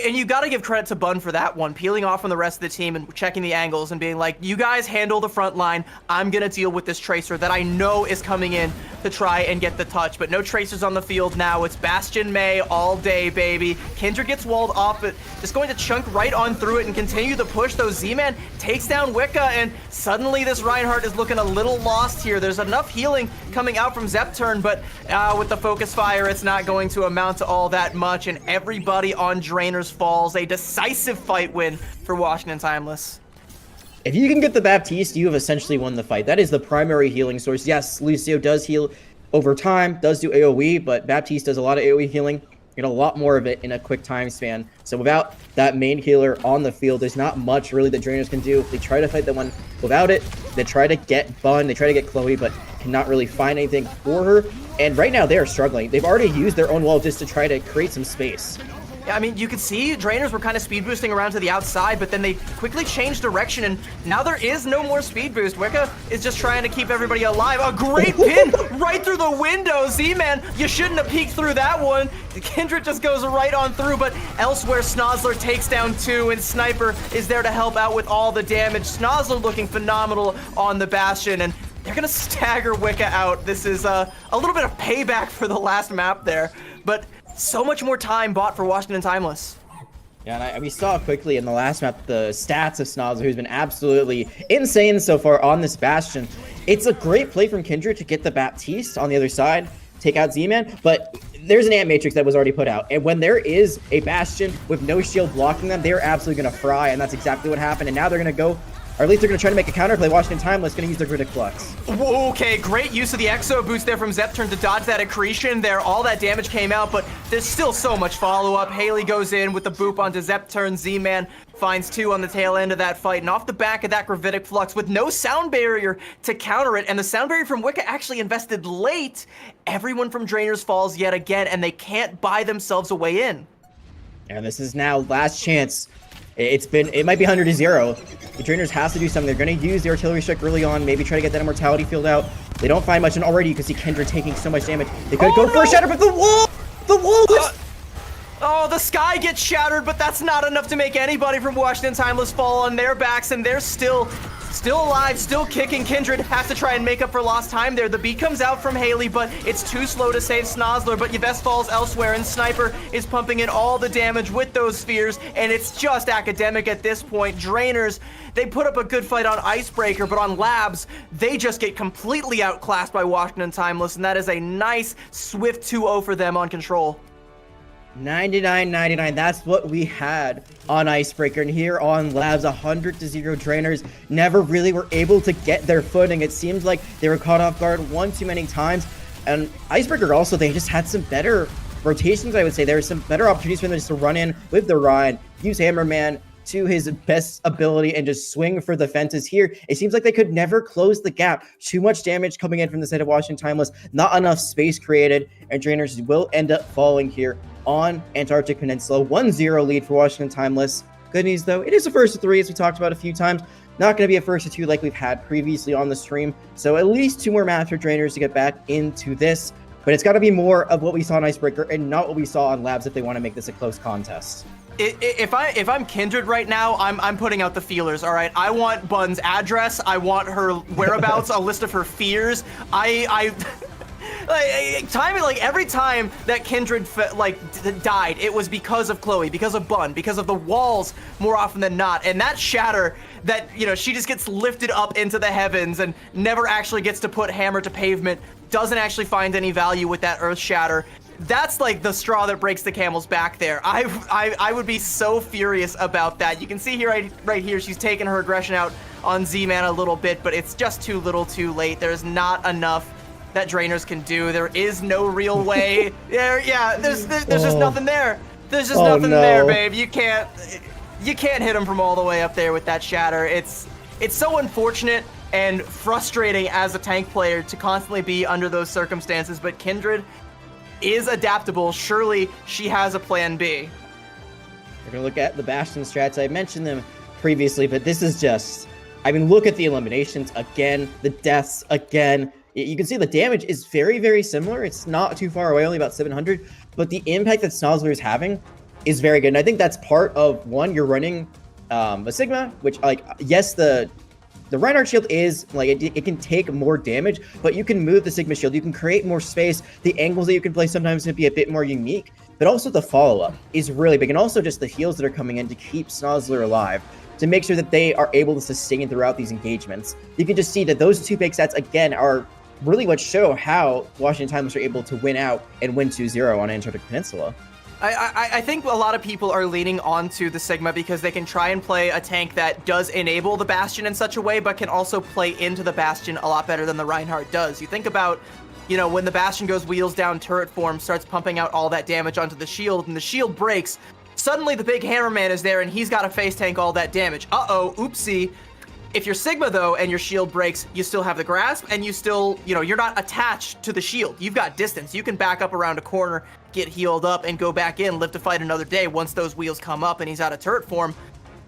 A: And you got to give credit to Bun for that one, peeling off from the rest of the team and checking the angles and being like, you guys handle the front line. I'm going to deal with this Tracer that I know is coming in to try and get the touch. But no Tracers on the field now. It's Bastion May all day, baby. Kindred gets walled off, but just going to chunk right on through it and continue to push. Though Z-Man takes down Wicca, and suddenly this Reinhardt is looking a little lost here. There's enough healing coming out from Zepturn, but with the focus fire, it's not going to amount to all that much. And everybody on Drainers falls. A decisive fight win for Washington Timeless.
B: If you can get the Baptiste, you have essentially won the fight. That is the primary healing source. Yes, Lucio does heal over time, does do AoE, but Baptiste does a lot of AoE healing. Get a lot more of it in a quick time span. So without that main healer on the field, there's not much really that Drainers can do. They try to fight the one without it. They try to get Bun, they try to get Chloe, but cannot really find anything for her. And right now they are struggling. They've already used their own wall just to try to create some space.
A: Yeah, I mean, you could see Drainers were kind of speed boosting around to the outside, but then they quickly changed direction, and now there is no more speed boost. Wicca is just trying to keep everybody alive. A great pin right through the window. Z-Man, you shouldn't have peeked through that one. Kindred just goes right on through, but elsewhere, Snozzler takes down 2, and Sniper is there to help out with all the damage. Snozzler looking phenomenal on the Bastion, and they're gonna stagger Wicca out. This is a little bit of payback for the last map there, but so much more time bought for Washington Timeless.
B: Yeah, and we saw quickly in the last map the stats of Snozzler, who's been absolutely insane so far on this Bastion. It's a great play from Kindred to get the Baptiste on the other side, take out Z-Man, but there's an Ant Matrix that was already put out. And when there is a Bastion with no shield blocking them, they're absolutely going to fry, and that's exactly what happened. And now they're going to go, or at least they're going to try to make a counterplay. Washington Timeless going to use their Critic Flux.
A: Okay, great use of the Exo boost there from Zepturn to dodge that accretion there. All that damage came out, but there's still so much follow-up. Haley goes in with the boop onto Zepturn. Z-Man finds 2 on the tail end of that fight, and off the back of that Gravitic Flux with no sound barrier to counter it, and the sound barrier from Wicca actually invested late. Everyone from Drainers falls yet again, and they can't buy themselves a way in.
B: And this is now last chance. It might be 100-0. The Drainers has to do something. They're going to use the artillery strike early on, maybe try to get that immortality field out. They don't find much, and already you can see Kindred taking so much damage. They could go for a shatter, but the wall is...
A: Oh, the sky gets shattered, but that's not enough to make anybody from Washington Timeless fall on their backs, and they're still alive, still kicking. Kindred has to try and make up for lost time there. The beat comes out from Haley, but it's too slow to save Snozzler, but Yves falls elsewhere, and Sniper is pumping in all the damage with those spheres, and it's just academic at this point. Drainers, they put up a good fight on Icebreaker, but on Labs, they just get completely outclassed by Washington Timeless, and that is a nice, swift 2-0 for them on Control.
B: 99-99, that's what we had on Icebreaker, and here on Labs, 100-0 Drainers never really were able to get their footing. It seems like they were caught off guard one too many times, and Icebreaker also, they just had some better rotations, I would say. There were some better opportunities for them just to run in with the Ryan, use Hammerman to his best ability and just swing for the fences. Here, it seems like they could never close the gap. Too much damage coming in from the side of Washington Timeless, not enough space created, and Drainers will end up falling here on Antarctic Peninsula. 1-0 lead for Washington Timeless. Good news though, it is a first of 3, as we talked about a few times. Not going to be a first of 2 like we've had previously on the stream. So at least 2 more maps for Drainers to get back into this. But it's got to be more of what we saw on Icebreaker and not what we saw on Labs if they want to make this a close contest.
A: If I'm Kindred right now, I'm putting out the feelers. All right, I want Bun's address. I want her whereabouts. A list of her fears. Every time that Kindred died, it was because of Chloe, because of Bun, because of the walls more often than not. And that shatter that, she just gets lifted up into the heavens and never actually gets to put hammer to pavement doesn't actually find any value with that Earth Shatter. That's like the straw that breaks the camel's back there. I would be so furious about that. You can see here right here, she's taking her aggression out on Z-Man a little bit, but it's just too little too late. There's not enough that Drainers can do. There is no real way. There's just nothing there. There's just nothing there, babe. You can't hit him from all the way up there with that Shatter. It's so unfortunate and frustrating as a tank player to constantly be under those circumstances, but Kindred is adaptable. Surely she has a plan B.
B: We're going to look at the Bastion strats. I mentioned them previously, but this is just, I mean, look at the eliminations again, the deaths again. You can see the damage is very, very similar. It's not too far away, only about 700, but the impact that Snozzler is having is very good. And I think that's part of, one, you're running a Sigma, which, like, yes, the Reinhardt shield is, like, it can take more damage, but you can move the Sigma shield. You can create more space. The angles that you can play sometimes can be a bit more unique, but also the follow-up is really big. And also just the heals that are coming in to keep Snozzler alive, to make sure that they are able to sustain throughout these engagements. You can just see that those two big stats, again, are really what show how Washington Timeless are able to win out and win 2-0 on Antarctic Peninsula.
A: I think a lot of people are leaning onto the Sigma because they can try and play a tank that does enable the Bastion in such a way, but can also play into the Bastion a lot better than the Reinhardt does. You think about, you know, when the Bastion goes wheels down turret form, starts pumping out all that damage onto the shield, and the shield breaks, suddenly the big Hammerman is there and he's got to face tank all that damage. Uh-oh, oopsie. If you're Sigma, though, and your shield breaks, you still have the grasp, and you still, you know, you're not attached to the shield. You've got distance. You can back up around a corner, get healed up, and go back in, live to fight another day. Once those wheels come up and he's out of turret form,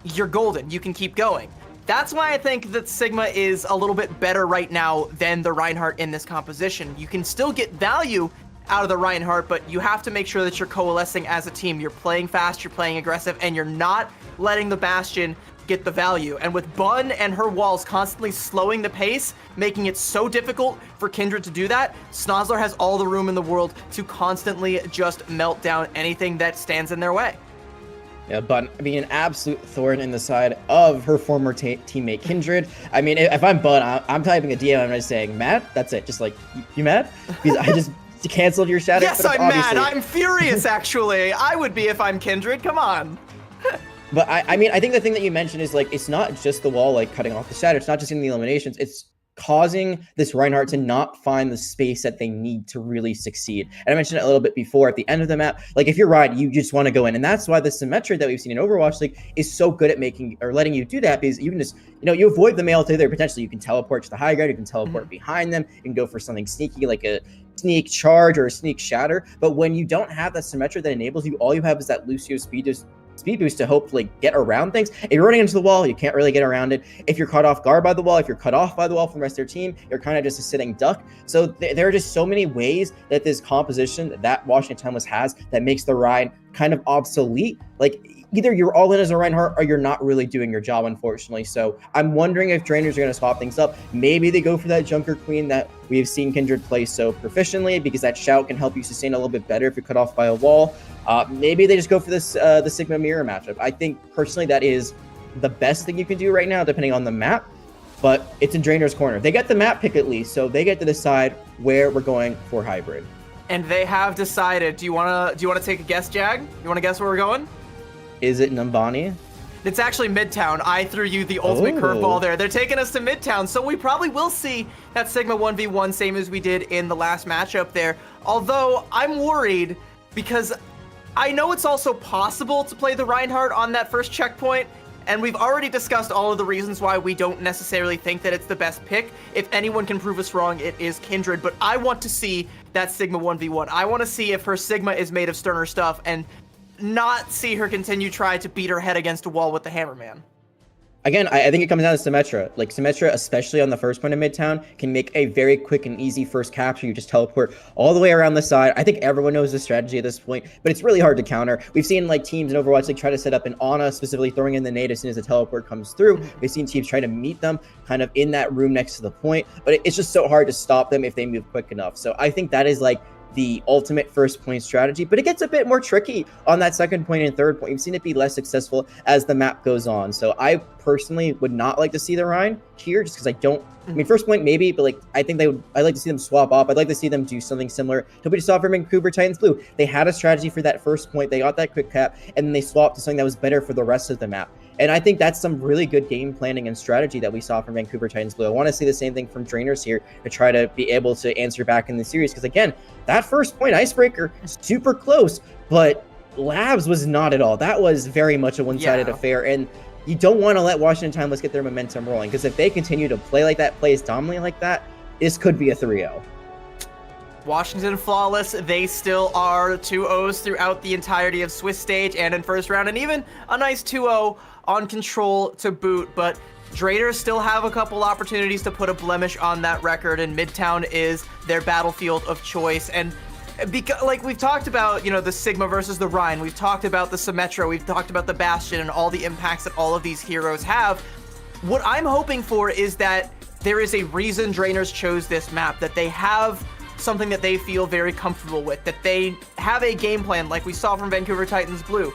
A: you're golden. You can keep going. That's why I think that Sigma is a little bit better right now than the Reinhardt in this composition. You can still get value out of the Reinhardt, but you have to make sure that you're coalescing as a team. You're playing fast, you're playing aggressive, and you're not letting the Bastion get the value. And with Bun and her walls constantly slowing the pace, making it so difficult for Kindred to do that, Snozzler has all the room in the world to constantly just melt down anything that stands in their way.
B: Yeah, Bun being an absolute thorn in the side of her former teammate Kindred. I mean, if I'm Bun, I'm typing a DM, I'm just saying, mad? That's it. Just like, you mad? Because I just canceled your shadow.
A: Yes, I'm mad. I'm furious, actually. I would be if I'm Kindred. Come on.
B: But I mean, I think the thing that you mentioned is, like, it's not just the wall, like, cutting off the shadow. It's not just in the eliminations. It's causing this Reinhardt to not find the space that they need to really succeed. And I mentioned it a little bit before at the end of the map. Like, if you're Ryan, you just want to go in. And that's why the Symmetra that we've seen in Overwatch League is so good at making or letting you do that, because you can just, you know, you avoid the melee there. Potentially, you can teleport to the high ground. You can teleport behind them. You can go for something sneaky, like a sneak charge or a sneak shatter. But when you don't have that Symmetra that enables you, all you have is that Lucio speed boost to hopefully get around things. If you're running into the wall, you can't really get around it. If you're caught off guard by the wall, if you're cut off by the wall from the rest of their team, you're kind of just a sitting duck. So there are just so many ways that this composition that Washington Timeless has that makes the Rhine kind of obsolete. Like, either you're all in as a Reinhardt or you're not really doing your job, unfortunately. So I'm wondering if Drainers are going to swap things up. Maybe they go for that Junker Queen that we've seen Kindred play so proficiently, because that shout can help you sustain a little bit better if you're cut off by a wall. Maybe they just go for this the Sigma Mirror matchup. I think personally that is the best thing you can do right now, depending on the map. But it's in Drainer's corner. They get the map pick at least, so they get to decide where we're going for hybrid.
A: And they have decided. Do you wanna take a guess, Jag? You wanna guess where we're going?
B: Is it Numbani?
A: It's actually Midtown. I threw you the ultimate curveball there. They're taking us to Midtown, so we probably will see that Sigma 1v1, same as we did in the last matchup there. Although, I'm worried, because I know it's also possible to play the Reinhardt on that first checkpoint, and we've already discussed all of the reasons why we don't necessarily think that it's the best pick. If anyone can prove us wrong, it is Kindred, but I want to see that Sigma 1v1. I want to see if her Sigma is made of sterner stuff, and not see her continue try to beat her head against a wall with the Hammerman.
B: Again, I think it comes down to Symmetra. Like, Symmetra, especially on the first point of Midtown, can make a very quick and easy first capture. You just teleport all the way around the side. I think everyone knows the strategy at this point, but it's really hard to counter. We've seen, like, teams in Overwatch League try to set up an Ana, specifically throwing in the nade as soon as the teleport comes through. We've seen teams try to meet them kind of in that room next to the point, but it's just so hard to stop them if they move quick enough. So I think that is, like, the ultimate first point strategy, but it gets a bit more tricky on that second point and third point. You've seen it be less successful as the map goes on. So I personally would not like to see the Rhine here, just because I mean, first point maybe, but like I'd like to see them swap off. I'd like to see them do something similar to what we saw from Vancouver Titans Blue. They had a strategy for that first point, they got that quick cap, and then they swapped to something that was better for the rest of the map. And I think that's some really good game planning and strategy that we saw from Vancouver Titans Blue. I want to see the same thing from Drainers here to try to be able to answer back in the series. Because again, that first point icebreaker, super close, but Labs was not at all. That was very much a one-sided affair. And you don't want to let Washington Timeless get their momentum rolling, because if they continue to play like that, play as dominantly like that, this could be a 3-0.
A: Washington flawless. They still are 2-0s throughout the entirety of Swiss stage and in first round, and even a nice 2-0 on control to boot. But Draenors still have a couple opportunities to put a blemish on that record, and Midtown is their battlefield of choice. And because, like we've talked about, you know, the Sigma versus the Rhine, we've talked about the Symmetra, we've talked about the Bastion and all the impacts that all of these heroes have. What I'm hoping for is that there is a reason Draenors chose this map, that they have something that they feel very comfortable with, that they have a game plan like we saw from Vancouver Titans Blue.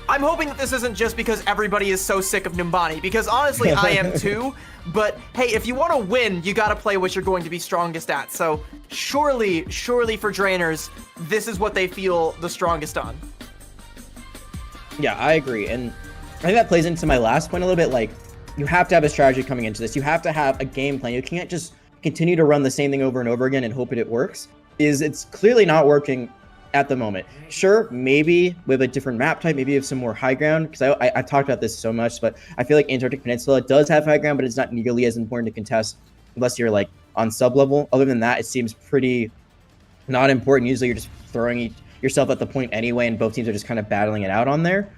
A: I'm hoping that this isn't just because everybody is so sick of Numbani, because honestly, I am too. But hey, if you want to win, you got to play what you're going to be strongest at. So surely for Draenors, this is what they feel the strongest on.
B: Yeah, I agree. And I think that plays into my last point a little bit. Like, you have to have a strategy coming into this. You have to have a game plan. You can't just continue to run the same thing over and over again and hope it works. It's clearly not working at the moment. Sure, maybe with a different map type, maybe with some more high ground, because I've talked about this so much, but I feel like Antarctic Peninsula does have high ground, but it's not nearly as important to contest unless you're like on sub level. Other than that, it seems pretty not important. Usually you're just throwing yourself at the point anyway, and both teams are just kind of battling it out on there.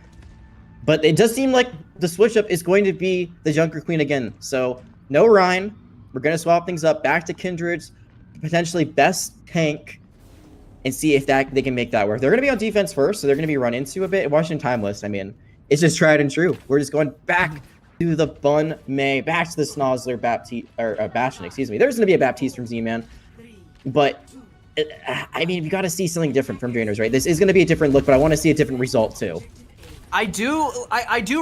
B: But it does seem like the switch up is going to be the Junker Queen again. So no Rhine. We're going to swap things up back to Kindred's potentially best tank and see if they can make that work. They're going to be on defense first, so they're going to be run into a bit. Washington Timeless, I mean, it's just tried and true. We're just going back to the Bun May, back to the Snozzler Bastion, excuse me. There's going to be a Baptiste from Z-Man, but I mean, we got to see something different from Draenors, right? This is going to be a different look, but I want to see a different result too.
A: I do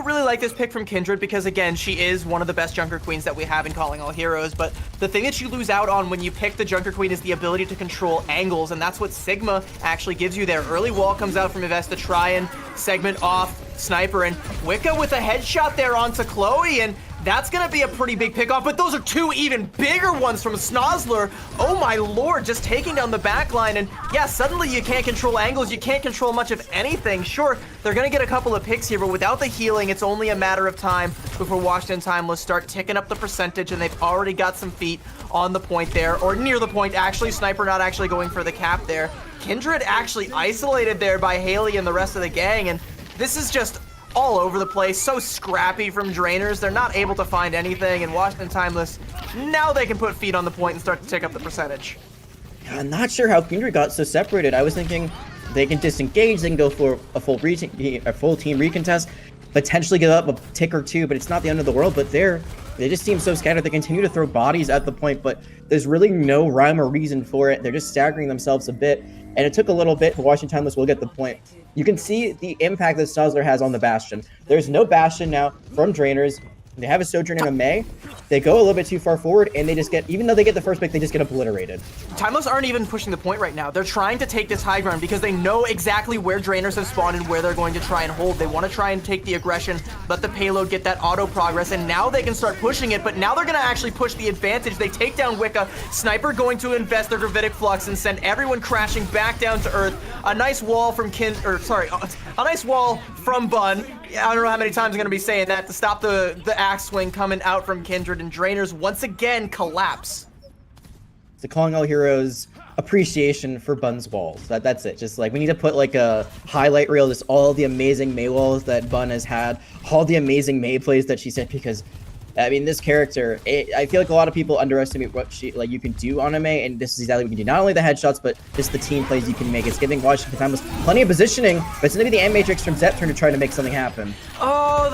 A: really like this pick from Kindred, because again, she is one of the best Junker Queens that we have in Calling All Heroes, but the thing that you lose out on when you pick the Junker Queen is the ability to control angles, and that's what Sigma actually gives you there. Early wall comes out from Yves to try and segment off Sniper, and Wicca with a headshot there onto Chloe, and that's going to be a pretty big pickoff, but those are two even bigger ones from Snozzler. Oh my lord, just taking down the back line, and yeah, suddenly you can't control angles, you can't control much of anything. Sure, they're going to get a couple of picks here, but without the healing, it's only a matter of time before Washington Timeless start ticking up the percentage, and they've already got some feet on the point there, or near the point, actually. Sniper not actually going for the cap there. Kindred actually isolated there by Haley and the rest of the gang, and this is just all over the place, so scrappy from Draenors. They're not able to find anything, and Washington Timeless, now they can put feet on the point and start to tick up the percentage.
B: I'm not sure how Kindred got so separated. I was thinking they can disengage, they can go for a full team recontest, potentially give up a tick or two, but it's not the end of the world. But they just seem so scattered. They continue to throw bodies at the point, but there's really no rhyme or reason for it. They're just staggering themselves a bit, and it took a little bit, but Washington Timeless will get the point. You can see the impact that Snozzler has on the Bastion. There's no Bastion now from Draenors. They have a Sojourn and a May. They go a little bit too far forward, and they just get, even though they get the first pick, they just get obliterated.
A: Timeless aren't even pushing the point right now. They're trying to take this high ground because they know exactly where Draenors have spawned and where they're going to try and hold. They want to try and take the aggression, let the payload get that auto progress, and now they can start pushing it, but now they're going to actually push the advantage. They take down Wicca. Sniper going to invest their Gravitic Flux and send everyone crashing back down to Earth. A nice wall from a nice wall from Bun. I don't know how many times I'm going to be saying that to stop the axe swing coming out from Kindred, and Draenors once again collapse.
B: It's a Calling All Heroes appreciation for Bun's walls. That's it. Just like, we need to put like a highlight reel, just all the amazing May walls that Bun has had, all the amazing May plays that she said, because I mean, this character, I feel like a lot of people underestimate what you can do on a May, and this is exactly what you can do. Not only the headshots, but just the team plays you can make. It's giving Washington Timeless plenty of positioning, but it's going to be the M-Matrix from Zep turn to try to make something happen.
A: Oh,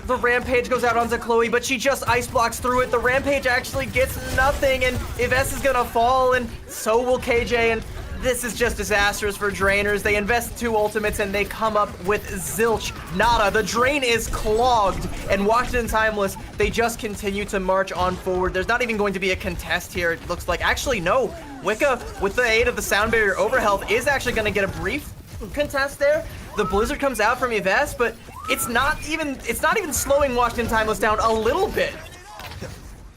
A: the Rampage goes out onto Chloe, but she just ice blocks through it. The Rampage actually gets nothing, and Yves is going to fall, and so will KJ, and This is just disastrous for Drainers. They invest 2 ultimates and they come up with zilch. Nada. The drain is clogged. And Washington Timeless, they just continue to march on forward. There's not even going to be a contest here, it looks like. Actually, no. Wicca, with the aid of the sound barrier overhealth, is actually going to get a brief contest there. The blizzard comes out from Yves, but it's not even slowing Washington Timeless down a little bit.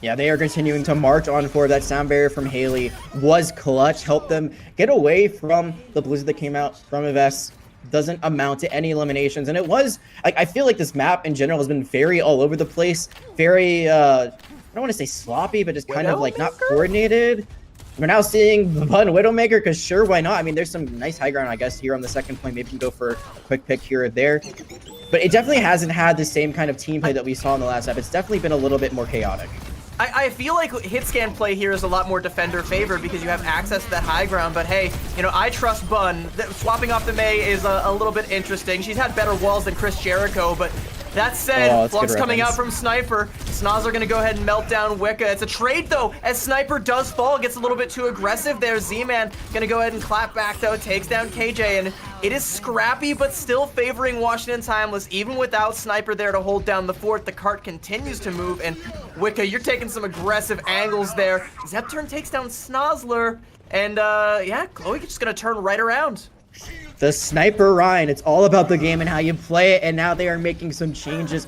B: Yeah, they are continuing to march on forward. That sound barrier from Haley was clutch, helped them get away from the blizzard that came out from Yves. Doesn't amount to any eliminations, and it was, I feel like this map in general has been very all over the place, very, I don't want to say sloppy, but just kind of like not coordinated. We're now seeing the button Widowmaker, because sure, why not? I mean, there's some nice high ground, I guess, here on the second point. Maybe you can go for a quick pick here or there. But it definitely hasn't had the same kind of team play that we saw in the last map. It's definitely been a little bit more chaotic.
A: I feel like hit scan play here is a lot more defender favored because you have access to that high ground, but hey, you know, I trust Bun. Swapping off the Mei is a little bit interesting. She's had better walls than Chris Jericho, but that said, Flux coming out from Sniper. Snaz are gonna go ahead and melt down Wicca. It's a trade though, as Sniper does fall, gets a little bit too aggressive there. Z-Man gonna go ahead and clap back though, takes down KJ, and it is scrappy, but still favoring Washington Timeless. Even without Sniper there to hold down the fort, the cart continues to move, and Wicca, you're taking some aggressive angles there. Zepturn takes down Snozler, and yeah, Chloe just gonna turn right around.
B: The Sniper Ryan, it's all about the game and how you play it, and now they are making some changes.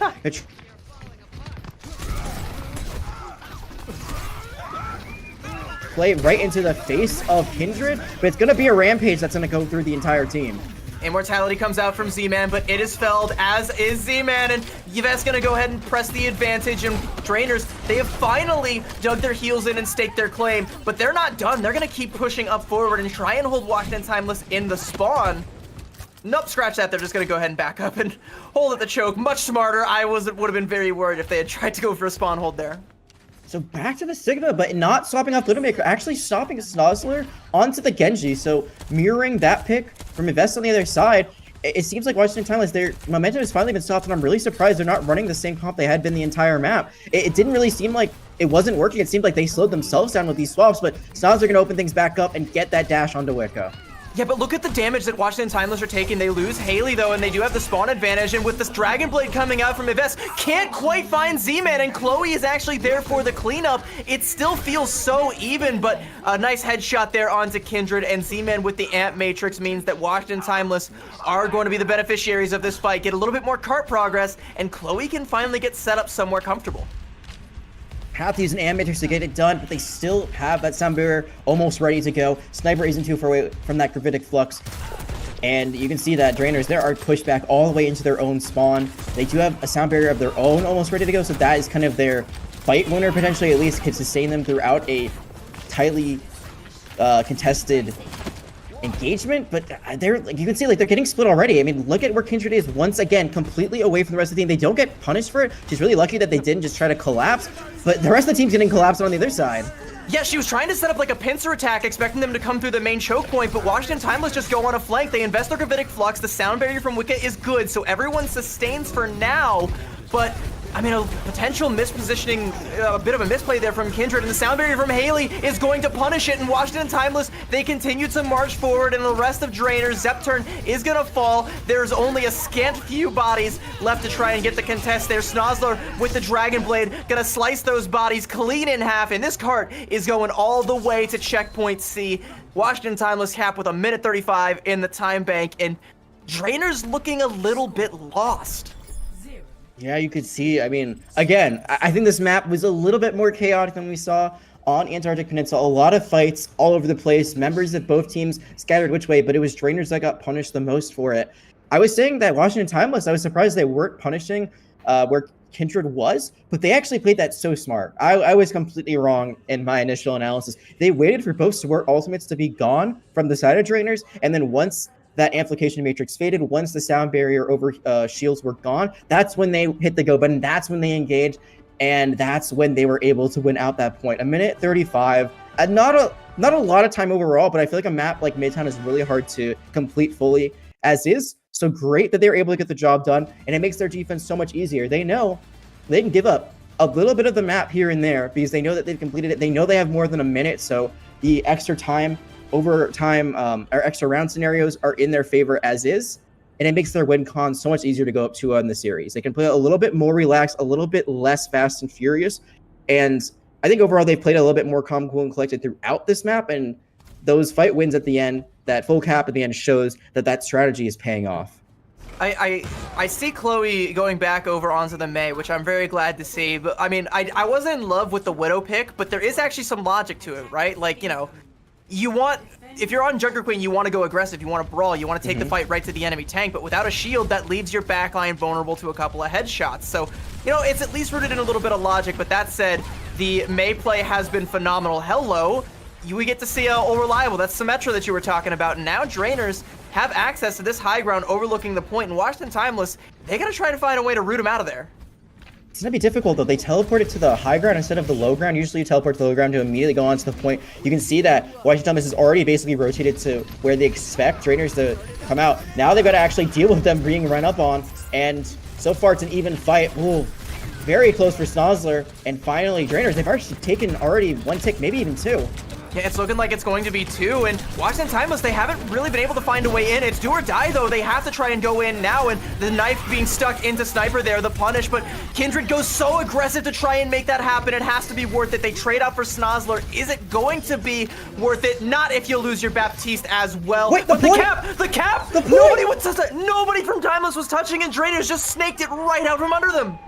B: Play right into the face of Kindred, but it's going to be a rampage that's going to go through the entire team.
A: Immortality comes out from Z-Man, but it is felled, as is Z-Man, and Yves gonna go ahead and press the advantage, and Drainers, they have finally dug their heels in and staked their claim, but they're not done. They're gonna keep pushing up forward and try and hold Washington Timeless in the spawn. Nope, scratch that. They're just gonna go ahead and back up and hold at the choke. Much smarter. I would have been very worried if they had tried to go for a spawn hold there.
B: So back to the Sigma, but not swapping off Widowmaker, actually stopping Snozler onto the Genji. So mirroring that pick from Invest on the other side, it seems like Washington Timeless, their momentum has finally been stopped, and I'm really surprised they're not running the same comp they had been the entire map. It didn't really seem like it wasn't working. It seemed like they slowed themselves down with these swaps, but Snozler are going to open things back up and get that dash onto Wicca.
A: Yeah, but look at the damage that Washington Timeless are taking. They lose Haley, though, and they do have the spawn advantage. And with this Dragon Blade coming out from Yves, can't quite find Z-Man, and Chloe is actually there for the cleanup. It still feels so even, but a nice headshot there onto Kindred, and Z-Man with the Amp Matrix means that Washington Timeless are going to be the beneficiaries of this fight, get a little bit more cart progress, and Chloe can finally get set up somewhere comfortable.
B: Have to use an Amp Matrix to get it done, but they still have that sound barrier almost ready to go. Sniper isn't too far away from that gravitic flux. And you can see that Drainers, they are pushed back all the way into their own spawn. They do have a sound barrier of their own almost ready to go, so that is kind of their fight winner, potentially. At least could sustain them throughout a tightly contested engagement, but they're, like, you can see, like, they're getting split already. I mean, look at where Kindred is once again, completely away from the rest of the team. They don't get punished for it. She's really lucky that they didn't just try to collapse, but the rest of the team's getting collapsed on the other side.
A: Yeah, she was trying to set up like a pincer attack, expecting them to come through the main choke point, but Washington Timeless just go on a flank. They invest their gravitic flux. The sound barrier from Wicca is good, so everyone sustains for now, but I mean, a potential mispositioning, a bit of a misplay there from Kindred, and the sound barrier from Haley is going to punish it, and Washington Timeless, they continue to march forward, and the rest of Drainers, Zepturn is gonna fall. There's only a scant few bodies left to try and get the contest there. Snozler with the Dragon Blade, gonna slice those bodies clean in half, and this cart is going all the way to checkpoint C. Washington Timeless cap with 1:35 in the time bank, and Drainers looking a little bit lost.
B: Yeah, you could see, I mean, again, I think this map was a little bit more chaotic than we saw on Antarctic Peninsula. A lot of fights all over the place, members of both teams scattered which way, but it was Drainers that got punished the most for it. I was saying that Washington Timeless, I was surprised they weren't punishing where Kindred was, but they actually played that so smart. I was completely wrong in my initial analysis. They waited for both Sword ultimates to be gone from the side of Drainers, and then once that amplification matrix faded, once the sound barrier over shields were gone, that's when they hit the go button, that's when they engaged, and that's when they were able to win out that point. 1:35, not a lot of time overall, but I feel like a map like Midtown is really hard to complete fully as is. So great that they're able to get the job done, and it makes their defense so much easier. They know they can give up a little bit of the map here and there because they know that they've completed it. They know they have more than a minute, so the extra time overtime or extra round scenarios are in their favor as is, and it makes their win con so much easier to go up 2-0 in the series. They can play a little bit more relaxed, a little bit less fast and furious, and I think overall they've played a little bit more calm, cool, and collected throughout this map, and those fight wins at the end, that full cap at the end shows that strategy is paying off.
A: I see Chloe going back over onto the Mei, which I'm very glad to see. But I mean, I wasn't in love with the Widow pick, but there is actually some logic to it, right? Like, you know, if you're on Junker Queen, you want to go aggressive, you want to brawl, you want to take the fight right to the enemy tank, but without a shield, that leaves your backline vulnerable to a couple of headshots. So, you know, it's at least rooted in a little bit of logic, but that said, the Mei play has been phenomenal. Hello, we get to see Reliable. That's Symmetra that you were talking about, and now Drainers have access to this high ground overlooking the point, and Washington Timeless, they gotta try to find a way to root him out of there.
B: It's gonna be difficult though. They teleported to the high ground instead of the low ground. Usually you teleport to the low ground to immediately go onto the point. You can see that Washington Timeless is already basically rotated to where they expect Drainers to come out. Now they've got to actually deal with them being run up on, and so far it's an even fight. Ooh, very close for Snozzler, and finally Drainers, they've actually taken already 1 tick, maybe even 2.
A: Yeah, it's looking like it's going to be 2, and Washington Timeless, they haven't really been able to find a way in. It's do or die, though. They have to try and go in now, and the knife being stuck into Sniper there, the punish, but Kindred goes so aggressive to try and make that happen. It has to be worth it. They trade out for Snozzler. Is it going to be worth it? Not if you lose your Baptiste as well.
B: Wait,
A: but
B: the
A: cap!
B: The point!
A: Nobody from Timeless was touching, and Drainers just snaked it right out from under them.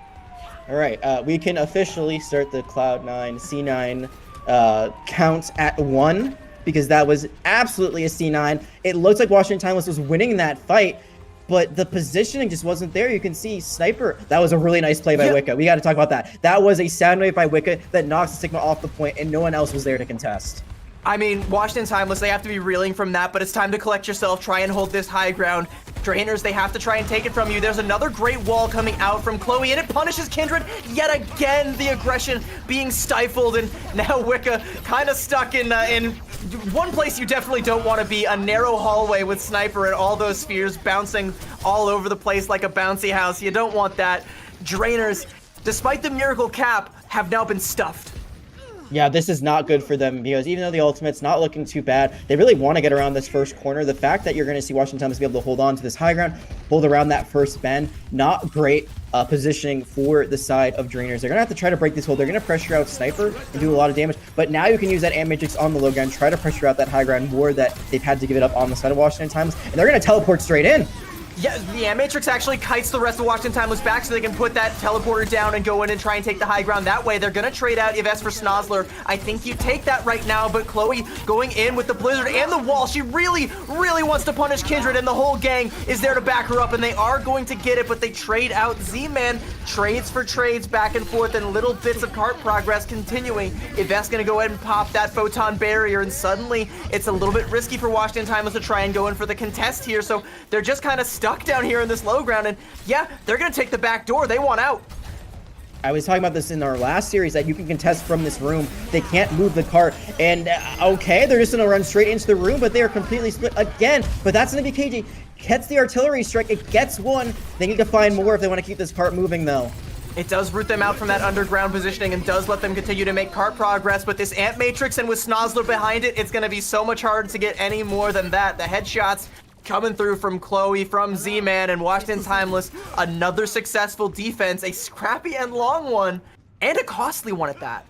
B: All right, we can officially start the Cloud9 C9 count at 1, because that was absolutely a C9. It looks like Washington Timeless was winning that fight, but the positioning just wasn't there. You can see Sniper. That was a really nice play by Wicca. We got to talk about that. That was a sound wave by Wicca that knocks the Sigma off the point, and no one else was there to contest.
A: I mean, Washington Timeless, they have to be reeling from that, but it's time to collect yourself, try and hold this high ground. Drainers, they have to try and take it from you. There's another great wall coming out from Chloe, and it punishes Kindred yet again. The aggression being stifled, and now Wicca kind of stuck in one place you definitely don't want to be, a narrow hallway with Sniper and all those spheres bouncing all over the place like a bouncy house. You don't want that. Drainers, despite the miracle cap, have now been stuffed.
B: Yeah, this is not good for them, because even though the ultimate's not looking too bad, they really want to get around this first corner. The fact that you're going to see Washington Timeless be able to hold on to this high ground, hold around that first bend, not great positioning for the side of Drainers. They're going to have to try to break this hold. They're going to pressure out Sniper and do a lot of damage, but now you can use that Amp Matrix on the low ground, try to pressure out that high ground more that they've had to give it up on the side of Washington Timeless, and they're going to teleport straight in.
A: Yeah, the Amp Matrix actually kites the rest of Washington Timeless back so they can put that teleporter down and go in and try and take the high ground that way. They're going to trade out Yves for Snozzler. I think you take that right now, but Chloe going in with the Blizzard and the wall. She really, really wants to punish Kindred, and the whole gang is there to back her up, and they are going to get it, but they trade out Z-Man. Trades for trades back and forth, and little bits of cart progress continuing. Yves going to go ahead and pop that photon barrier, and suddenly it's a little bit risky for Washington Timeless to try and go in for the contest here, so they're just kind of stuck down here in this low ground, and yeah, they're gonna take the back door. They want out.
B: I was talking about this in our last series, that you can contest from this room. They can't move the cart, and okay, they're just gonna run straight into the room, but they are completely split again. But that's gonna be KJ. Gets the artillery strike, it gets one. They need to find more if they want to keep this cart moving though.
A: It does root them out from that underground positioning and does let them continue to make cart progress, but this Amp Matrix and with Snozzler behind it, it's gonna be so much harder to get any more than that. The headshots coming through from Chloe, from Z-Man, and Washington Timeless. Another successful defense, a scrappy and long one, and a costly one at that.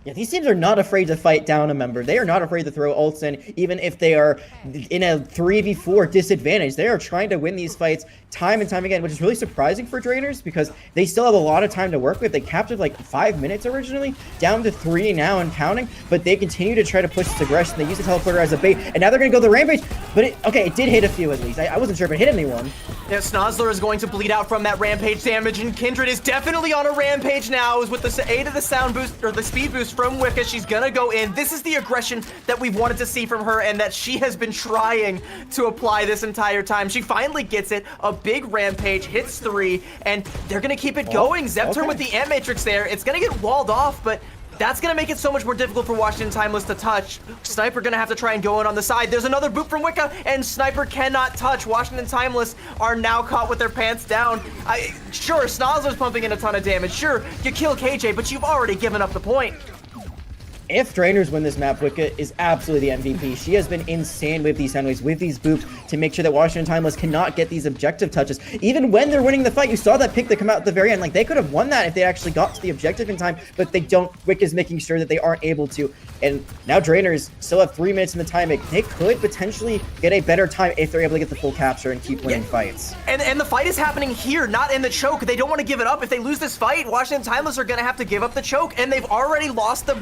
B: Yeah, these teams are not afraid to fight down a member. They are not afraid to throw ults in, even if they are in a 3v4 disadvantage. They are trying to win these fights time and time again, which is really surprising for Drainers, because they still have a lot of time to work with. They captured like 5 minutes originally, down to 3 now and counting, but they continue to try to push this aggression. They use the teleporter as a bait, and now they're going to go the Rampage, but it did hit a few at least. I wasn't sure if it hit anyone.
A: Yeah, Snozzler is going to bleed out from that Rampage damage, and Kindred is definitely on a Rampage now, with the aid of the sound boost, or the speed boost from Wicca. She's going to go in. This is the aggression that we've wanted to see from her, and that she has been trying to apply this entire time. She finally gets it. A big Rampage, hits 3, and they're going to keep it going. Zepter with the Amp Matrix there. It's going to get walled off, but that's going to make it so much more difficult for Washington Timeless to touch. Sniper going to have to try and go in on the side. There's another boot from Wicca, and Sniper cannot touch. Washington Timeless are now caught with their pants down. Sure, Snozzler's pumping in a ton of damage. Sure, you kill KJ, but you've already given up the point.
B: if Drainers win this map, Wicca is absolutely the MVP. She has been insane with these Soundwaves, with these boops, to make sure that Washington Timeless cannot get these objective touches. Even when they're winning the fight, you saw that pick that come out at the very end. Like, they could have won that if they actually got to the objective in time, but they don't. Wicca's making sure that they aren't able to. And now Drainers still have 3 minutes in the timing. They could potentially get a better time if they're able to get the full capture and keep winning fights.
A: And the fight is happening here, not in the choke. They don't want to give it up. If they lose this fight, Washington Timeless are going to have to give up the choke, and they've already lost the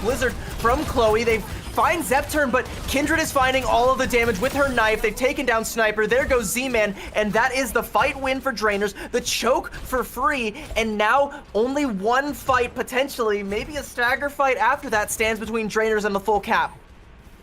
A: Blizzard from Chloe. They've find Zepturn, but Kindred is finding all of the damage with her knife. They've taken down Sniper. There goes Z-Man, and that is the fight win for Drainers. The choke for free, and now only one fight, potentially, maybe a stagger fight after that, stands between Drainers and the full cap.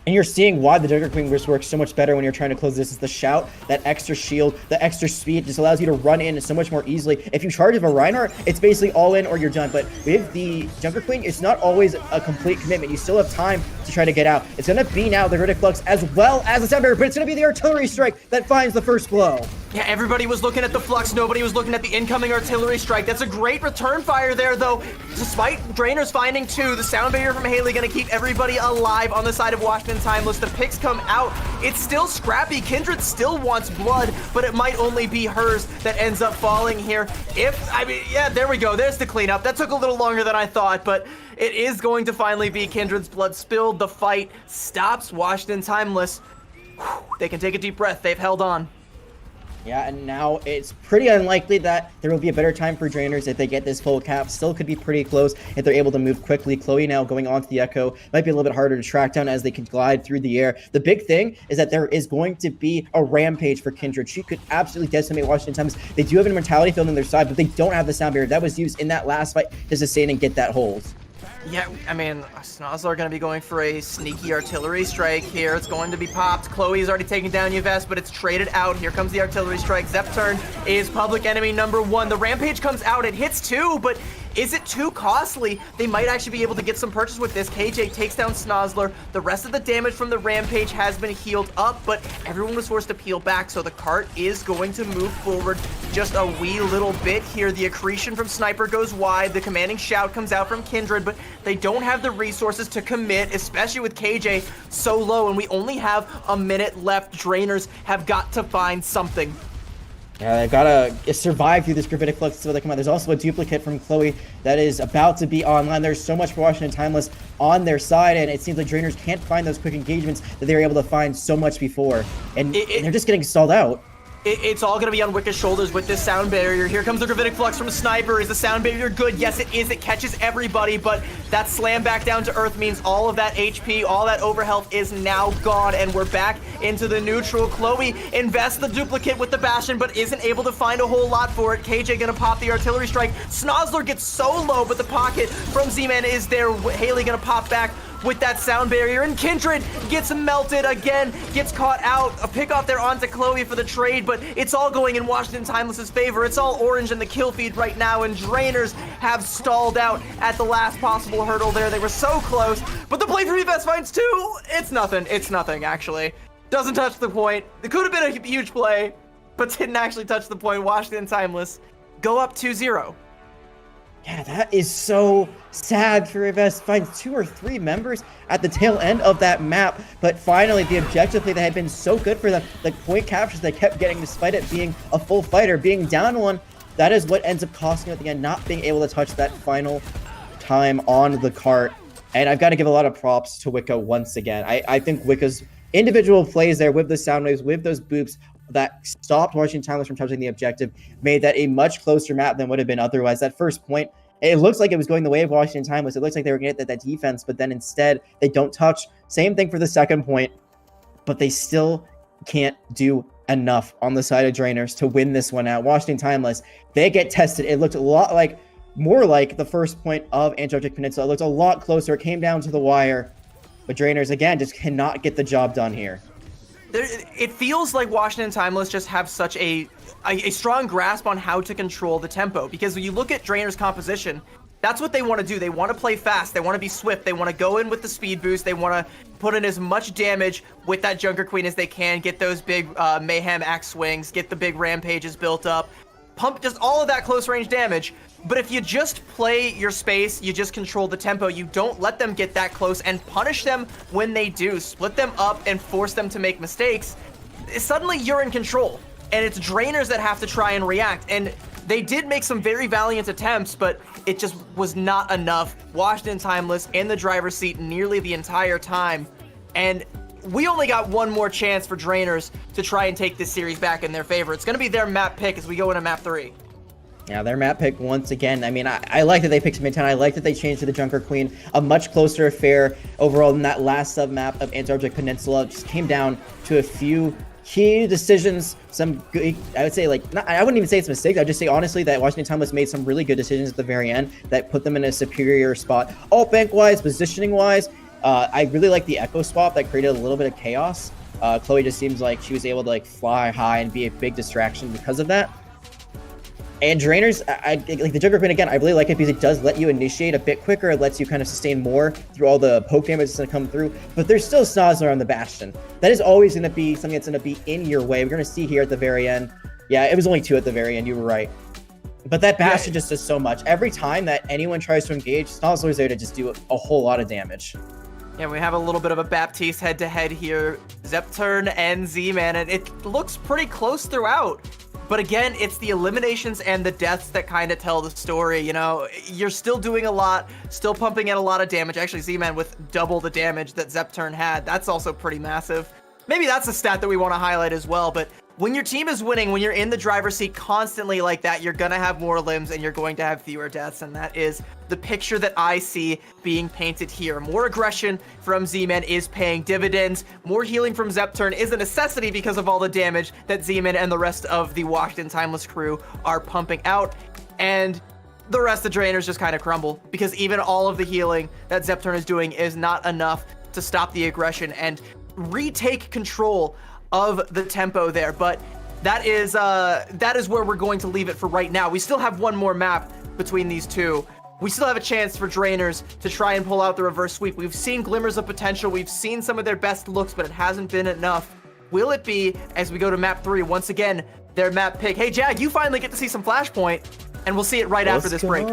B: And you're seeing why the Junker Queen works so much better when you're trying to close this. Is the shout, that extra shield, the extra speed just allows you to run in so much more easily. If you charge with a Reinhardt, it's basically all in or you're done. But with the Junker Queen, it's not always a complete commitment. You still have time to try to get out. It's going to be now the Verdict Flux as well as the Sound Barrier, but it's going to be the artillery strike that finds the first blow.
A: Yeah, everybody was looking at the Flux. Nobody was looking at the incoming artillery strike. That's a great return fire there, though. Despite Drainers finding two, the Sound Barrier from Haley going to keep everybody alive on the side of Washington Timeless. The picks come out. It's still scrappy. Kindred still wants blood, but it might only be hers that ends up falling here. Yeah, there we go. There's the cleanup. That took a little longer than I thought, but it is going to finally be Kindred's blood spilled. The fight stops. Washington Timeless. They can take a deep breath. They've held on.
B: Yeah, and now it's pretty unlikely that there will be a better time for Drainers if they get this full cap. Still could be pretty close if they're able to move quickly. Chloe now going onto the Echo might be a little bit harder to track down as they can glide through the air. The big thing is that there is going to be a rampage for Kindred. She could absolutely decimate Washington Timeless. They do have an immortality field on their side, but they don't have the Sound Barrier. That was used in that last fight to sustain and get that hold.
A: Yeah, I mean, Snozzler are going to be going for a sneaky artillery strike here. It's going to be popped. Chloe's already taken down Yves, but it's traded out. Here comes the artillery strike. Zepturn is public enemy number one. The Rampage comes out. It hits two, but is it too costly? They might actually be able to get some purchase with this. KJ takes down Snozzler. The rest of the damage from the Rampage has been healed up, but everyone was forced to peel back, so the cart is going to move forward just a wee little bit here. The accretion from Sniper goes wide. The commanding shout comes out from Kindred, but they don't have the resources to commit, especially with KJ so low, and we only have a minute left. Drainers have got to find something.
B: Yeah, they've got to survive through this Gravitic Flux until they come out. There's also a duplicate from Chloe that is about to be online. There's so much for Washington Timeless on their side, and it seems like Drainers can't find those quick engagements that they were able to find so much before. And they're just getting stalled out.
A: It's all going to be on Wicca's shoulders with this Sound Barrier. Here comes the Gravitic Flux from Sniper. Is the Sound Barrier good? Yes, it is. It catches everybody, but that slam back down to earth means all of that HP, all that overhealth is now gone, and we're back into the neutral. Chloe invests the duplicate with the Bastion, but isn't able to find a whole lot for it. KJ going to pop the artillery strike. Snozzler gets so low, but the pocket from Z-Man is there. Haley going to pop back with that Sound Barrier, and Kindred gets melted again, gets caught out. A pick off there onto Chloe for the trade, but it's all going in Washington Timeless's favor. It's all orange in the kill feed right now, and Drainers have stalled out at the last possible hurdle there. They were so close, but the play for Yves finds two. It's nothing, actually. Doesn't touch the point. It could have been a huge play, but didn't actually touch the point. Washington Timeless go up 2-0.
B: Yeah, that is so sad for Yves. Finds 2 or 3 members at the tail end of that map, but finally the objective play that had been so good for them, like point captures they kept getting despite it being a full fighter, being down one, that is what ends up costing them at the end, not being able to touch that final time on the cart. And I've got to give a lot of props to Wicca once again. I think Wicca's individual plays there with the sound waves, with those boops, that stopped Washington Timeless from touching the objective, made that a much closer map than would have been otherwise. That first point, it looks like it was going the way of Washington Timeless. It looks like they were going to get that defense, but then instead they don't touch. Same thing for the second point, but they still can't do enough on the side of Drainers to win this one out. Washington Timeless, they get tested. It looked a lot like, more like the first point of Antarctic Peninsula. It looked a lot closer. It came down to the wire, but Drainers, again, just cannot get the job done here.
A: It feels like Washington Timeless just have such a strong grasp on how to control the tempo, because when you look at Drainer's composition, that's what they want to do. They want to play fast. They want to be swift. They want to go in with the speed boost. They want to put in as much damage with that Junker Queen as they can, get those big Mayhem axe swings, get the big rampages built up, pump just all of that close range damage. But if you just play your space, you just control the tempo, you don't let them get that close and punish them when they do, split them up and force them to make mistakes, suddenly you're in control. And it's Drainers that have to try and react. And they did make some very valiant attempts, but it just was not enough. Washington Timeless in the driver's seat nearly the entire time. And we only got one more chance for Drainers to try and take this series back in their favor. It's going to be their map pick as we go into map 3.
B: Yeah, their map pick once again. I mean, I like that they picked Midtown. I like that they changed to the Junker Queen. A much closer affair overall than that last sub-map of Antarctic Peninsula. It just came down to a few key decisions. Some good, I would say, like, not, I wouldn't even say it's mistakes. I'd just say, honestly, that Washington Timeless made some really good decisions at the very end that put them in a superior spot. All bank-wise, positioning-wise. I really like the Echo swap that created a little bit of chaos. Chloe just seems like she was able to, like, fly high and be a big distraction because of that. And Drainers, I like the Junker Queen again. I really like it because it does let you initiate a bit quicker. It lets you kind of sustain more through all the poke damage that's going to come through. But there's still Snozzler on the Bastion. That is always going to be something that's going to be in your way. We're going to see here at the very end. Yeah, it was only 2 at the very end. You were right. But that Bastion just does so much. Every time that anyone tries to engage, Snozzler's there to just do a whole lot of damage.
A: Yeah, we have a little bit of a Baptiste head-to-head here. Zepturn and Z-Man, and it looks pretty close throughout. But again, it's the eliminations and the deaths that kind of tell the story, you know? You're still doing a lot, still pumping in a lot of damage. Actually, Z-Man with double the damage that Zepturn had. That's also pretty massive. Maybe that's a stat that we want to highlight as well, but when your team is winning, when you're in the driver's seat constantly like that, you're gonna have more limbs and you're going to have fewer deaths, and that is the picture that I see being painted here. More aggression from Z-Man is paying dividends. More healing from Zepturn is a necessity because of all the damage that Z-Man and the rest of the Washington Timeless crew are pumping out, and the rest of the Drainers just kind of crumble because even all of the healing that Zepturn is doing is not enough to stop the aggression and retake control of the tempo there. But that is where we're going to leave it for right now. We still have one more map between these two. We still have a chance for Drainers to try and pull out the reverse sweep. We've seen glimmers of potential. We've seen some of their best looks, but it hasn't been enough. Will it be as we go to map 3? Once again, their map pick. Hey, Jag, you finally get to see some Flashpoint, and we'll see it right after this break.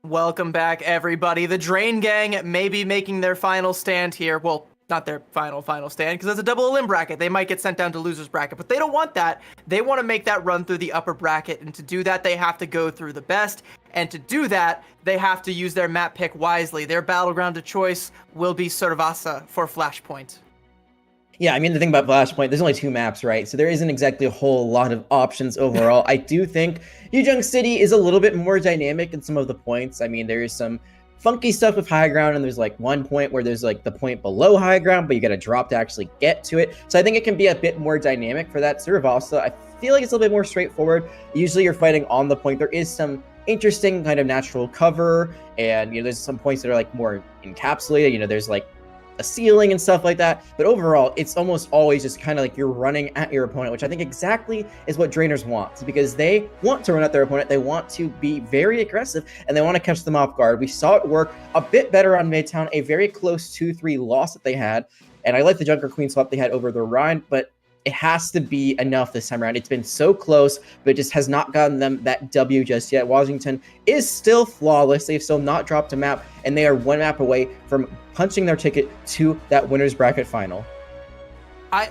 A: Welcome back, everybody. The Drain Gang may be making their final stand here. Well, not their final stand, because it's a double elim bracket. They might get sent down to loser's bracket, but they don't want that. They want to make that run through the upper bracket, and to do that, they have to go through the best. And to do that, they have to use their map pick wisely. Their battleground of choice will be Servasa for Flashpoint.
B: Yeah, I mean, the thing about Flashpoint, there's only 2 maps, right? So there isn't exactly a whole lot of options overall. I do think New Junk City is a little bit more dynamic in some of the points. I mean, there is some funky stuff with high ground, and there's like one point where there's like the point below high ground, but you got to drop to actually get to it. So I think it can be a bit more dynamic for that. Servasa, I feel like it's a little bit more straightforward. Usually you're fighting on the point. There is some interesting kind of natural cover, and there's some points that are like more encapsulated. There's like a ceiling and stuff like that, but overall it's almost always just kind of like you're running at your opponent, which I think exactly is what Drainers want, because they want to run at their opponent. They want to be very aggressive, and they want to catch them off guard. We saw it work a bit better on Midtown, a very close 2-3 loss that they had, and I like the Junker Queen swap they had over the Rhine, but it has to be enough this time around. It's been so close, but it just has not gotten them that W just yet. Washington is still flawless. They've still not dropped a map, and they are 1 map away from punching their ticket to that winner's bracket final.
A: I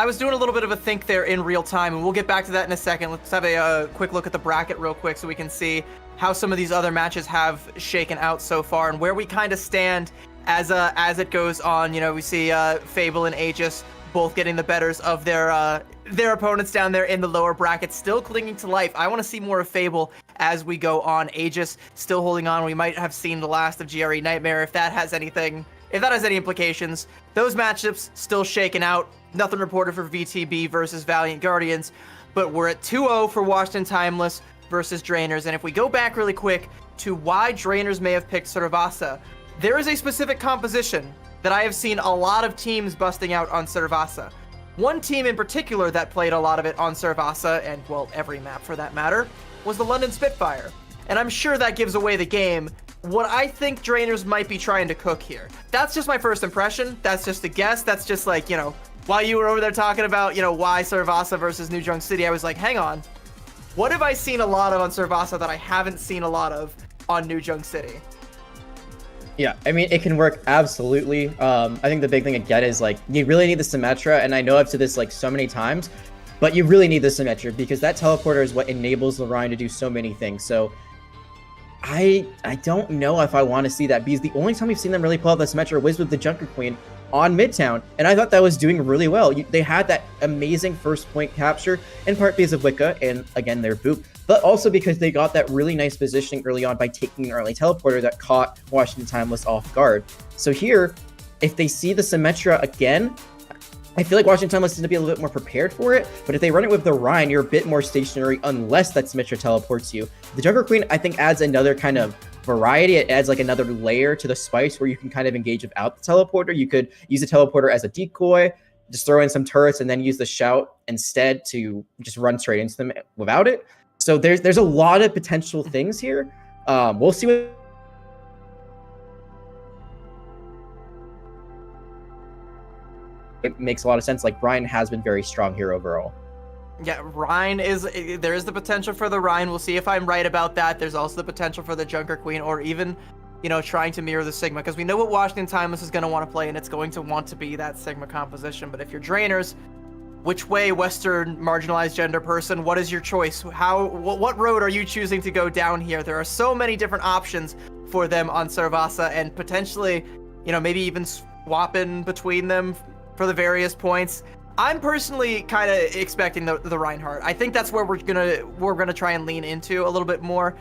A: was doing a little bit of a think there in real time, and we'll get back to that in a second. Let's have a quick look at the bracket real quick so we can see how some of these other matches have shaken out so far and where we kind of stand as it goes on. We see Fable and Aegis both getting the betters of their opponents down there in the lower bracket, still clinging to life. I want to see more of Fable as we go on. Aegis still holding on. We might have seen the last of GRE Nightmare if that has any implications. Those matchups still shaking out. Nothing reported for VTB versus Valiant Guardians, but we're at 2-0 for Washington Timeless versus Drainers. And if we go back really quick to why Drainers may have picked Servasa, there is a specific composition that I have seen a lot of teams busting out on Servasa. One team in particular that played a lot of it on Servasa, and well, every map for that matter, was the London Spitfire. And I'm sure that gives away the game. What I think Drainers might be trying to cook here. That's just my first impression. That's just a guess. That's just like, while you were over there talking about, why Servasa versus New Junk City, I was like, hang on. What have I seen a lot of on Servasa that I haven't seen a lot of on New Junk City?
B: Yeah, I mean, it can work absolutely. I think the big thing again is like you really need the Symmetra, and I know I've said this like so many times, but you really need the Symmetra because that teleporter is what enables the Rhine to do so many things. So I don't know if I want to see that, because the only time we've seen them really pull out the Symmetra was with the Junker Queen on Midtown, and I thought that was doing really well. They had that amazing first point capture, in part because of Wicca and again their boop, but also because they got that really nice positioning early on by taking an early teleporter that caught Washington Timeless off guard. So here, if they see the Symmetra again, I feel like Washington Timeless is going to be a little bit more prepared for it, but if they run it with the Rhine, you're a bit more stationary unless that Symmetra teleports you. The Junker Queen, I think, adds another kind of variety. It adds like another layer to the spice where you can kind of engage without the teleporter. You could use the teleporter as a decoy, just throw in some turrets, and then use the shout instead to just run straight into them without it. So there's a lot of potential things here. We'll see what it makes a lot of sense. Like Brian has been very strong here overall.
A: Yeah, there is the potential for the Rhine. We'll see if I'm right about that. There's also the potential for the Junker Queen, or even, trying to mirror the Sigma, because we know what Washington Timeless is going to want to play, and it's going to want to be that Sigma composition. But if you're Drainers, which way, Western marginalized gender person, what is your choice? What road are you choosing to go down here? There are so many different options for them on Servasa, and potentially, maybe even swapping between them for the various points. I'm personally kind of expecting the Reinhardt. I think that's where we're gonna try and lean into a little bit more.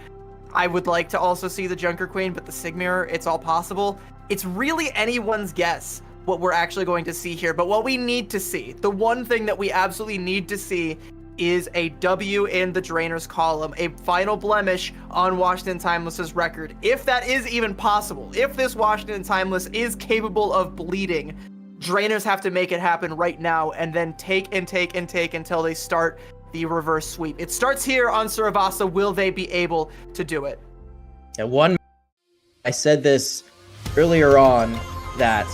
A: I would like to also see the Junker Queen, but the Sigmir, it's all possible. It's really anyone's guess what we're actually going to see here. But what we need to see, the one thing that we absolutely need to see, is a W in the Drainers column, a final blemish on Washington Timeless's record. If that is even possible, if this Washington Timeless is capable of bleeding, Drainers have to make it happen right now, and then take until they start the reverse sweep. It starts here on Servasa. Will they be able to do it?
B: I said this earlier on, that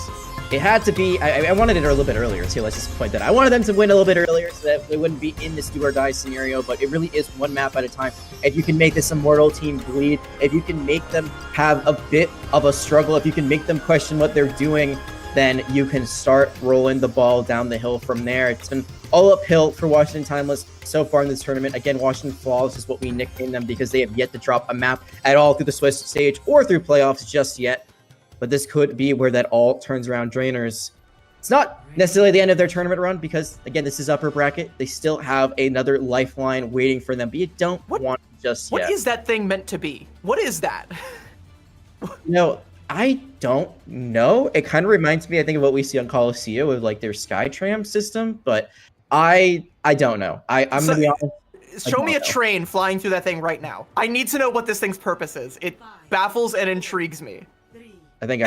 B: it had to be, I wanted it a little bit earlier too, let's just point that. I wanted them to win a little bit earlier so that they wouldn't be in this do or die scenario, but it really is one map at a time. If you can make this Immortal team bleed, if you can make them have a bit of a struggle, if you can make them question what they're doing, then you can start rolling the ball down the hill from there. It's been all uphill for Washington Timeless so far in this tournament. Again, Washington Flawless is what we nicknamed them because they have yet to drop a map at all through the Swiss stage or through playoffs just yet. But this could be where that all turns around. Drainers, it's not necessarily the end of their tournament run because, again, this is upper bracket. They still have another lifeline waiting for them, but you don't want just yet.
A: What is that thing meant to be? What is that?
B: I don't know. It kind of reminds me, I think, of what we see on Coliseum with like their Skytram system, but I don't know. I'm gonna be honest.
A: Show me a train flying through that thing right now. I need to know what this thing's purpose is. It baffles and intrigues me.
B: I think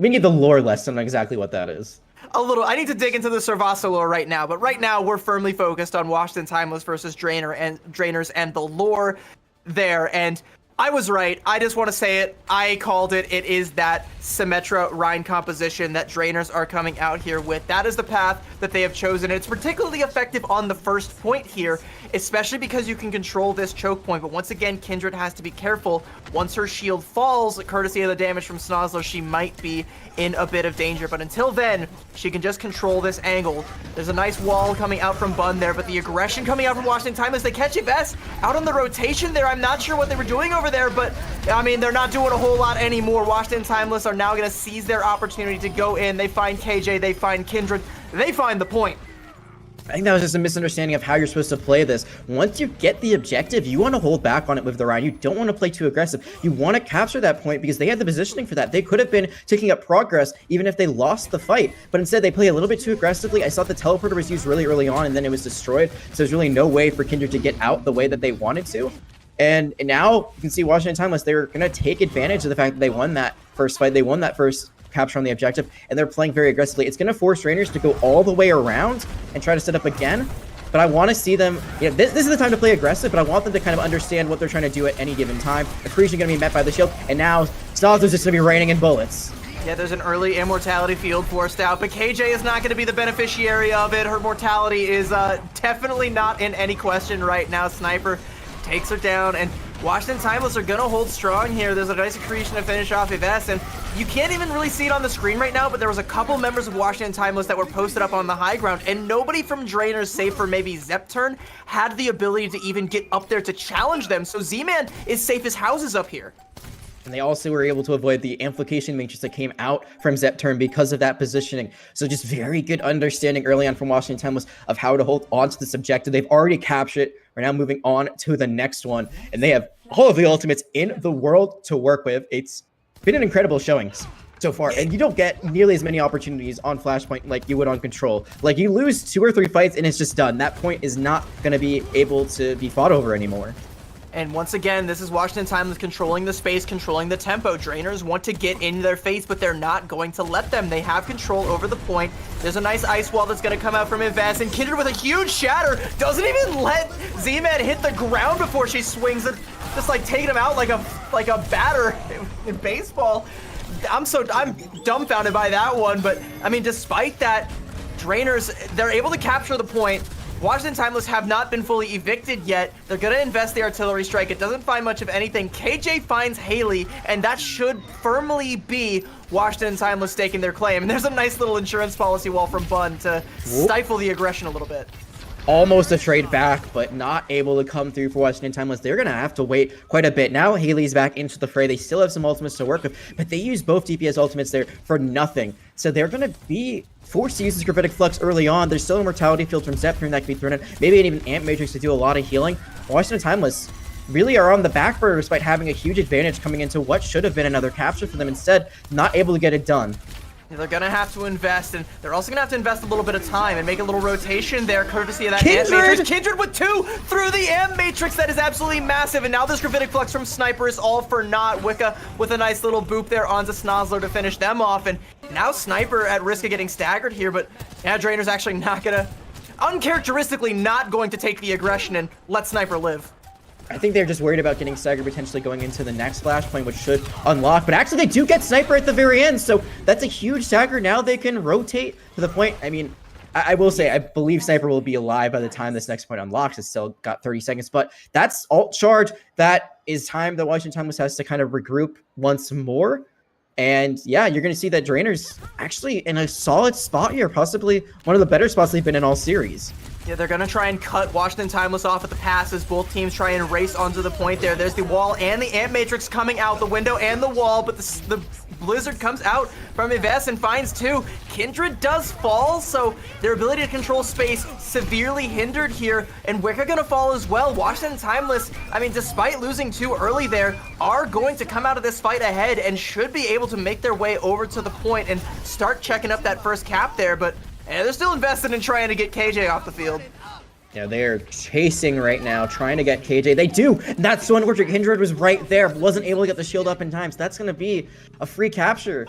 B: we need the lore lesson on exactly what that is.
A: A little. I need to dig into the Servaso lore right now, but right now we're firmly focused on Washington Timeless versus Drainers and the lore there. And I was right. I just want to say it. I called it. It is that Symmetra Rhine composition that Drainers are coming out here with. That is the path that they have chosen. It's particularly effective on the first point here, especially because you can control this choke point. But once again, Kindred has to be careful. Once her shield falls, courtesy of the damage from Snozzler, she might be in a bit of danger. But until then, she can just control this angle. There's a nice wall coming out from Bun there, but the aggression coming out from Washington Timeless, they catch Yves out on the rotation there. I'm not sure what they were doing over there, but I mean, they're not doing a whole lot anymore. Washington Timeless are now going to seize their opportunity to go in. They find KJ, they find Kindred, they find the point.
B: I think that was just a misunderstanding of how you're supposed to play this. Once you get the objective, you want to hold back on it with the Rhine. You don't want to play too aggressive. You want to capture that point because they had the positioning for that. They could have been taking up progress even if they lost the fight, but instead they play a little bit too aggressively. I saw the teleporter was used really early on and then it was destroyed, so there's really no way for Kindred to get out the way that they wanted to. And now you can see Washington Timeless, they're going to take advantage of the fact that they won that first fight. They won that first capture on the objective, and they're playing very aggressively. It's going to force Drainers to go all the way around and try to set up again. But I want to see them, this is the time to play aggressive, but I want them to kind of understand what they're trying to do at any given time. Accretion going to be met by the shield, and now Snozzler's just going to be raining in bullets.
A: Yeah, there's an early immortality field forced out, but KJ is not going to be the beneficiary of it. Her mortality is definitely not in any question right now. Sniper takes her down, and Washington Timeless are going to hold strong here. There's a nice accretion to finish off Yves, and you can't even really see it on the screen right now, but there was a couple members of Washington Timeless that were posted up on the high ground, and nobody from Drainers, save for maybe Zepturn, had the ability to even get up there to challenge them, so Z-Man is safe as houses up here.
B: And they also were able to avoid the amplification matrix that came out from Zepturn because of that positioning. So just very good understanding early on from Washington Timeless of how to hold on to this objective. They've already captured it. We're now moving on to the next one. And they have all of the ultimates in the world to work with. It's been an incredible showing so far. And you don't get nearly as many opportunities on Flashpoint like you would on Control. Like, you lose 2 or 3 fights and it's just done. That point is not going to be able to be fought over anymore.
A: And once again, this is Washington Timeless controlling the space, controlling the tempo. Drainers want to get in their face, but they're not going to let them. They have control over the point. There's a nice ice wall that's going to come out from Yves, and Kindred with a huge shatter doesn't even let Z-Man hit the ground before she swings it, just like taking him out like a batter in baseball. I'm dumbfounded by that one, but I mean, despite that, Drainers, they're able to capture the point. Washington Timeless have not been fully evicted yet. They're going to invest the artillery strike. It doesn't find much of anything. KJ finds Haley, and that should firmly be Washington Timeless staking their claim. And there's a nice little insurance policy wall from Bun to stifle the aggression a little bit.
B: Almost a trade back, but not able to come through for Washington Timeless. They're going to have to wait quite a bit. Now Haley's back into the fray. They still have some ultimates to work with, but they use both DPS ultimates there for nothing. So they're going to be forced to use this Gravitic Flux early on. There's still a Mortality Field from Zepturn that can be thrown in. Maybe even Amp Matrix to do a lot of healing. Washington Timeless really are on the back burner despite having a huge advantage coming into what should have been another capture for them. Instead, not able to get it done.
A: They're going to have to invest, and they're also going to have to invest a little bit of time and make a little rotation there, courtesy of that Amp Matrix. Kindred with 2 through the Amp Matrix. That is absolutely massive, and now this Gravitic Flux from Sniper is all for naught. Wicca with a nice little boop there onto Snozzler to finish them off, and now Sniper at risk of getting staggered here, but yeah, Drainer's actually not going to, uncharacteristically not going to take the aggression and let Sniper live.
B: I think they're just worried about getting staggered, potentially going into the next flashpoint, which should unlock. But actually, they do get Sniper at the very end, so that's a huge stagger. Now they can rotate to the point. I mean, I will say, I believe Sniper will be alive by the time this next point unlocks. It's still got 30 seconds, but that's alt charge. That is time that Washington Timeless has to kind of regroup once more. And yeah, you're going to see that Drainer's actually in a solid spot here, possibly one of the better spots they've been in all series.
A: Yeah, they're going to try and cut Washington Timeless off at the pass as both teams try and race onto the point there. There's the wall and the Ant Matrix coming out, the window and the wall, but the Blizzard comes out from Yves and finds two. Kindred does fall, so their ability to control space severely hindered here, and Wicca gonna fall as well. Washington Timeless, I mean, despite losing too early there, are going to come out of this fight ahead and should be able to make their way over to the point and start checking up that first cap there, but they're still invested in trying to get KJ off the field.
B: Yeah, they're chasing right now, trying to get KJ. They do. That's so unfortunate. Kindred was right there, wasn't able to get the shield up in time. So that's going to be a free capture.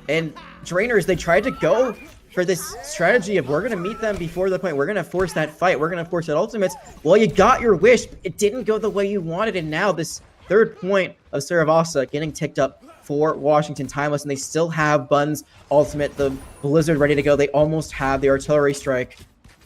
B: And Drainers, they tried to go for this strategy of we're going to meet them before the point. We're going to force that fight. We're going to force that ultimates. Well, you got your wish. It didn't go the way you wanted. And now this third point of Saravasa getting ticked up for Washington Timeless, and they still have Bun's ultimate, the Blizzard ready to go. They almost have the artillery strike.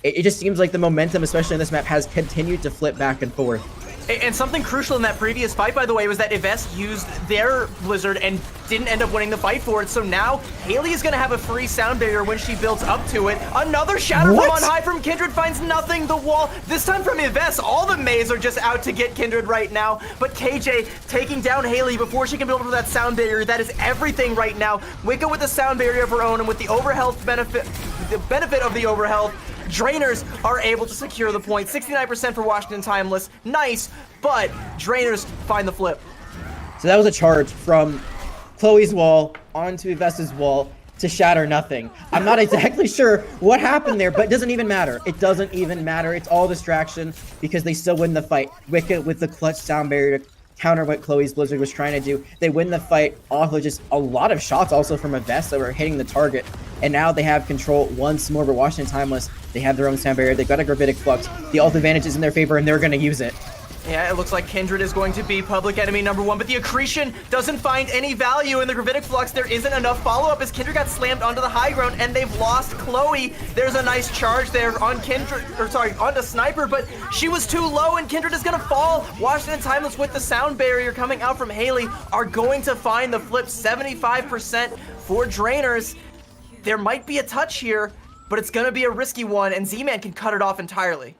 B: It just seems like the momentum, especially in this map, has continued to flip back and forth.
A: And something crucial in that previous fight, by the way, was that Yves used their Blizzard and didn't end up winning the fight for it. So now Haley is going to have a free sound barrier when she builds up to it. Another shatter from on high from Kindred finds nothing. The wall, this time from Yves. All the Mays are just out to get Kindred right now. But KJ taking down Haley before she can build up that sound barrier. That is everything right now. Wicca with the sound barrier of her own, and with the overhealth benefit, the benefit of the overhealth, Drainers are able to secure the point. 69% for Washington Timeless. Nice, but Drainers find the flip.
B: So that was a charge from Chloe's wall onto Yves's wall to shatter nothing. I'm not exactly sure what happened there, but it doesn't even matter. It doesn't even matter. It's all distraction because they still win the fight. Wicca with the clutch sound barrier to counter what Chloe's Blizzard was trying to do. They win the fight off of just a lot of shots also from Yves that were hitting the target. And now they have control once more, but Washington Timeless, they have their own sound barrier. They've got a Gravitic Flux. The ult advantage is in their favor, and they're going to use it.
A: Yeah, it looks like Kindred is going to be public enemy number one, but the accretion doesn't find any value in the Gravitic Flux. There isn't enough follow-up as Kindred got slammed onto the high ground, and they've lost Chloe. There's a nice charge there on Kindred, or sorry, onto Sniper, but she was too low, and Kindred is gonna fall. Washington Timeless with the sound barrier coming out from Haley are going to find the flip. 75% for Drainers. There might be a touch here, but it's gonna be a risky one, and Z-Man can cut it off entirely.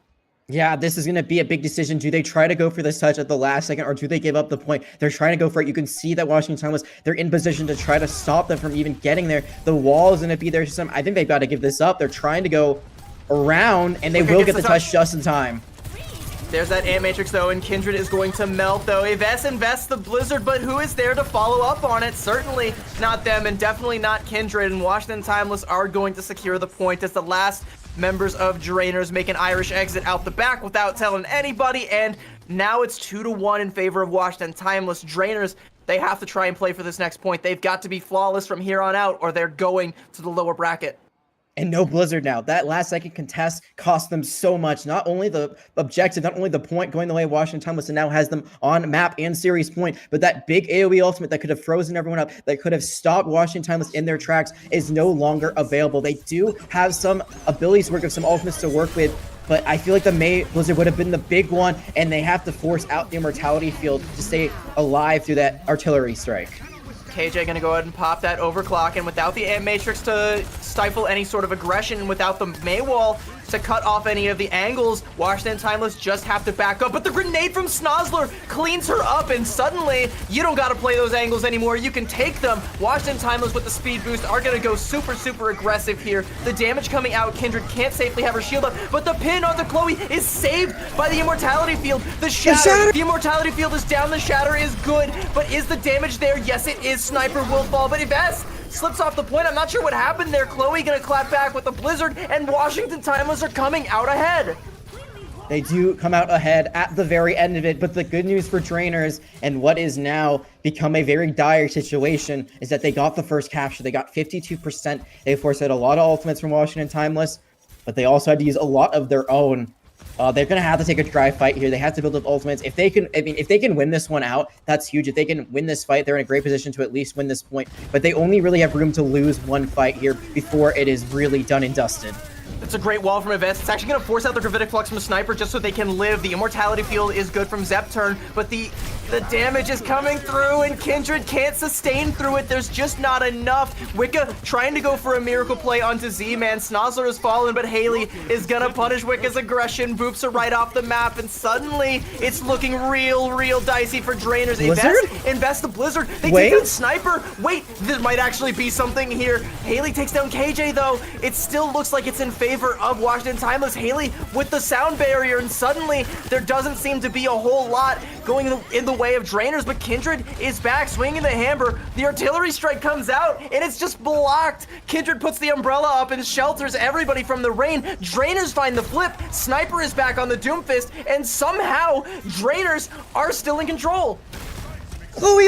B: Yeah, this is going to be a big decision. Do they try to go for this touch at the last second, or do they give up the point? They're trying to go for it. You can see that Washington Timeless, they're in position to try to stop them from even getting there. The wall is going to be there. I think they've got to give this up. They're trying to go around, and they will get the touch just in time.
A: There's that Ant Matrix, though, and Kindred is going to melt, though. Yves invests the Blizzard, but who is there to follow up on it? Certainly not them, and definitely not Kindred, and Washington Timeless are going to secure the point as the last members of Drainers make an Irish exit out the back without telling anybody, and now it's 2-1 in favor of Washington Timeless. Drainers, they have to try and play for this next point. They've got to be flawless from here on out, or they're going to the lower bracket.
B: And no Blizzard now. That last second contest cost them so much. Not only the objective, not only the point going the way of Washington Timeless, and now has them on map and series point, but that big AoE ultimate that could have frozen everyone up, that could have stopped Washington Timeless in their tracks, is no longer available. They do have some abilities to work with, some ultimates to work with, but I feel like the May Blizzard would have been the big one, and they have to force out the Immortality Field to stay alive through that artillery strike.
A: KJ gonna go ahead and pop that overclock, and without the Ant Matrix to stifle any sort of aggression, and without the May Wall to cut off any of the angles, Washington Timeless just have to back up. But the grenade from Snozzler cleans her up, and suddenly you don't gotta play those angles anymore. You can take them. Washington Timeless with the speed boost are gonna go super aggressive here. The damage coming out, Kindred can't safely have her shield up, but the pin onto Chloe is saved by the Immortality Field. The shatter, the Immortality Field is down. The shatter is good, but is the damage there? Yes, it is. Sniper will fall, but Yves slips off the point. I'm not sure what happened there. Chloe gonna clap back with the Blizzard, and Washington Timeless are coming out ahead.
B: They do come out ahead at the very end of it, but the good news for Drainers, and what is now become a very dire situation, is that they got the first capture. They got 52%. They forced out a lot of ultimates from Washington Timeless, but they also had to use a lot of their own. They're gonna have to take a dry fight here. They have to build up ultimates. If they can win this one out, that's huge. If they can win this fight, they're in a great position to at least win this point. But they only really have room to lose one fight here before it is really done and dusted.
A: It's a great wall from Evest. It's actually going to force out the Gravitic Flux from Sniper just so they can live. The Immortality Field is good from Zepturn, but the damage is coming through, and Kindred can't sustain through it. There's just not enough. Wicca trying to go for a miracle play onto Z-Man. Snozzler has fallen, but Haley is going to punish Wicca's aggression. Boops are right off the map, and suddenly it's looking real dicey for Drainers. Invest the Blizzard. They take down Sniper. Wait, there might actually be something here. Haley takes down KJ, though. It still looks like it's in favor of Washington Timeless. Haley with the sound barrier, and suddenly there doesn't seem to be a whole lot going in the way of Drainers, but Kindred is back, swinging the hammer. The artillery strike comes out, and it's just blocked. Kindred puts the umbrella up and shelters everybody from the rain. Drainers find the flip. Sniper is back on the Doomfist, and somehow Drainers are still in control.
B: Chloe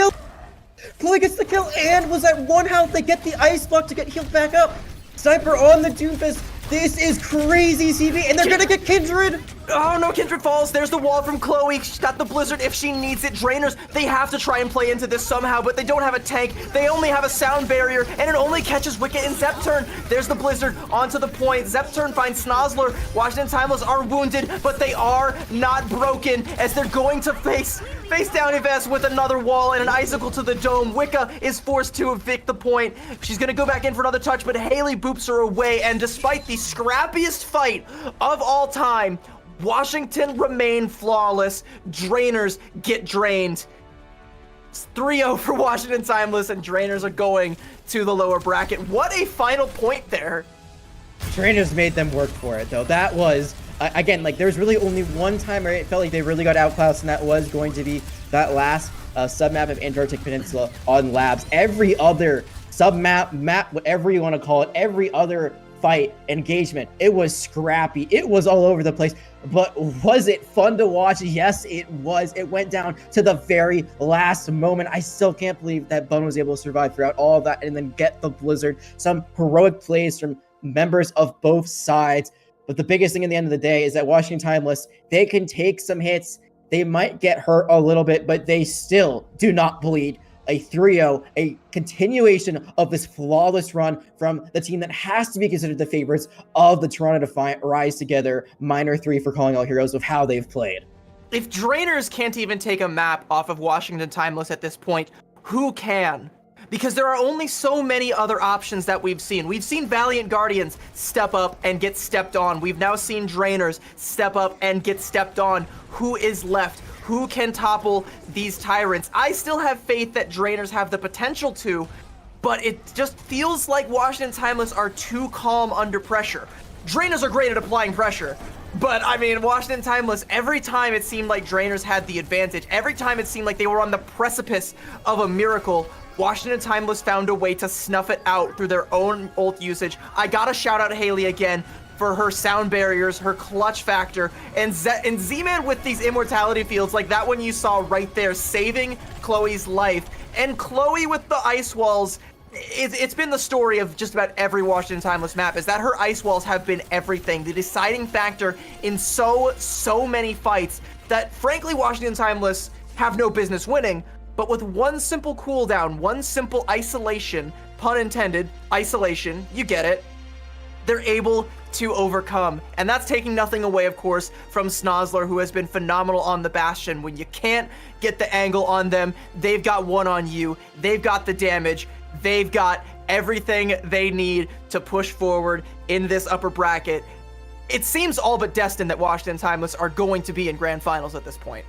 B: gets the kill and was at 1 health. They get the ice block to get healed back up. Sniper on the Doomfist. This is crazy, CB, and they're gonna get Kindred.
A: Oh no, Kindred falls. There's the wall from Chloe. She's got the Blizzard if she needs it. Drainers, they have to try and play into this somehow, but they don't have a tank. They only have a sound barrier, and it only catches Wicca and Zepturn. There's the Blizzard onto the point. Zepturn finds Snozzler. Washington Timeless are wounded, but they are not broken as they're going to face down Yves with another wall and an icicle to the dome. Wicca is forced to evict the point. She's gonna go back in for another touch, but Haley boops her away, and despite the scrappiest fight of all time, Washington remain flawless. Drainers get drained. It's 3-0 for Washington Timeless, and Drainers are going to the lower bracket. What a final point there.
B: Drainers made them work for it, though. That was, again, like, there's really only one time where it felt like they really got outclassed, and that was going to be that last submap of Antarctic Peninsula on Labs. Every other submap, map, whatever you want to call it, every other fight, engagement, it was scrappy. It was all over the place. But was it fun to watch? Yes, it was. It went down to the very last moment. I still can't believe that Bun was able to survive throughout all of that and then get the Blizzard. Some heroic plays from members of both sides. But the biggest thing at the end of the day is that Washington Timeless, they can take some hits. They might get hurt a little bit, but they still do not bleed. A 3-0, a continuation of this flawless run from the team that has to be considered the favorites of the Toronto Defiant. Rise together, minor 3 for calling all heroes of how they've played.
A: If Drainers can't even take a map off of Washington Timeless at this point, who can? Because there are only so many other options that we've seen. We've seen Valiant Guardians step up and get stepped on. We've now seen Drainers step up and get stepped on. Who is left? Who can topple these tyrants? I still have faith that Drainers have the potential to, but it just feels like Washington Timeless are too calm under pressure. Drainers are great at applying pressure, but I mean, Washington Timeless, every time it seemed like Drainers had the advantage, every time it seemed like they were on the precipice of a miracle, Washington Timeless found a way to snuff it out through their own ult usage. I gotta shout out Haley again for her sound barriers, her clutch factor, and Z-Man with these immortality fields, like that one you saw right there, saving Chloe's life. And Chloe with the ice walls, it's been the story of just about every Washington Timeless map, is that her ice walls have been everything, the deciding factor in so many fights that frankly Washington Timeless have no business winning. But with one simple cooldown, one simple isolation, pun intended, isolation, you get it, they're able to overcome. And that's taking nothing away, of course, from Snozzler, who has been phenomenal on the Bastion. When you can't get the angle on them, they've got one on you. They've got the damage. They've got everything they need to push forward in this upper bracket. It seems all but destined that Washington Timeless are going to be in grand finals at this point.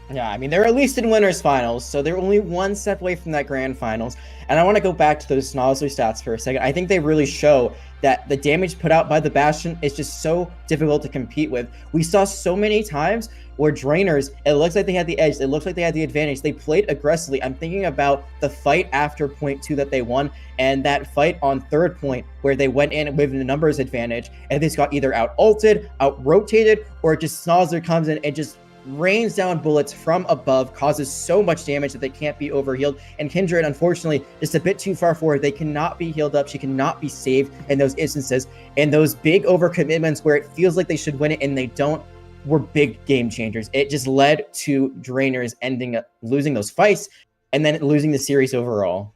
B: Yeah, I mean, they're at least in winners finals, so they're only one step away from that grand finals. And I want to go back to those Snozzler stats for a second. I think they really show that the damage put out by the Bastion is just so difficult to compete with. We saw so many times where Drainers, it looks like they had the edge, it looks like they had the advantage, they played aggressively. I'm thinking about the fight after point 2 that they won, and that fight on third point where they went in with the numbers advantage, and they just got either out-ulted, out-rotated, or just Snozzler comes in and just rains down bullets from above, causes so much damage that they can't be overhealed. And Kindred, unfortunately, just a bit too far forward. They cannot be healed up. She cannot be saved in those instances. And those big overcommitments where it feels like they should win it and they don't, were big game changers. It just led to Draenors ending up losing those fights and then losing the series overall.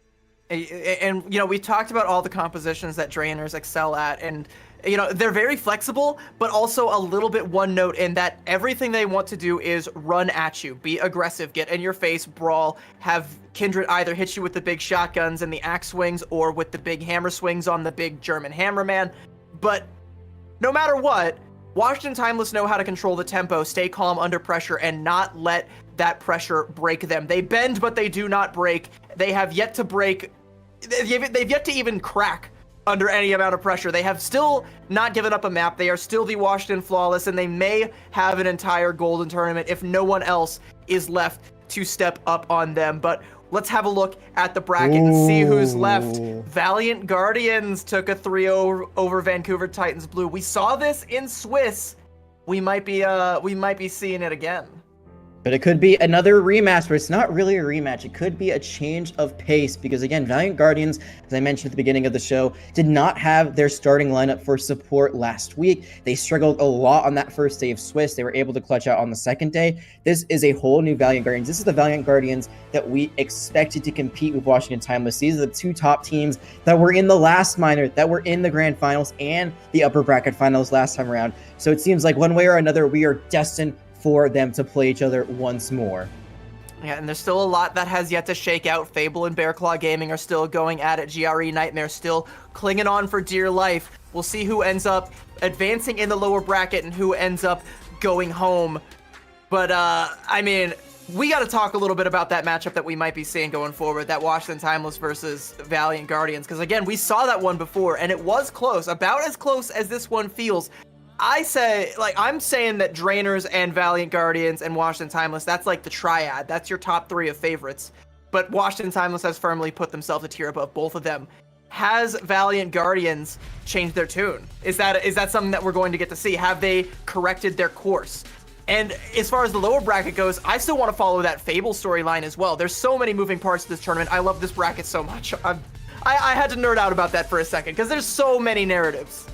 A: And we talked about all the compositions that Draenors excel at, and they're very flexible, but also a little bit one note in that everything they want to do is run at you, be aggressive, get in your face, brawl, have Kindred either hit you with the big shotguns and the axe swings or with the big hammer swings on the big German hammerman. But no matter what, Washington Timeless know how to control the tempo, stay calm under pressure, and not let that pressure break them. They bend, but they do not break. They have yet to break. They've yet to even crack under any amount of pressure. They have still not given up a map. They are still the Washington Flawless, and they may have an entire golden tournament if no one else is left to step up on them. But let's have a look at the bracket and see who's left. Valiant Guardians took a 3-0 over Vancouver Titans Blue. We saw this in Swiss. We might be seeing it again.
B: But it could be another rematch, but it's not really a rematch. It could be a change of pace because, again, Valiant Guardians, as I mentioned at the beginning of the show, did not have their starting lineup for support last week. They struggled a lot on that first day of Swiss. They were able to clutch out on the second day. This is a whole new Valiant Guardians. This is the Valiant Guardians that we expected to compete with Washington Timeless. These are the two top teams that were in the last minor, that were in the grand finals and the upper bracket finals last time around. So it seems like one way or another, we are destined for them to play each other once more.
A: Yeah, and there's still a lot that has yet to shake out. Fable and Bearclaw Gaming are still going at it. GRE Nightmare still clinging on for dear life. We'll see who ends up advancing in the lower bracket and who ends up going home. But, we got to talk a little bit about that matchup that we might be seeing going forward, that Washington Timeless versus Valiant Guardians. Because, again, we saw that one before, and it was close, about as close as this one feels. I'm saying that Draenors and Valiant Guardians and Washington Timeless, that's like the triad. That's your top three of favorites. But Washington Timeless has firmly put themselves a tier above both of them. Has Valiant Guardians changed their tune? Is that something that we're going to get to see? Have they corrected their course? And as far as the lower bracket goes, I still want to follow that Fable storyline as well. There's so many moving parts to this tournament. I love this bracket so much. I had to nerd out about that for a second because there's so many narratives.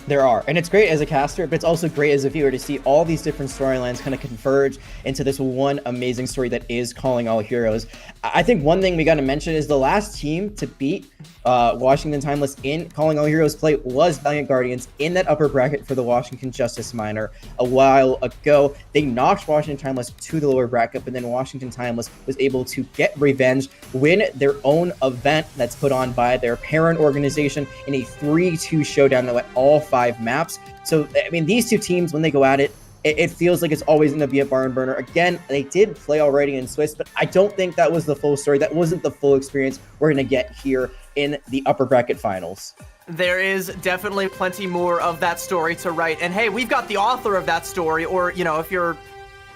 B: There are, and it's great as a caster, but it's also great as a viewer to see all these different storylines kind of converge into this one amazing story that is Calling All Heroes. I think one thing we got to mention is the last team to beat Washington Timeless in Calling All Heroes play was Valiant Guardians in that upper bracket for the Washington Justice Minor a while ago. They knocked Washington Timeless to the lower bracket, but then Washington Timeless was able to get revenge, win their own event that's put on by their parent organization in a 3-2 showdown that went all 5 maps. So, these two teams, when they go at it, it feels like it's always going to be a barn burner. Again, they did play already in Swiss, but I don't think that was the full story. That wasn't the full experience we're going to get here in the upper bracket finals.
A: There is definitely plenty more of that story to write. And hey, we've got the author of that story, or,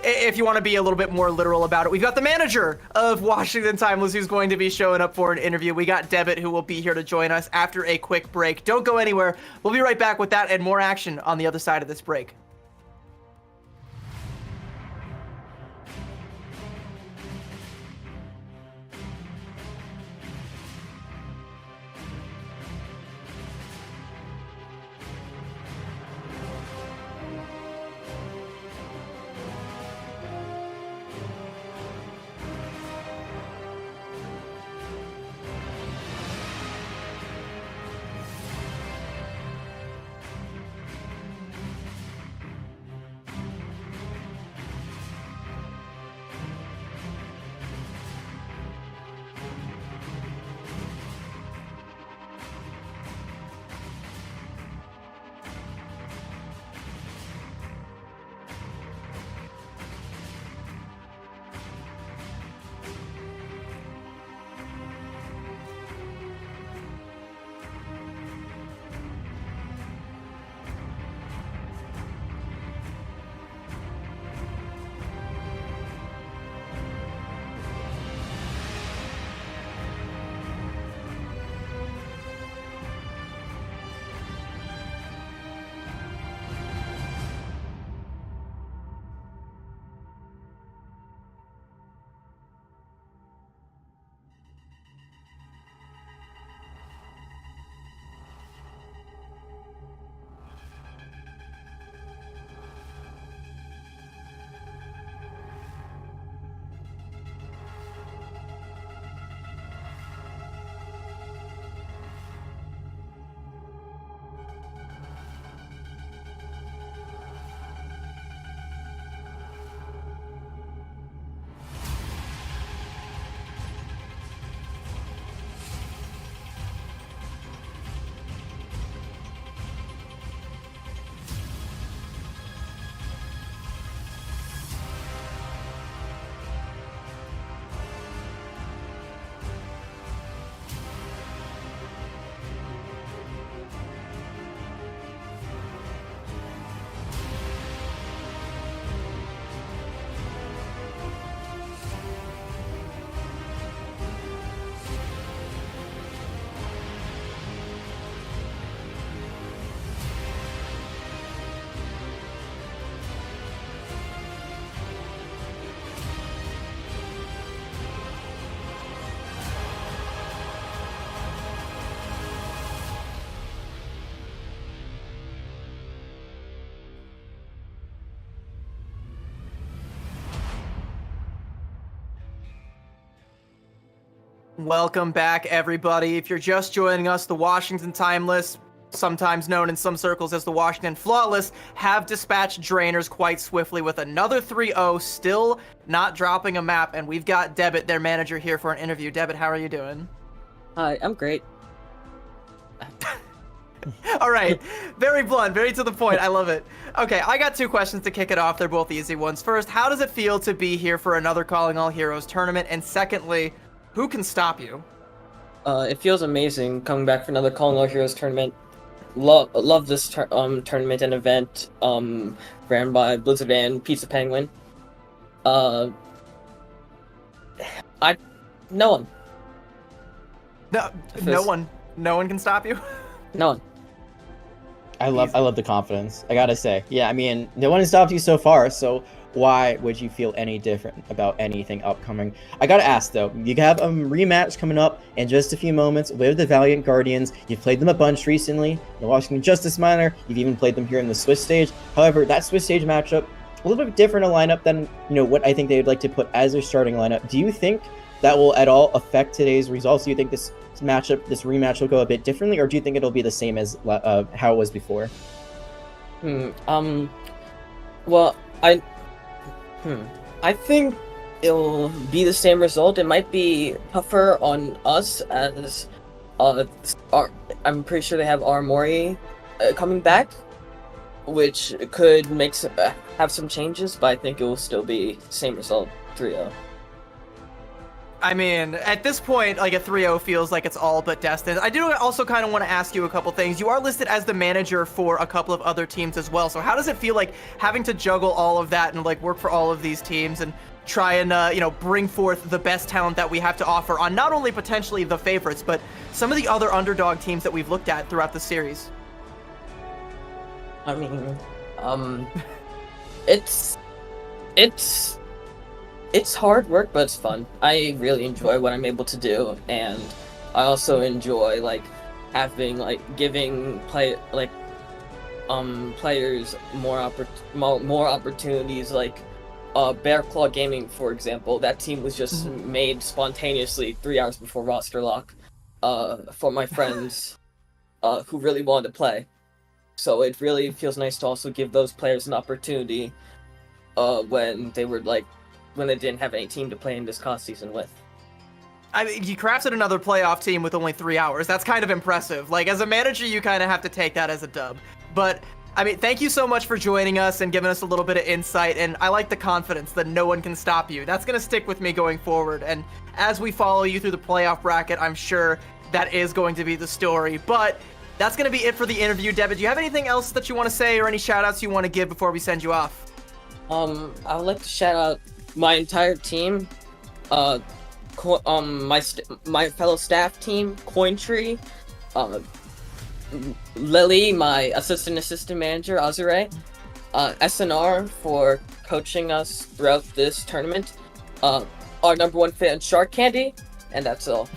A: if you want to be a little bit more literal about it, we've got the manager of Washington Timeless who's going to be showing up for an interview. We got Devitt who will be here to join us after a quick break. Don't go anywhere. We'll be right back with that and more action on the other side of this break. Welcome back, everybody. If you're just joining us, the Washington Timeless, sometimes known in some circles as the Washington Flawless, have dispatched Drainers quite swiftly with another 3-0, still not dropping a map, and we've got Debit, their manager, here for an interview. Debit, how are you doing?
E: Hi, I'm great.
A: All right, very blunt, very to the point. I love it. Okay, I got 2 questions to kick it off. They're both easy ones. First, how does it feel to be here for another Calling All Heroes tournament? And secondly, who can stop you?
E: It feels amazing coming back for another Calling All Heroes tournament. Love this tournament and event ran by Blizzard and Pizza Penguin. No one.
A: No one can stop you.
E: No one.
B: I love the confidence. I gotta say, yeah. I mean, no one has stopped you so far. So why would you feel any different about anything upcoming? I gotta ask though. You have a rematch coming up in just a few moments with the Valiant Guardians. You've played them a bunch recently. The Washington Justice Minor. You've even played them here in the Swiss stage. However, that Swiss stage matchup a little bit different a lineup than what I think they would like to put as their starting lineup. Do you think that will at all affect today's results? Do you think this rematch will go a bit differently, or do you think it'll be the same as how it was before?
E: Well, I think it'll be the same result. It might be tougher on us as I'm pretty sure they have Armory coming back, which could have some changes, but I think it will still be the same result, 3-0.
A: I mean, at this point, like a 3-0 feels like it's all but destined. I do also kind of want to ask you a couple things. You are listed as the manager for a couple of other teams as well. So how does it feel like having to juggle all of that and like work for all of these teams and try and bring forth the best talent that we have to offer on not only potentially the favorites, but some of the other underdog teams that we've looked at throughout the series?
E: I mean, it's hard work, but it's fun. I really enjoy what I'm able to do, and I also enjoy giving players more opportunities. Like Bear Claw Gaming, for example, that team was just made spontaneously 3 hours before roster lock for my friends who really wanted to play. So it really feels nice to also give those players an opportunity when they didn't have any team to play in this COS season with.
A: I mean, you crafted another playoff team with only 3 hours. That's kind of impressive. Like, as a manager, you kind of have to take that as a dub. But, I mean, thank you so much for joining us and giving us a little bit of insight. And I like the confidence that no one can stop you. That's going to stick with me going forward. And as we follow you through the playoff bracket, I'm sure that is going to be the story. But that's going to be it for the interview. Debit, do you have anything else that you want to say or any shout-outs you want to give before we send you off?
E: I would like to shout out my entire team, my fellow staff team, Cointree, Lily, my assistant manager, Azure, SNR for coaching us throughout this tournament, our number 1 fan, Shark Candy, and that's all.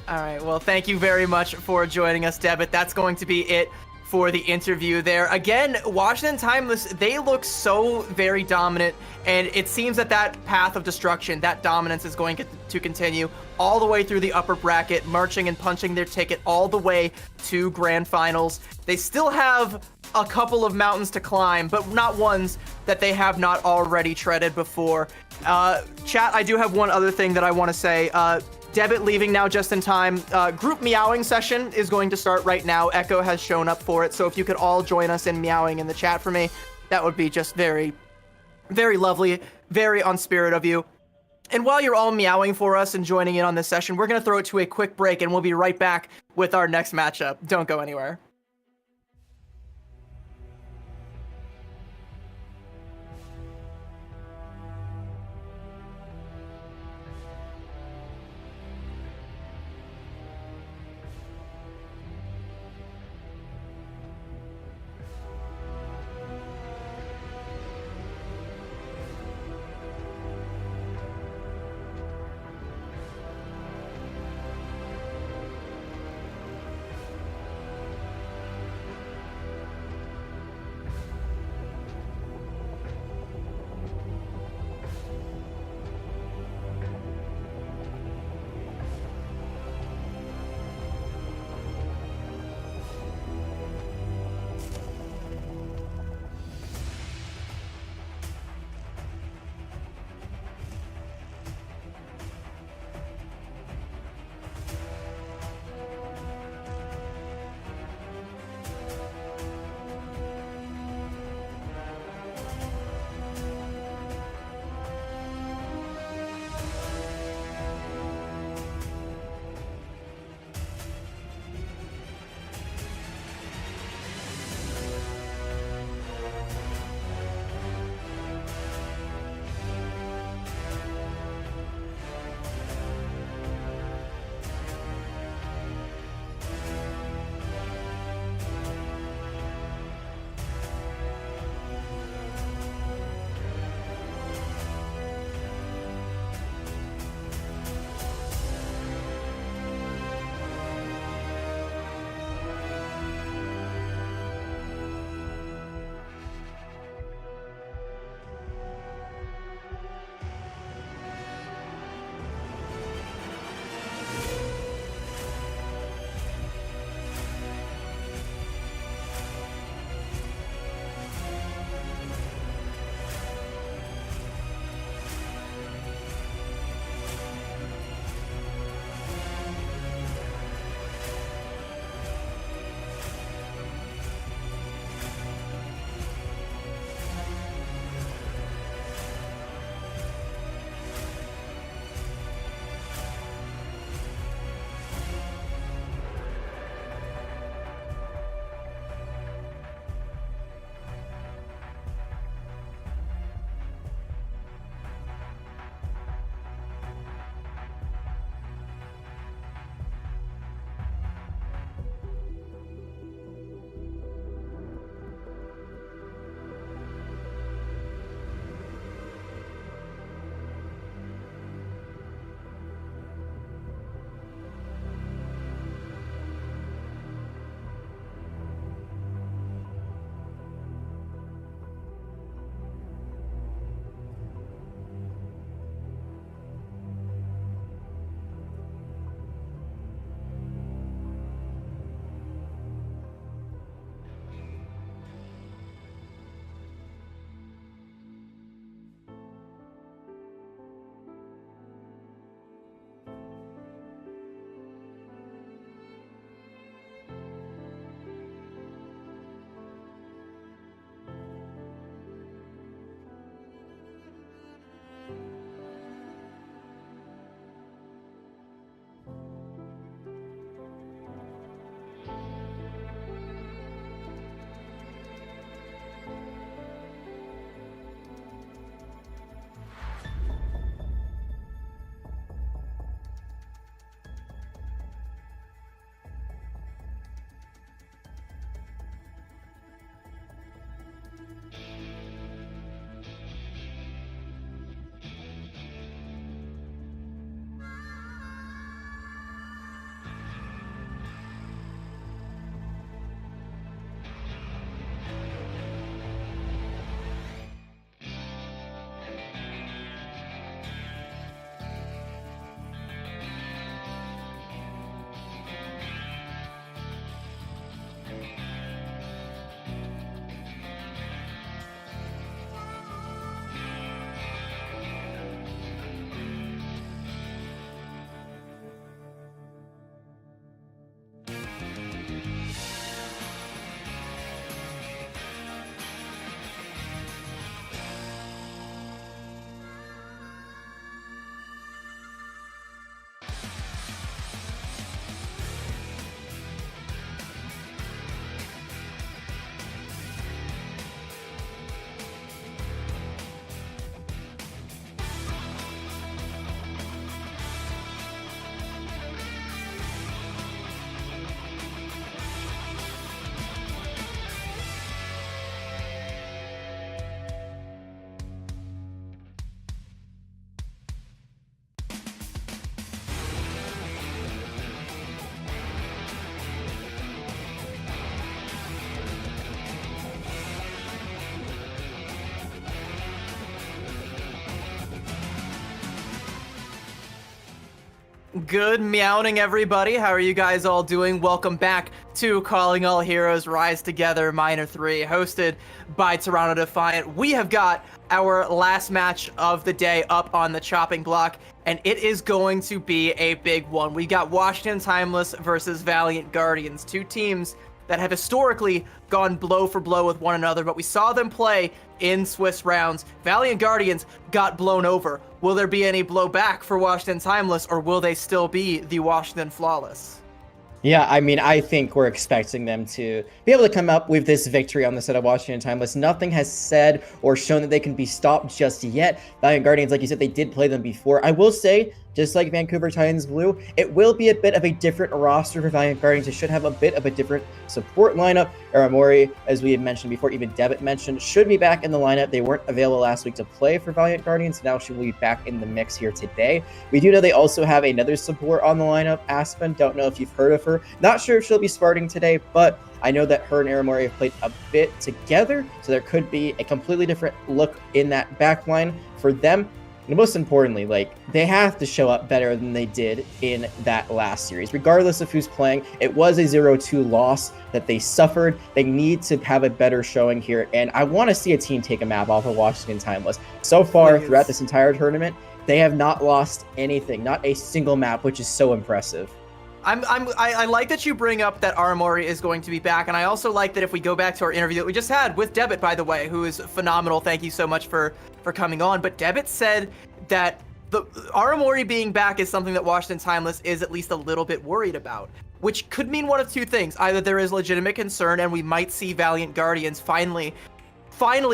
A: All right, well, thank you very much for joining us, Debit. That's going to be it for the interview there. Again, Washington Timeless, they look so very dominant, and it seems that path of destruction, that dominance is going to continue all the way through the upper bracket, marching and punching their ticket all the way to grand finals. They still have a couple of mountains to climb, but not ones that they have not already treaded before. Chat, I do have one other thing that I want to say. Debit leaving now just in time. Group meowing session is going to start right now. Echo has shown up for it, so if you could all join us in meowing in the chat for me, that would be just very, very lovely, very on spirit of you. And while you're all meowing for us and joining in on this session, we're going to throw it to a quick break, and we'll be right back with our next matchup. Don't go anywhere. Good meowing, everybody. How are you guys all doing? Welcome back to Calling All Heroes Rise Together Minor 3, hosted by Toronto Defiant. We have got our last match of the day up on the chopping block, and it is going to be a big one. We got Washington Timeless versus Valiant Guardians, two teams that have historically gone blow for blow with one another, but we saw them play in Swiss rounds. Valiant Guardians got blown over. Will there be any blowback for Washington Timeless, or will they still be the Washington Flawless?
B: Yeah, I mean, I think we're expecting them to be able to come up with this victory on the set of Washington Timeless. Nothing has said or shown that they can be stopped just yet. Valiant Guardians, like you said, they did play them before. I will say, just like Vancouver Titans Blue, it will be a bit of a different roster for Valiant Guardians. It should have a bit of a different support lineup. Aramori, as we had mentioned before, even Devitt mentioned, should be back in the lineup. They weren't available last week to play for Valiant Guardians. Now she will be back in the mix here today. We do know they also have another support on the lineup, Aspen. Don't know if you've heard of her. Not sure if she'll be starting today, but I know that her and Aramori have played a bit together, so there could be a completely different look in that backline for them. And most importantly, they have to show up better than they did in that last series. Regardless of who's playing, it was a 0-2 loss that they suffered. They need to have a better showing here, and I want to see a team take a map off of Washington Timeless. So far, throughout this entire tournament, they have not lost anything, not a single map, which is so impressive.
A: I like that you bring up that Aramori is going to be back, and I also like that if we go back to our interview that we just had with Devitt, by the way, who is phenomenal. Thank you so much for coming on. But Devitt said that the Aramori being back is something that Washington Timeless is at least a little bit worried about, which could mean one of two things. Either there is legitimate concern and we might see Valiant Guardians finally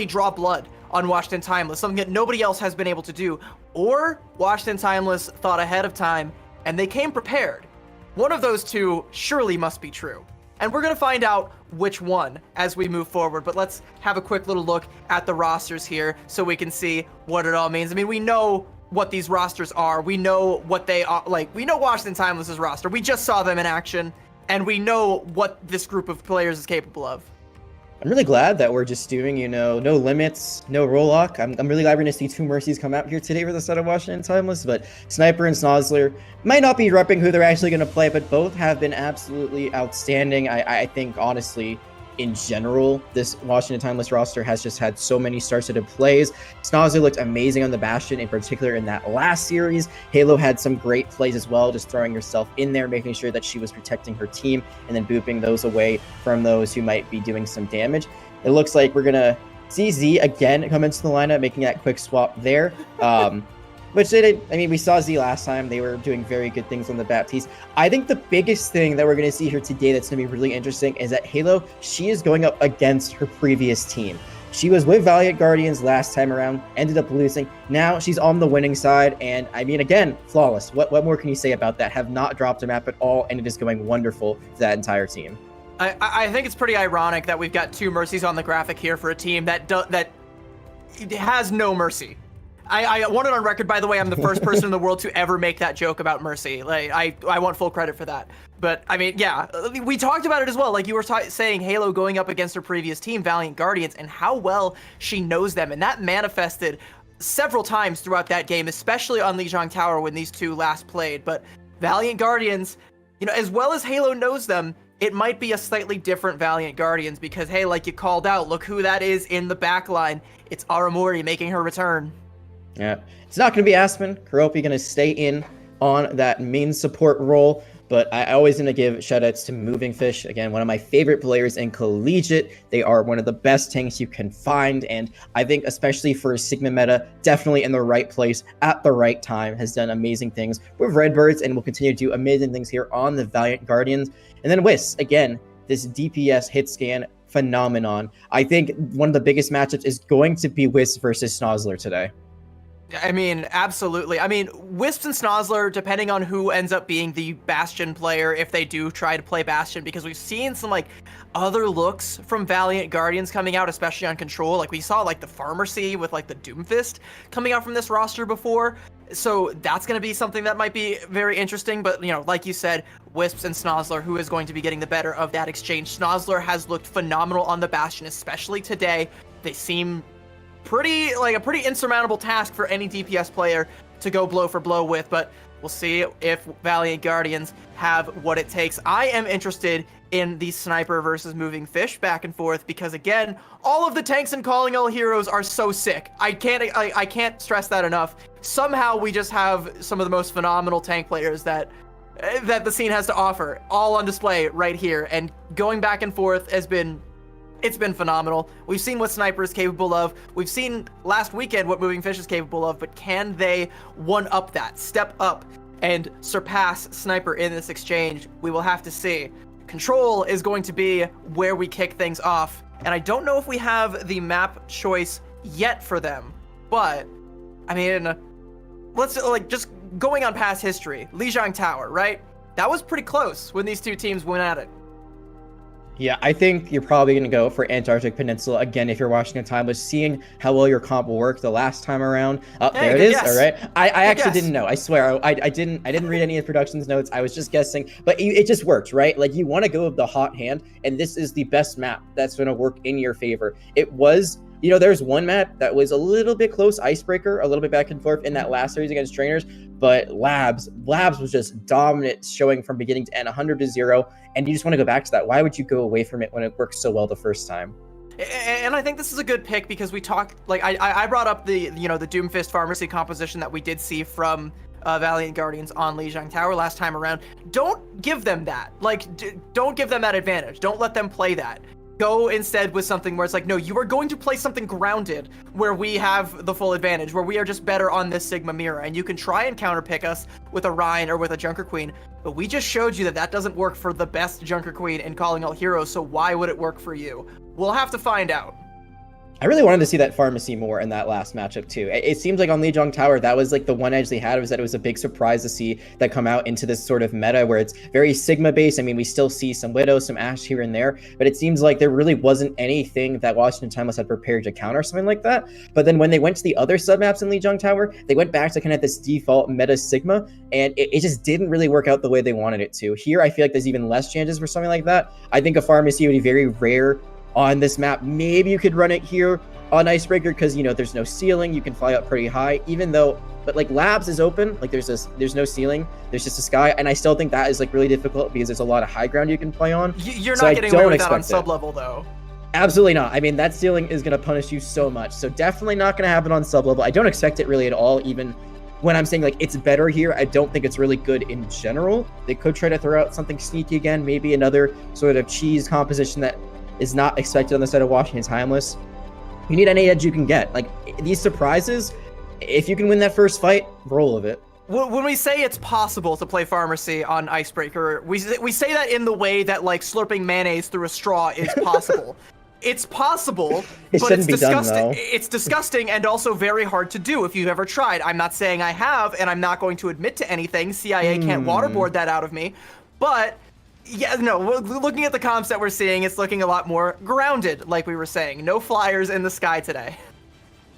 A: draw blood on Washington Timeless, something that nobody else has been able to do, or Washington Timeless thought ahead of time and they came prepared. One of those two surely must be true. And we're going to find out which one as we move forward. But let's have a quick little look at the rosters here so we can see what it all means. I mean, we know what these rosters are. We know what they are. We know Washington Timeless's roster. We just saw them in action. And we know what this group of players is capable of.
B: I'm really glad that we're just doing, no limits, no roll-lock. I'm really glad we're going to see two Mercies come out here today for the set of Washington Timeless, but Sniper and Snozzler might not be repping who they're actually going to play, but both have been absolutely outstanding. I think, honestly, in general, this Washington Timeless roster has just had so many star-studded plays. Snozzler looked amazing on the Bastion, in particular in that last series. Halo had some great plays as well, just throwing herself in there, making sure that she was protecting her team, and then booping those away from those who might be doing some damage. It looks like we're going to see Z again come into the lineup, making that quick swap there. Which they did. I mean, we saw Z last time. They were doing very good things on the Baptiste. I think the biggest thing that we're going to see here today that's going to be really interesting is that Halo, she is going up against her previous team. She was with Valiant Guardians last time around, ended up losing. Now she's on the winning side, and I mean, again, flawless. What more can you say about that? Have not dropped a map at all, and it is going wonderful for that entire team.
A: I think it's pretty ironic that we've got two Mercies on the graphic here for a team that has no mercy. I want it on record, by the way, I'm the first person in the world to ever make that joke about Mercy. I want full credit for that. But, I mean, yeah, we talked about it as well. Like you were saying, Halo going up against her previous team, Valiant Guardians, and how well she knows them. And that manifested several times throughout that game, especially on Lijiang Tower when these two last played. But Valiant Guardians, as well as Halo knows them, it might be a slightly different Valiant Guardians because, hey, like you called out, look who that is in the backline. It's Aramori making her return.
B: Yeah, it's not going to be Aspen. Kuropi going to stay in on that main support role, but I always going to give shoutouts to Moving Fish. Again, one of my favorite players in Collegiate. They are one of the best tanks you can find, and I think especially for Sigma meta, definitely in the right place at the right time, has done amazing things with Redbirds and will continue to do amazing things here on the Valiant Guardians. And then Whis, again, this DPS hit scan phenomenon. I think one of the biggest matchups is going to be Whis versus Snozzler today.
A: I mean, absolutely. I mean, Wisps and Snozzler, depending on who ends up being the Bastion player, if they do try to play Bastion, because we've seen some, other looks from Valiant Guardians coming out, especially on Control. We saw, the Pharmacy with, the Doomfist coming out from this roster before. So that's going to be something that might be very interesting. But, like you said, Wisps and Snozzler, who is going to be getting the better of that exchange? Snozzler has looked phenomenal on the Bastion, especially today. They seem a pretty insurmountable task for any DPS player to go blow for blow with, but We'll see if Valiant Guardians have what it takes. I am interested in the sniper versus moving fish back and forth because, again, all of the tanks in Calling All Heroes are so sick. I can't stress that enough. Somehow we just have some of the most phenomenal tank players that the scene has to offer, all on display right here. And going back and forth it's been phenomenal. We've seen what Sniper is capable of. We've seen last weekend what Moving Fish is capable of, but can they one-up that, step up, and surpass Sniper in this exchange? We will have to see. Control is going to be where we kick things off, and I don't know if we have the map choice yet for them, but, I mean, let's, just going on past history, Lijiang Tower, right? That was pretty close when these two teams went at it.
B: Yeah, I think you're probably going to go for Antarctic Peninsula again if you're watching a time, but seeing how well your comp worked the last time around. Oh, hey, there it is. Guess. All right. I actually didn't know. I swear. I didn't read any of the production's notes. I was just guessing, but it just worked, right? Like, you want to go with the hot hand, and this is the best map that's going to work in your favor. It was, there's one map that was a little bit close, Icebreaker, a little bit back and forth in that last series against Trainers, but Labs was just dominant, showing from beginning to end, 100-0, and you just want to go back to that. Why would you go away from it when it worked so well the first time?
A: And I think this is a good pick because we talked, I brought up the Doomfist Pharmacy composition that we did see from Valiant Guardians on Lijiang Tower last time around. Don't give them that. Don't give them that advantage. Don't let them play that. Go instead with something where it's like, no, you are going to play something grounded where we have the full advantage, where we are just better on this Sigma mirror, and you can try and counterpick us with a Rhine or with a Junker Queen, but we just showed you that doesn't work for the best Junker Queen in Calling All Heroes, so why would it work for you? We'll have to find out.
B: I really wanted to see that Pharmacy more in that last matchup too. It seems like on Lijiang Tower, that was like the one edge they had, was that it was a big surprise to see that come out into this sort of meta where it's very Sigma based. I mean, we still see some Widow, some Ashe here and there, but it seems like there really wasn't anything that Washington Timeless had prepared to counter something like that. But then when they went to the other submaps in Lijiang Tower, they went back to kind of this default meta Sigma, and it just didn't really work out the way they wanted it to. Here, I feel like there's even less chances for something like that. I think a Pharmacy would be very rare on this map. Maybe you could run it here on Icebreaker because, there's no ceiling. You can fly up pretty high, but Labs is open. There's no ceiling. There's just a sky. And I still think that is really difficult because there's a lot of high ground you can play on.
A: You're not getting away with that on sub level though.
B: Absolutely not. I mean, that ceiling is going to punish you so much. So definitely not going to happen on sub level. I don't expect it really at all. Even when I'm saying it's better here, I don't think it's really good in general. They could try to throw out something sneaky again, maybe another sort of cheese composition that is not expected on the side of Washington Timeless. You need any edge you can get. These surprises, if you can win that first fight, roll with it.
A: When we say it's possible to play Pharmacy on Icebreaker, we say that in the way that slurping mayonnaise through a straw is possible. It's possible, but it's disgusting. It's disgusting and also very hard to do if you've ever tried. I'm not saying I have, and I'm not going to admit to anything. CIA can't waterboard that out of me, but yeah, no, looking at the comps that we're seeing, it's looking a lot more grounded, like we were saying. No flyers in the sky today.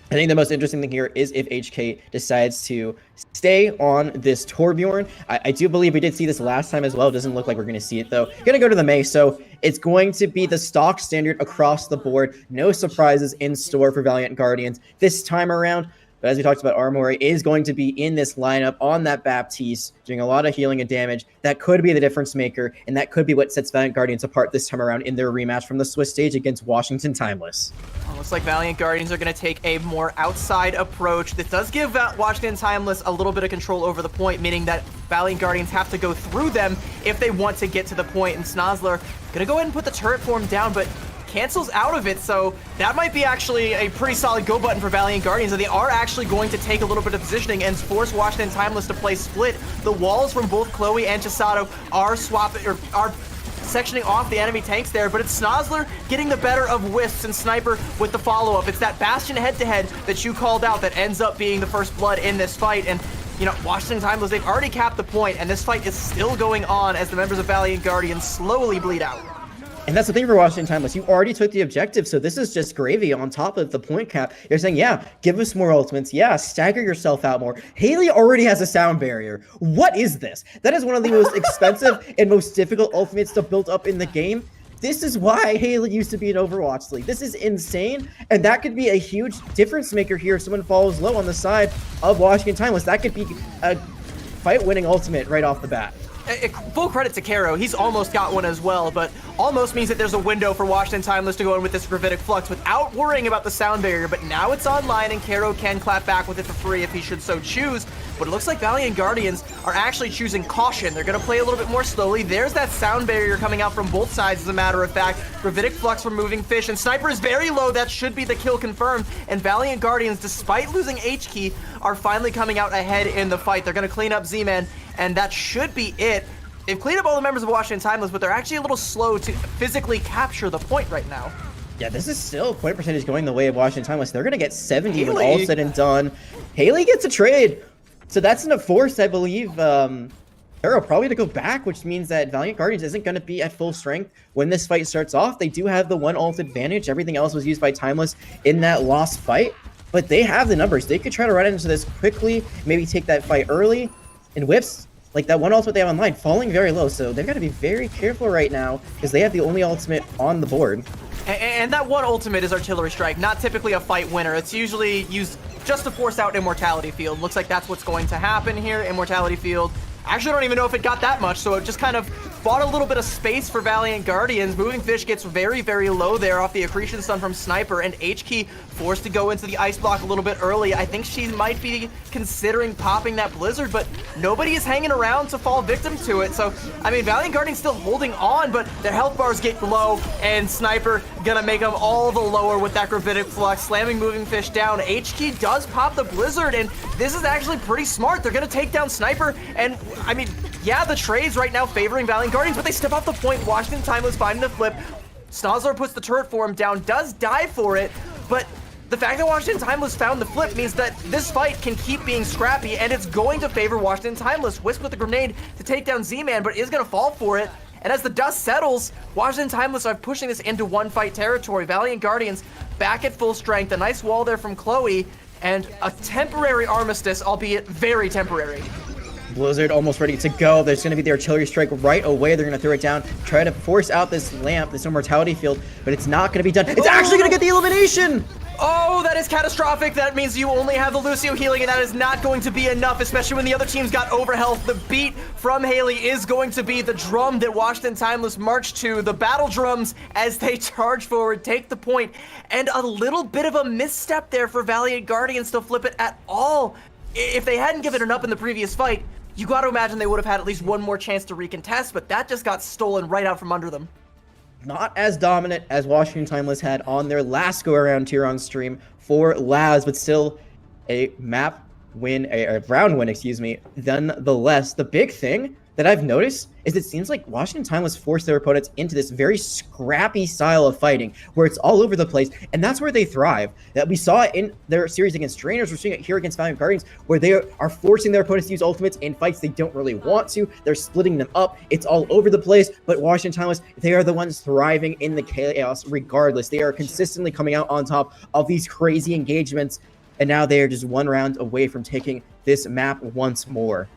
B: I think the most interesting thing here is if HK decides to stay on this Torbjorn. I do believe we did see this last time as well. It doesn't look like we're going to see it, though. Going to go to the May, so it's going to be the stock standard across the board. No surprises in store for Valiant Guardians this time around. But as we talked about, Armory is going to be in this lineup on that Baptiste, doing a lot of healing and damage. That could be the difference maker, and that could be what sets Valiant Guardians apart this time around in their rematch from the Swiss stage against Washington Timeless.
A: Looks like Valiant Guardians are going to take a more outside approach. This does give Washington Timeless a little bit of control over the point, meaning that Valiant Guardians have to go through them if they want to get to the point. And Snozzler going to go ahead and put the turret form down, but cancels out of it, so that might be actually a pretty solid go button for Valiant Guardians, and they are actually going to take a little bit of positioning and force Washington Timeless to play split. The walls from both Chloe and Chisato are sectioning off the enemy tanks there, but it's Snozzler getting the better of Wisps and Sniper with the follow-up. It's that Bastion head-to-head that you called out that ends up being the first blood in this fight, and Washington Timeless, they've already capped the point, and this fight is still going on as the members of Valiant Guardians slowly bleed out.
B: And that's the thing for Washington Timeless. You already took the objective, so this is just gravy on top of the point cap. You're saying, yeah, give us more ultimates. Yeah, stagger yourself out more. Haley already has a sound barrier. What is this? That is one of the most expensive and most difficult ultimates to build up in the game. This is why Haley used to be in Overwatch League. This is insane, and that could be a huge difference maker here if someone falls low on the side of Washington Timeless. That could be a fight-winning ultimate right off the bat.
A: Full credit to Karo, he's almost got one as well, but almost means that there's a window for Washington Timeless to go in with this Gravitic Flux without worrying about the sound barrier, but now it's online and Karo can clap back with it for free if he should so choose. But it looks like Valiant Guardians are actually choosing caution. They're going to play a little bit more slowly. There's that sound barrier coming out from both sides, as a matter of fact. Gravitic Flux from Moving Fish, and Sniper is very low. That should be the kill confirmed. And Valiant Guardians, despite losing H-Key, are finally coming out ahead in the fight. They're going to clean up Z-Man, and that should be it. They've cleaned up all the members of Washington Timeless, but they're actually a little slow to physically capture the point right now.
B: Yeah, this is still point percentage going the way of Washington Timeless. They're going to get 70 when all said and done. Haley gets a trade. So that's enough force, I believe. Arrow probably to go back, which means that Valiant Guardians isn't going to be at full strength when this fight starts off. They do have the one ult advantage. Everything else was used by Timeless in that lost fight. But they have the numbers. They could try to run into this quickly, maybe take that fight early. And Whips, like that one ultimate they have online, falling very low. So they've got to be very careful right now because they have the only ultimate on the board.
A: And that one ultimate is Artillery Strike, not typically a fight winner. It's usually used just to force out Immortality Field. Looks like that's what's going to happen here. Immortality Field. Actually, I don't even know if it got that much, so it just kind of bought a little bit of space for Valiant Guardians. Moving Fish gets very, very low there off the Accretion Stun from Sniper, and H-Key forced to go into the Ice Block a little bit early. I think she might be considering popping that Blizzard, but nobody is hanging around to fall victim to it. So, I mean, Valiant Guardians still holding on, but their health bars get low, and Sniper gonna make them all the lower with that Gravitic Flux, slamming Moving Fish down. H-Key does pop the Blizzard, and this is actually pretty smart. They're gonna take down Sniper, and I mean, yeah, the trades right now favoring Valiant Guardians, but they step off the point. Washington Timeless finding the flip. Snozzler puts the turret for him down, does die for it, but the fact that Washington Timeless found the flip means that this fight can keep being scrappy, and it's going to favor Washington Timeless. Wisp with the grenade to take down Z-Man, but is going to fall for it. And as the dust settles, Washington Timeless are pushing this into one fight territory. Valiant Guardians back at full strength. A nice wall there from Chloe, and a temporary armistice, albeit very temporary.
B: Blizzard almost ready to go. There's going to be the Artillery Strike right away. They're going to throw it down, try to force out this lamp, this Immortality Field, but it's not going to be done. It's actually going to get the elimination!
A: Oh, that is catastrophic. That means you only have the Lucio healing, and that is not going to be enough, especially when the other team's got overhealth. The beat from Haley is going to be the drum that Washington Timeless march to. The battle drums as they charge forward, take the point, and a little bit of a misstep there for Valiant Guardians to flip it at all. If they hadn't given it up in the previous fight, you got to imagine they would have had at least one more chance to recontest, but that just got stolen right out from under them.
B: Not as dominant as Washington Timeless had on their last go-around tier on stream for Labs, but still a map win, a round win, excuse me, nonetheless. The big thing that I've noticed is it seems like Washington Timeless forced their opponents into this very scrappy style of fighting where it's all over the place, and that's where they thrive. That we saw it in their series against Trainers, we're seeing it here against Valiant Guardians, where they are forcing their opponents to use ultimates in fights they don't really want to. They're splitting them up. It's all over the place, but Washington Timeless, they are the ones thriving in the chaos regardless. They are consistently coming out on top of these crazy engagements, and now they are just one round away from taking this map once more.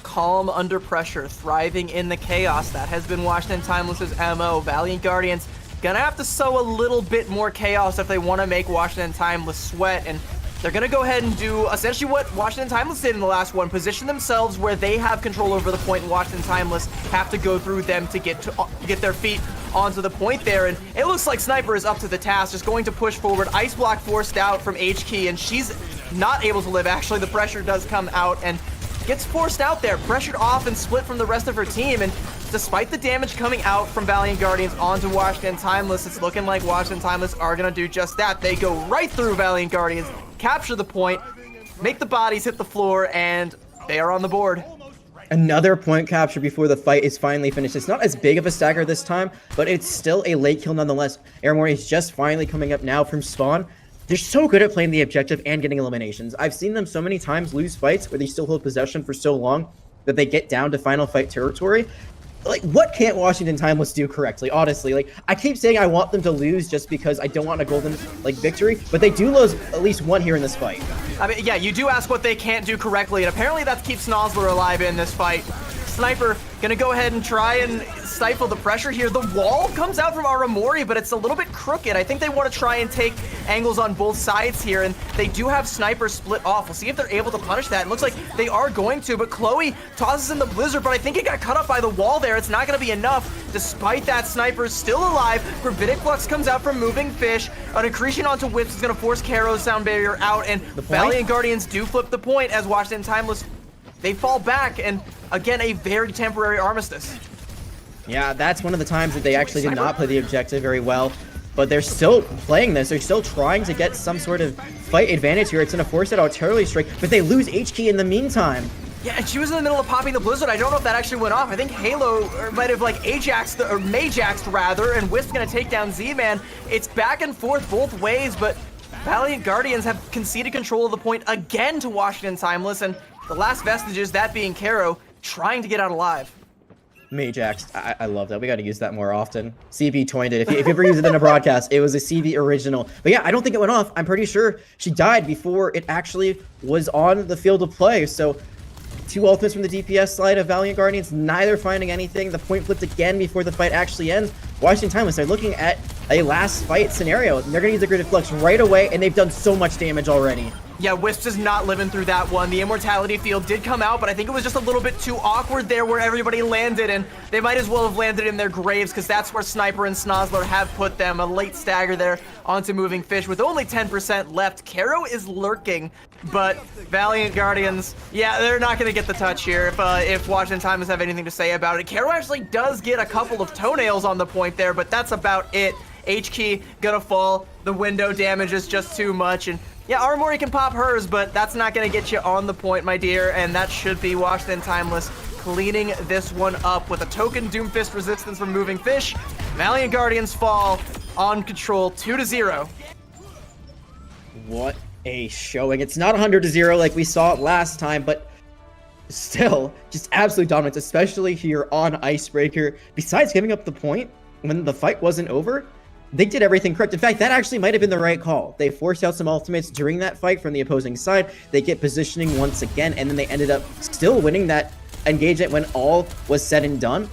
A: Calm under pressure, thriving in the chaos. That has been Washington Timeless's MO. Valiant Guardians gonna have to sow a little bit more chaos if they want to make Washington Timeless sweat, and they're gonna go ahead and do essentially what Washington Timeless did in the last one, position themselves where they have control over the point, and Washington Timeless have to go through them to get their feet onto the point there. And it looks like Sniper is up to the task, just going to push forward. Ice Block forced out from H-Key, and she's not able to live. Actually, the pressure does come out, and gets forced out there, pressured off and split from the rest of her team. And despite the damage coming out from Valiant Guardians onto Washington Timeless, it's looking like Washington Timeless are going to do just that. They go right through Valiant Guardians, capture the point, make the bodies hit the floor, and they are on the board.
B: Another point capture before the fight is finally finished. It's not as big of a stagger this time, but it's still a late kill nonetheless. Airmore is just finally coming up now from spawn. They're so good at playing the objective and getting eliminations. I've seen them so many times lose fights where they still hold possession for so long that they get down to final fight territory. Like, what can't Washington Timeless do correctly, honestly? Like, I keep saying I want them to lose just because I don't want a golden, like, victory, but they do lose at least one here in this fight.
A: I mean, yeah, you do ask what they can't do correctly, and apparently that keeps Snozzler alive in this fight. Sniper gonna go ahead and try and stifle the pressure here. The wall comes out from Aramori, but it's a little bit crooked. I think they want to try and take angles on both sides here, and they do have Sniper split off. We'll see if they're able to punish that. It looks like they are going to, but Chloe tosses in the Blizzard, but I think it got cut up by the wall there. It's not going to be enough. Despite that, Sniper's still alive. Gravitic Flux comes out from Moving Fish. An accretion onto Whips is going to force Karo's sound barrier out, and Valiant Guardians do flip the point as Washington Timeless, they fall back, and again, a very temporary armistice.
B: Yeah, that's one of the times that they actually did not play the objective very well, but they're still playing this. They're still trying to get some sort of fight advantage here. It's going to force it artillery strike, but they lose H-Key in the meantime.
A: Yeah, and she was in the middle of popping the Blizzard. I don't know if that actually went off. I think Halo might have like Ajaxed, or Majaxed rather, and Wisp's gonna take down Z-Man. It's back and forth both ways, but Valiant Guardians have conceded control of the point again to Washington Timeless, and the last vestiges, that being Karo, trying to get out alive.
B: Majax, I love that. We got to use that more often. CB coined it. If you ever use it in a broadcast, it was a CB original. But yeah, I don't think it went off. I'm pretty sure she died before it actually was on the field of play. So 2 ultimates from the DPS side of Valiant Guardians, neither finding anything. The point flipped again before the fight actually ends. Washington Timeless, they're looking at a last fight scenario. They're going to use the Gravitic Flux right away, and they've done so much damage already.
A: Yeah, Wisp is not living through that one. The Immortality Field did come out, but I think it was just a little bit too awkward there where everybody landed, and they might as well have landed in their graves, because that's where Sniper and Snozzler have put them. A late stagger there onto Moving Fish with only 10% left. Karo is lurking, but Valiant Guardians, yeah, they're not going to get the touch here if Washington Timeless have anything to say about it. Karo actually does get a couple of toenails on the point there, but that's about it. H-Key gonna fall. The window damage is just too much, and yeah, Armory can pop hers, but that's not gonna get you on the point, my dear, and that should be Washington Timeless cleaning this one up with a token Doomfist resistance from Moving Fish. Valiant Guardians fall on control 2-0.
B: What a showing. It's not 100-0 like we saw last time, but still just absolute dominance, especially here on Icebreaker. Besides giving up the point when the fight wasn't over, they did everything correct. In fact, that actually might have been the right call. They forced out some ultimates during that fight from the opposing side. They get positioning once again, and then they ended up still winning that engagement when all was said and done.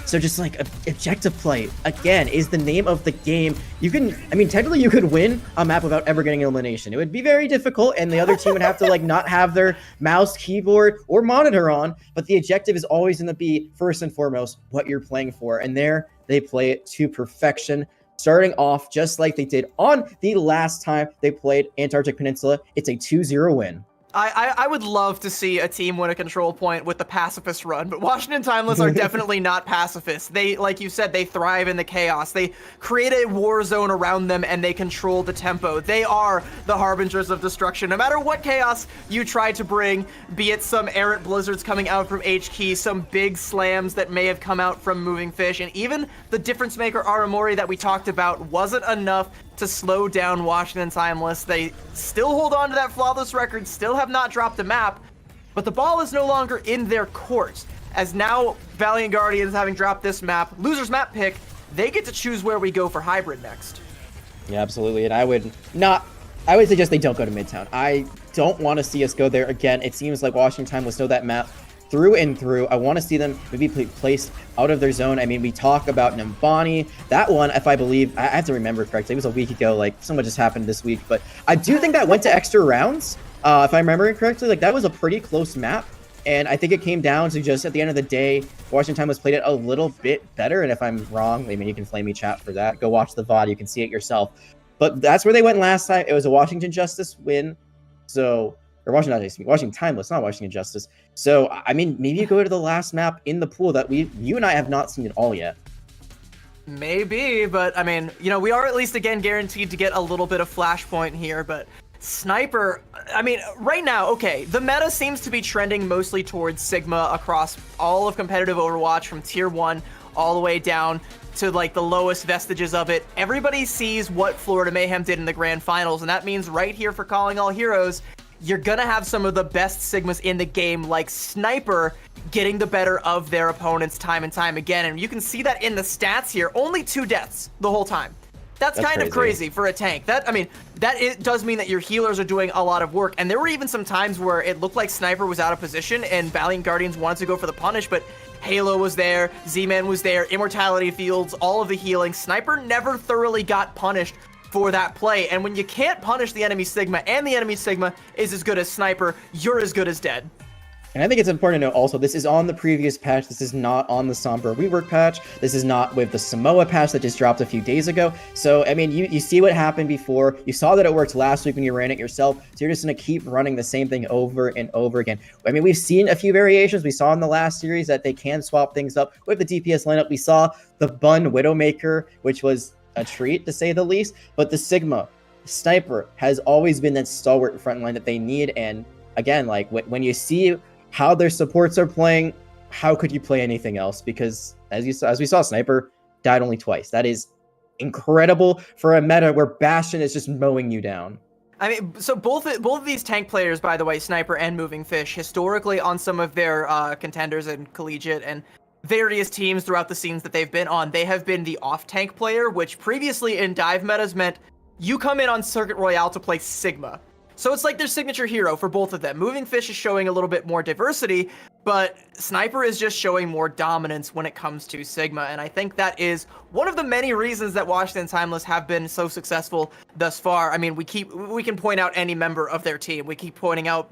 B: So just like objective play, again, is the name of the game. You can, I mean, technically you could win a map without ever getting elimination. It would be very difficult, and the other team would have to like not have their mouse, keyboard, or monitor on, but the objective is always going to be first and foremost what you're playing for, and there they play it to perfection. Starting off just like they did on the last time they played Antarctic Peninsula. It's a 2-0 win.
A: I would love to see a team win a control point with the pacifist run, but Washington Timeless are definitely not pacifists. They, like you said, they thrive in the chaos. They create a war zone around them, and they control the tempo. They are the harbingers of destruction. No matter what chaos you try to bring, be it some errant blizzards coming out from H-Key, some big slams that may have come out from Moving Fish, and even the difference maker Aramori that we talked about wasn't enough to slow down Washington Timeless. They still hold on to that flawless record, still have not dropped a map, but the ball is no longer in their court, as now Valiant Guardians, having dropped this map, loser's map pick, they get to choose where we go for hybrid next.
B: Yeah, absolutely, and I would suggest they don't go to Midtown. I don't want to see us go there again. It seems like Washington Timeless know that map through and through. I want to see them maybe placed out of their zone. I mean, we talk about Nimbani. That one, if I believe, I have to remember correctly, it was a week ago, like so much has happened this week, but I do think that went to extra rounds. If I remember correctly, like that was a pretty close map. And I think it came down to just at the end of the day, Washington Timeless played it a little bit better. And if I'm wrong, I mean, you can flame me chat for that. Go watch the VOD. You can see it yourself. But that's where they went last time. It was a Washington Justice win. So, or Washington Timeless, not Washington Justice. So, I mean, maybe you go to the last map in the pool that you and I have not seen at all yet.
A: Maybe, but I mean, you know, we are at least again guaranteed to get a little bit of flashpoint here, but Sniper, I mean, right now, okay, the meta seems to be trending mostly towards Sigma across all of competitive Overwatch, from tier 1 all the way down to like the lowest vestiges of it. Everybody sees what Florida Mayhem did in the grand finals, and that means right here for Calling All Heroes, you're gonna have some of the best Sigmas in the game, like Sniper, getting the better of their opponents time and time again. And you can see that in the stats here. Only 2 deaths the whole time. That's kind of crazy for a tank. It does mean that your healers are doing a lot of work. And there were even some times where it looked like Sniper was out of position and Valiant Guardians wanted to go for the punish, but Halo was there, Z-Man was there, Immortality Fields, all of the healing. Sniper never thoroughly got punished for that play. And when you can't punish the enemy Sigma, and the enemy Sigma is as good as Sniper, you're as good as dead.
B: And I think it's important to note also, this is on the previous patch. This is not on the Sombra rework patch. This is not with the Samoa patch that just dropped a few days ago. So, I mean, you see what happened before. You saw that it worked last week when you ran it yourself. So you're just going to keep running the same thing over and over again. I mean, we've seen a few variations. We saw in the last series that they can swap things up with the DPS lineup. We saw the Bun Widowmaker, which was a treat to say the least. But the Sigma Sniper has always been that stalwart front line that they need. And again, like when you see how their supports are playing, how could you play anything else? Because as we saw, Sniper died only twice. That is incredible for a meta where Bastion is just mowing you down.
A: I mean, so both of these tank players, by the way, Sniper and Moving Fish, historically on some of their contenders and collegiate and various teams throughout the scenes that they've been on, they have been the off-tank player, which previously in dive metas meant you come in on Circuit Royale to play Sigma. So it's like their signature hero for both of them. Moving Fish is showing a little bit more diversity, but Sniper is just showing more dominance when it comes to Sigma, and I think that is one of the many reasons that Washington Timeless have been so successful thus far. I mean, we can point out any member of their team. We keep pointing out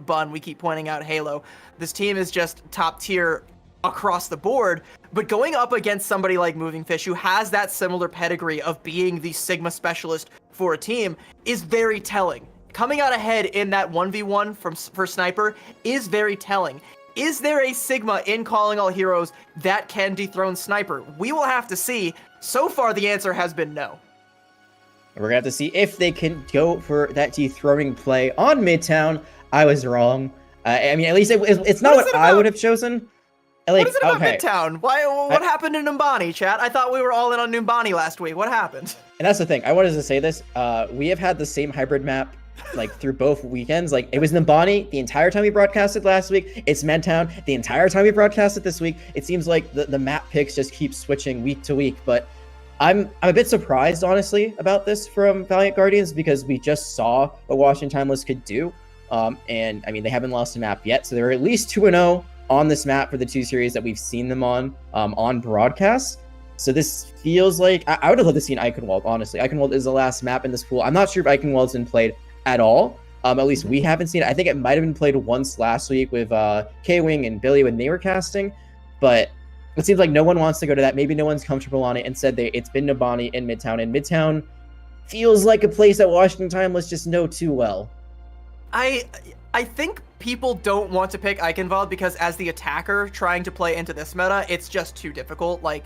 A: Bun, we keep pointing out Halo. This team is just top tier across the board, but going up against somebody like Moving Fish, who has that similar pedigree of being the Sigma specialist for a team, is very telling. Coming out ahead in that 1v1 for Sniper is very telling. Is there a Sigma in Calling All Heroes that can dethrone Sniper? We will have to see. So far, the answer has been no.
B: We're going to have to see if they can go for that dethroning play on Midtown. I was wrong. I mean, at least it's not what I would have chosen.
A: Like, what is it about Midtown? What happened in Numbani, chat? I thought we were all in on Numbani last week. What happened?
B: And that's the thing. I wanted to say this. We have had the same hybrid map like through both weekends. Like it was Numbani the entire time we broadcasted last week. It's Midtown the entire time we broadcasted this week. It seems like the map picks just keep switching week to week, but I'm a bit surprised honestly about this from Valiant Guardians because we just saw what Washington Timeless could do. And I mean they haven't lost a map yet, so they're at least 2-0 on this map for the two series that we've seen them on broadcast. So this feels like I would have loved to see an Eichenwald, honestly. Eichenwald is the last map in this pool. I'm not sure if Eichenwald's been played at all. At least we haven't seen it. I think it might have been played once last week with K-Wing and Billy when they were casting, but it seems like no one wants to go to that. Maybe no one's comfortable on it and said it's been Numbani in Midtown, and Midtown feels like a place that Washington Timeless just know too well.
A: I think people don't want to pick Eichenwald because as the attacker trying to play into this meta, it's just too difficult. Like,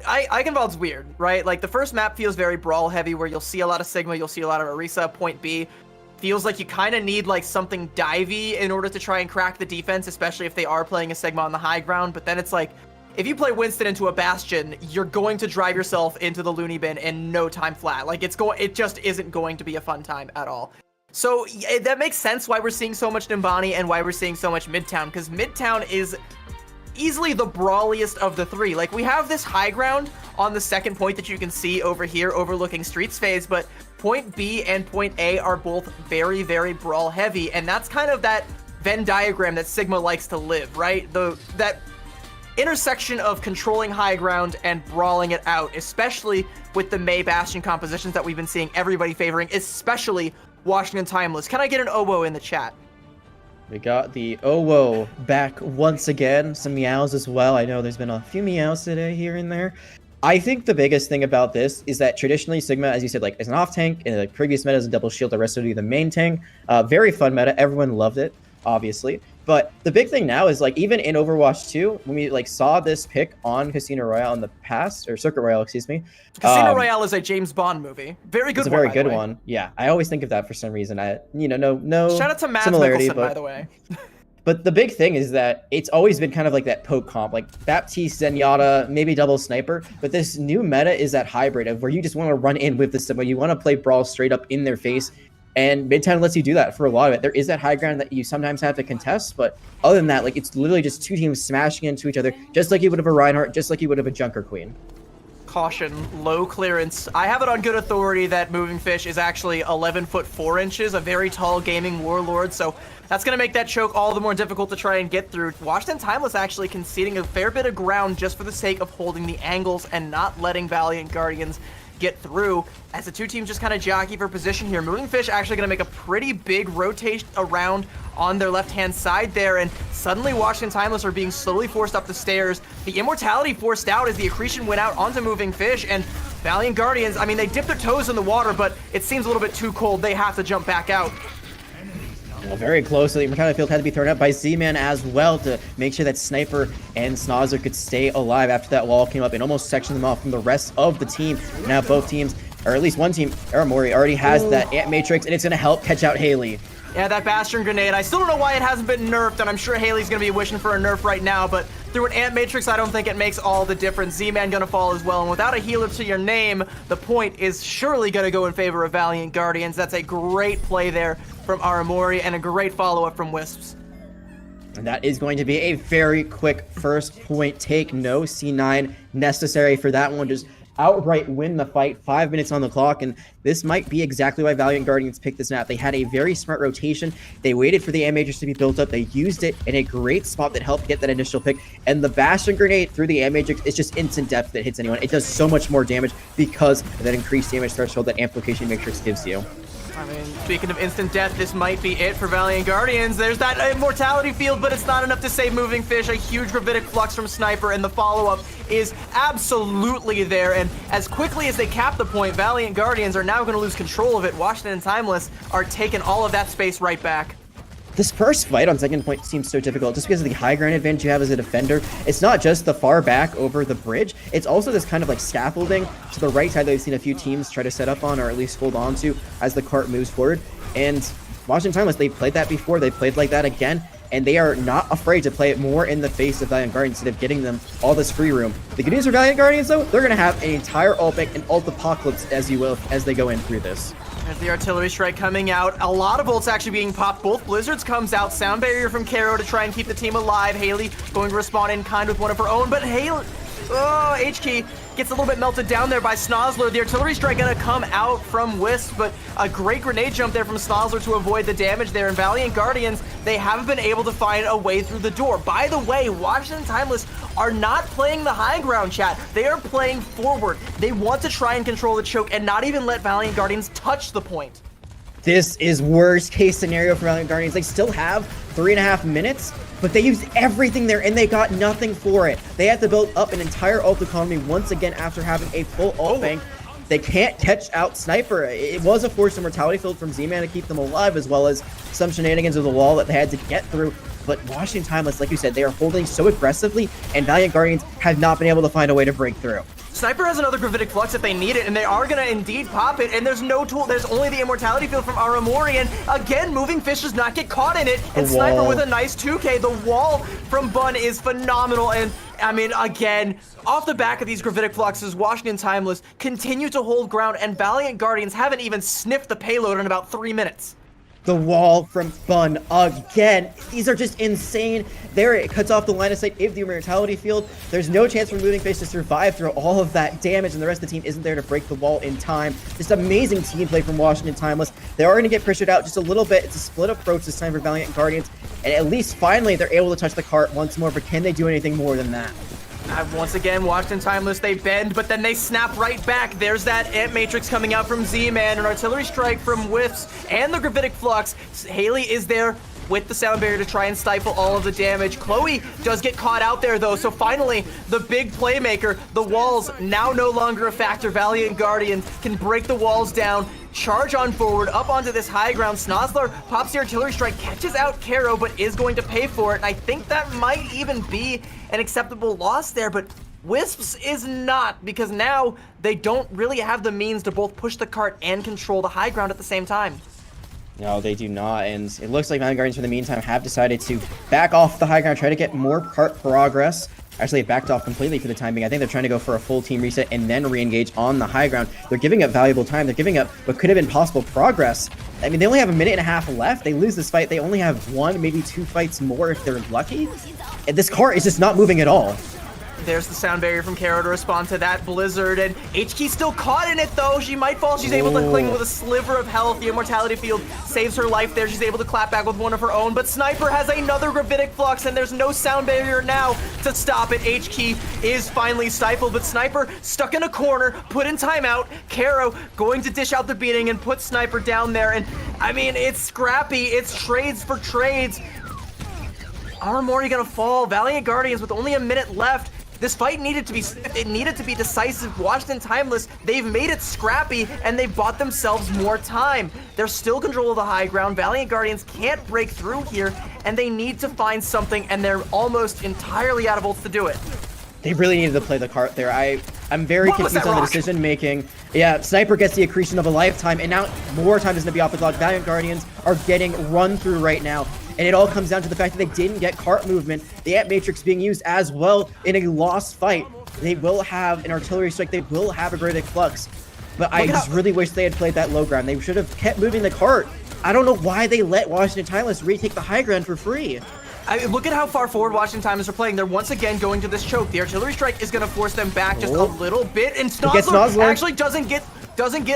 A: Eichenwald's weird, right? Like, the first map feels very brawl heavy where you'll see a lot of Sigma, you'll see a lot of Orisa. Point B, feels like you kind of need, like, something divey in order to try and crack the defense, especially if they are playing a Sigma on the high ground. But then it's like, if you play Winston into a Bastion, you're going to drive yourself into the loony bin in no time flat. Like, it just isn't going to be a fun time at all. So that makes sense why we're seeing so much Numbani and why we're seeing so much Midtown, because Midtown is easily the brawliest of the three. Like, we have this high ground on the second point that you can see over here overlooking Streets phase, but point B and point A are both very, very brawl heavy, and that's kind of that Venn diagram that Sigma likes to live, right? That intersection of controlling high ground and brawling it out, especially with the Mei Bastion compositions that we've been seeing everybody favoring, especially Washington Timeless. Can I get an OWO in the chat?
B: We got the OWO back once again. Some meows as well. I know there's been a few meows today here and there. I think the biggest thing about this is that traditionally Sigma, as you said, like is an off tank. In the previous meta is a double shield. The rest would be the main tank. Very fun meta. Everyone loved it, obviously. But the big thing now is like even in Overwatch 2, when we like saw this pick on Casino Royale in the past, or Circuit Royale, excuse me.
A: Casino Royale is a James Bond movie. Very good.
B: It's a very good one. Yeah, I always think of that for some reason. No.
A: Shout out to Matt
B: similarity,
A: Mickelson, by the way.
B: But the big thing is that it's always been kind of like that poke comp, like Baptiste, Zenyatta, maybe double sniper. But this new meta is that hybrid of where you just want to run in with the Sigma. You want to play brawl straight up in their face. And Midtown lets you do that for a lot of it. There is that high ground that you sometimes have to contest, but other than that, like it's literally just two teams smashing into each other, just like you would have a Reinhardt, just like you would have a Junker Queen.
A: Caution, low clearance. I have it on good authority that Moving Fish is actually 11 foot 4 inches, a very tall gaming warlord, so that's going to make that choke all the more difficult to try and get through. Washington Timeless actually conceding a fair bit of ground just for the sake of holding the angles and not letting Valiant Guardians get through as the two teams just kind of jockey for position here. Moving Fish actually going to make a pretty big rotation around on their left-hand side there, and suddenly Washington Timeless are being slowly forced up the stairs. The Immortality forced out as the Accretion went out onto Moving Fish, and Valiant Guardians, I mean, they dipped their toes in the water, but it seems a little bit too cold. They have to jump back out.
B: Well, very close. The Immortality Field had to be thrown up by Z-Man as well to make sure that Sniper and Snozzer could stay alive after that wall came up and almost sectioned them off from the rest of the team. Now both teams, or at least one team, Aramori, already has that Ant Matrix, and it's going to help catch out Haley.
A: Yeah, that Bastion Grenade, I still don't know why it hasn't been nerfed, and I'm sure Haley's going to be wishing for a nerf right now, but through an Ant Matrix, I don't think it makes all the difference. Z-Man going to fall as well, and without a healer to your name, the point is surely going to go in favor of Valiant Guardians. That's a great play there from Aramori, and a great follow-up from Wisps.
B: And that is going to be a very quick first point take. No C9 necessary for that one. Just outright win the fight. 5 minutes on the clock, and this might be exactly why Valiant Guardians picked this map. They had a very smart rotation. They waited for the Ant Matrix to be built up. They used it in a great spot that helped get that initial pick, and the Bastion Grenade through the Ant Matrix is just instant depth that hits anyone. It does so much more damage because of that increased damage threshold that Amplification Matrix gives you.
A: I mean, speaking of instant death, this might be it for Valiant Guardians. There's that Immortality Field, but it's not enough to save Moving Fish. A huge Gravitic Flux from Sniper, and the follow-up is absolutely there. And as quickly as they cap the point, Valiant Guardians are now going to lose control of it. Washington and Timeless are taking all of that space right back.
B: This first fight on second point seems so difficult just because of the high ground advantage you have as a defender. It's not just the far back over the bridge, it's also this kind of like scaffolding to the right side that we've seen a few teams try to set up on or at least hold on to as the cart moves forward. And Washington Timeless, they've played that before, they played like that again, and they are not afraid to play it more in the face of Valiant Guardians instead of getting them all this free room. The good news for Valiant Guardians though, they're going to have an entire ult bank and ult apocalypse as you will as they go in through this.
A: As the artillery strike coming out, a lot of ults actually being popped. Both Blizzards comes out. Sound barrier from Karo to try and keep the team alive. Haley going to respond in kind with one of her own, but Haley, H-Key gets a little bit melted down there by Snozzler. The artillery strike gonna come out from Wisp, but a great grenade jump there from Snozzler to avoid the damage there. And Valiant Guardians, they haven't been able to find a way through the door. By the way, Washington Timeless are not playing the high ground, chat. They are playing forward. They want to try and control the choke and not even let Valiant Guardians touch the point.
B: This is worst case scenario for Valiant Guardians. They still have 3.5 minutes, but they used everything there and they got nothing for it. They had to build up an entire ult economy once again after having a full ult bank. They can't catch out Sniper. It was a forced Immortality Field from Z-Man to keep them alive, as well as some shenanigans of the wall that they had to get through. But Washington Timeless, like you said, they are holding so aggressively, and Valiant Guardians have not been able to find a way to break through.
A: Sniper has another Gravitic Flux if they need it, and they are going to indeed pop it, and there's no tool. There's only the Immortality Field from Aramori, and again, Moving Fish does not get caught in it, and Sniper with a nice 2K. The wall from Bun is phenomenal, and I mean, again, off the back of these Gravitic Fluxes, Washington Timeless continue to hold ground, and Valiant Guardians haven't even sniffed the payload in about 3 minutes.
B: The wall from Bun again. These are just insane. There, it cuts off the line of sight of the Immortality Field. There's no chance for Moving Fish to survive through all of that damage, and the rest of the team isn't there to break the wall in time. Just amazing team play from Washington Timeless. They are going to get pressured out just a little bit. It's a split approach this time for Valiant Guardians, and at least finally they're able to touch the cart once more, but can they do anything more than that?
A: Once again, Washington Timeless, they bend, but then they snap right back. There's that Ant Matrix coming out from Z-Man, an artillery strike from Whiffs, and the Gravitic Flux. Haley is there with the sound barrier to try and stifle all of the damage. Chloe does get caught out there though, so finally, the big playmaker, the walls now no longer a factor. Valiant Guardians can break the walls down, charge on forward, up onto this high ground. Snozzler pops the artillery strike, catches out Karo, but is going to pay for it, and I think that might even be an acceptable loss there, but Wisps is not, because now they don't really have the means to both push the cart and control the high ground at the same time.
B: No, they do not, and it looks like Valiant Guardians for the meantime have decided to back off the high ground, try to get more cart progress. Actually, they backed off completely for the time being. I think they're trying to go for a full team reset and then re-engage on the high ground. They're giving up valuable time. They're giving up what could have been possible progress. I mean, they only have a minute and a half left. They lose this fight. They only have 1, maybe 2 fights more if they're lucky. And this cart is just not moving at all.
A: There's the sound barrier from Karo to respond to that blizzard, and HK still caught in it though. She might fall. She's able to cling with a sliver of health. The immortality field saves her life there. She's able to clap back with one of her own, but Sniper has another gravitic flux, and there's no sound barrier now to stop it. HK is finally stifled, but Sniper stuck in a corner, put in timeout. Karo going to dish out the beating and put Sniper down there, and I mean, it's scrappy. It's trades for trades. Armori gonna fall. Valiant Guardians with only a minute left. This fight needed to be decisive. Washington Timeless, they've made it scrappy, and they've bought themselves more time. They're still control of the high ground. Valiant Guardians can't break through here, and they need to find something, and they're almost entirely out of ults to do it.
B: They really needed to play the cart there. I'm very confused on the decision making. Yeah, Sniper gets the accretion of a lifetime, and now more time is going to be off the clock. Valiant Guardians are getting run through right now, and it all comes down to the fact that they didn't get cart movement. The Ant Matrix being used as well in a lost fight. They will have an artillery strike. They will have a gravitic flux, but I just really wish they had played that low ground. They should have kept moving the cart. I don't know why they let Washington Timeless retake the high ground for free.
A: Look at how far forward Washington Timeless are playing. They're once again going to this choke. The artillery strike is going to force them back just a little bit, and Snozzler actually doesn't get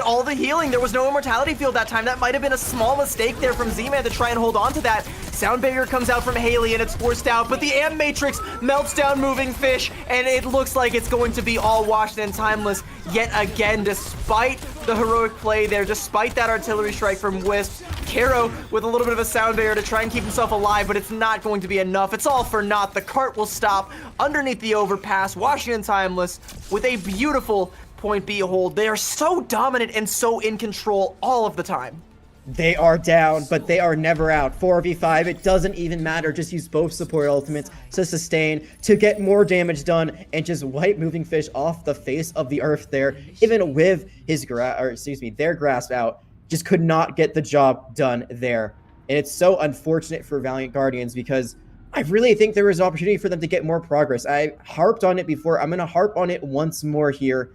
A: all the healing. There was no immortality field that time. That might have been a small mistake there from Z-Man to try and hold on to that. Sound barrier comes out from Haley, and it's forced out, but the Ant Matrix melts down Moving Fish, and it looks like it's going to be all Washington Timeless yet again, despite the heroic play there, despite that artillery strike from Wisp. Karo with a little bit of a sound barrier to try and keep himself alive, but it's not going to be enough. It's all for naught. The cart will stop underneath the overpass. Washington Timeless with a beautiful point B hold. They are so dominant and so in control all of the time.
B: They are down, but they are never out. 4v5, it doesn't even matter. Just use both support ultimates to sustain, to get more damage done, and just wipe Moving Fish off the face of the earth there. Even with their grasp out, just could not get the job done there. And it's so unfortunate for Valiant Guardians because I really think there was an opportunity for them to get more progress. I harped on it before. I'm going to harp on it once more here.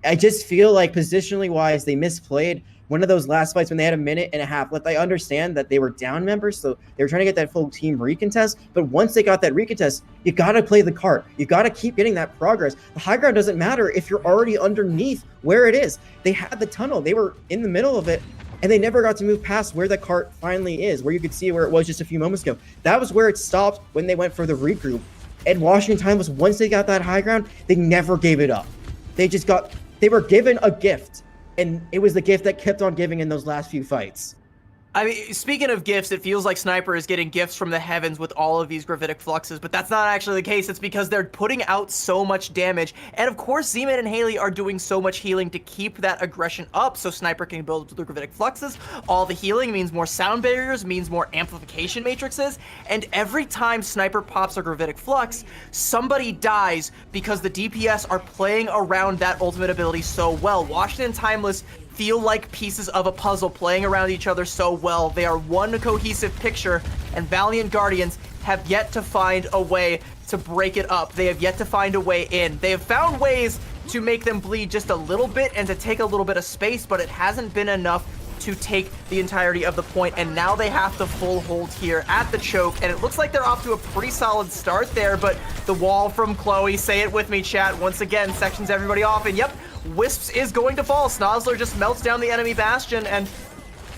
B: I just feel like positionally wise, they misplayed one of those last fights when they had a minute and a half left. I understand that they were down members, so they were trying to get that full team recontest. But once they got that recontest, you got to play the cart. You got to keep getting that progress. The high ground doesn't matter if you're already underneath where it is. They had the tunnel. They were in the middle of it, and they never got to move past where the cart finally is, where you could see where it was just a few moments ago. That was where it stopped when they went for the regroup. And Washington Timeless, once they got that high ground, they never gave it up. They were given a gift, and it was the gift that kept on giving in those last few fights.
A: I mean, speaking of gifts, it feels like Sniper is getting gifts from the heavens with all of these gravitic fluxes, but that's not actually the case. It's because they're putting out so much damage, and of course, Z-Man and Haley are doing so much healing to keep that aggression up so Sniper can build the gravitic fluxes. All the healing means more sound barriers, means more amplification matrices, and every time Sniper pops a gravitic flux, somebody dies because the DPS are playing around that ultimate ability so well. Washington Timeless feel like pieces of a puzzle playing around each other so well. They are one cohesive picture, and Valiant Guardians have yet to find a way to break it up. They have yet to find a way in. They have found ways to make them bleed just a little bit and to take a little bit of space, but it hasn't been enough to take the entirety of the point, and now they have to full hold here at the choke, and it looks like they're off to a pretty solid start there, but the wall from Chloe, say it with me, chat, once again, sections everybody off, and yep, Wisps is going to fall. Snozzler just melts down the enemy bastion, and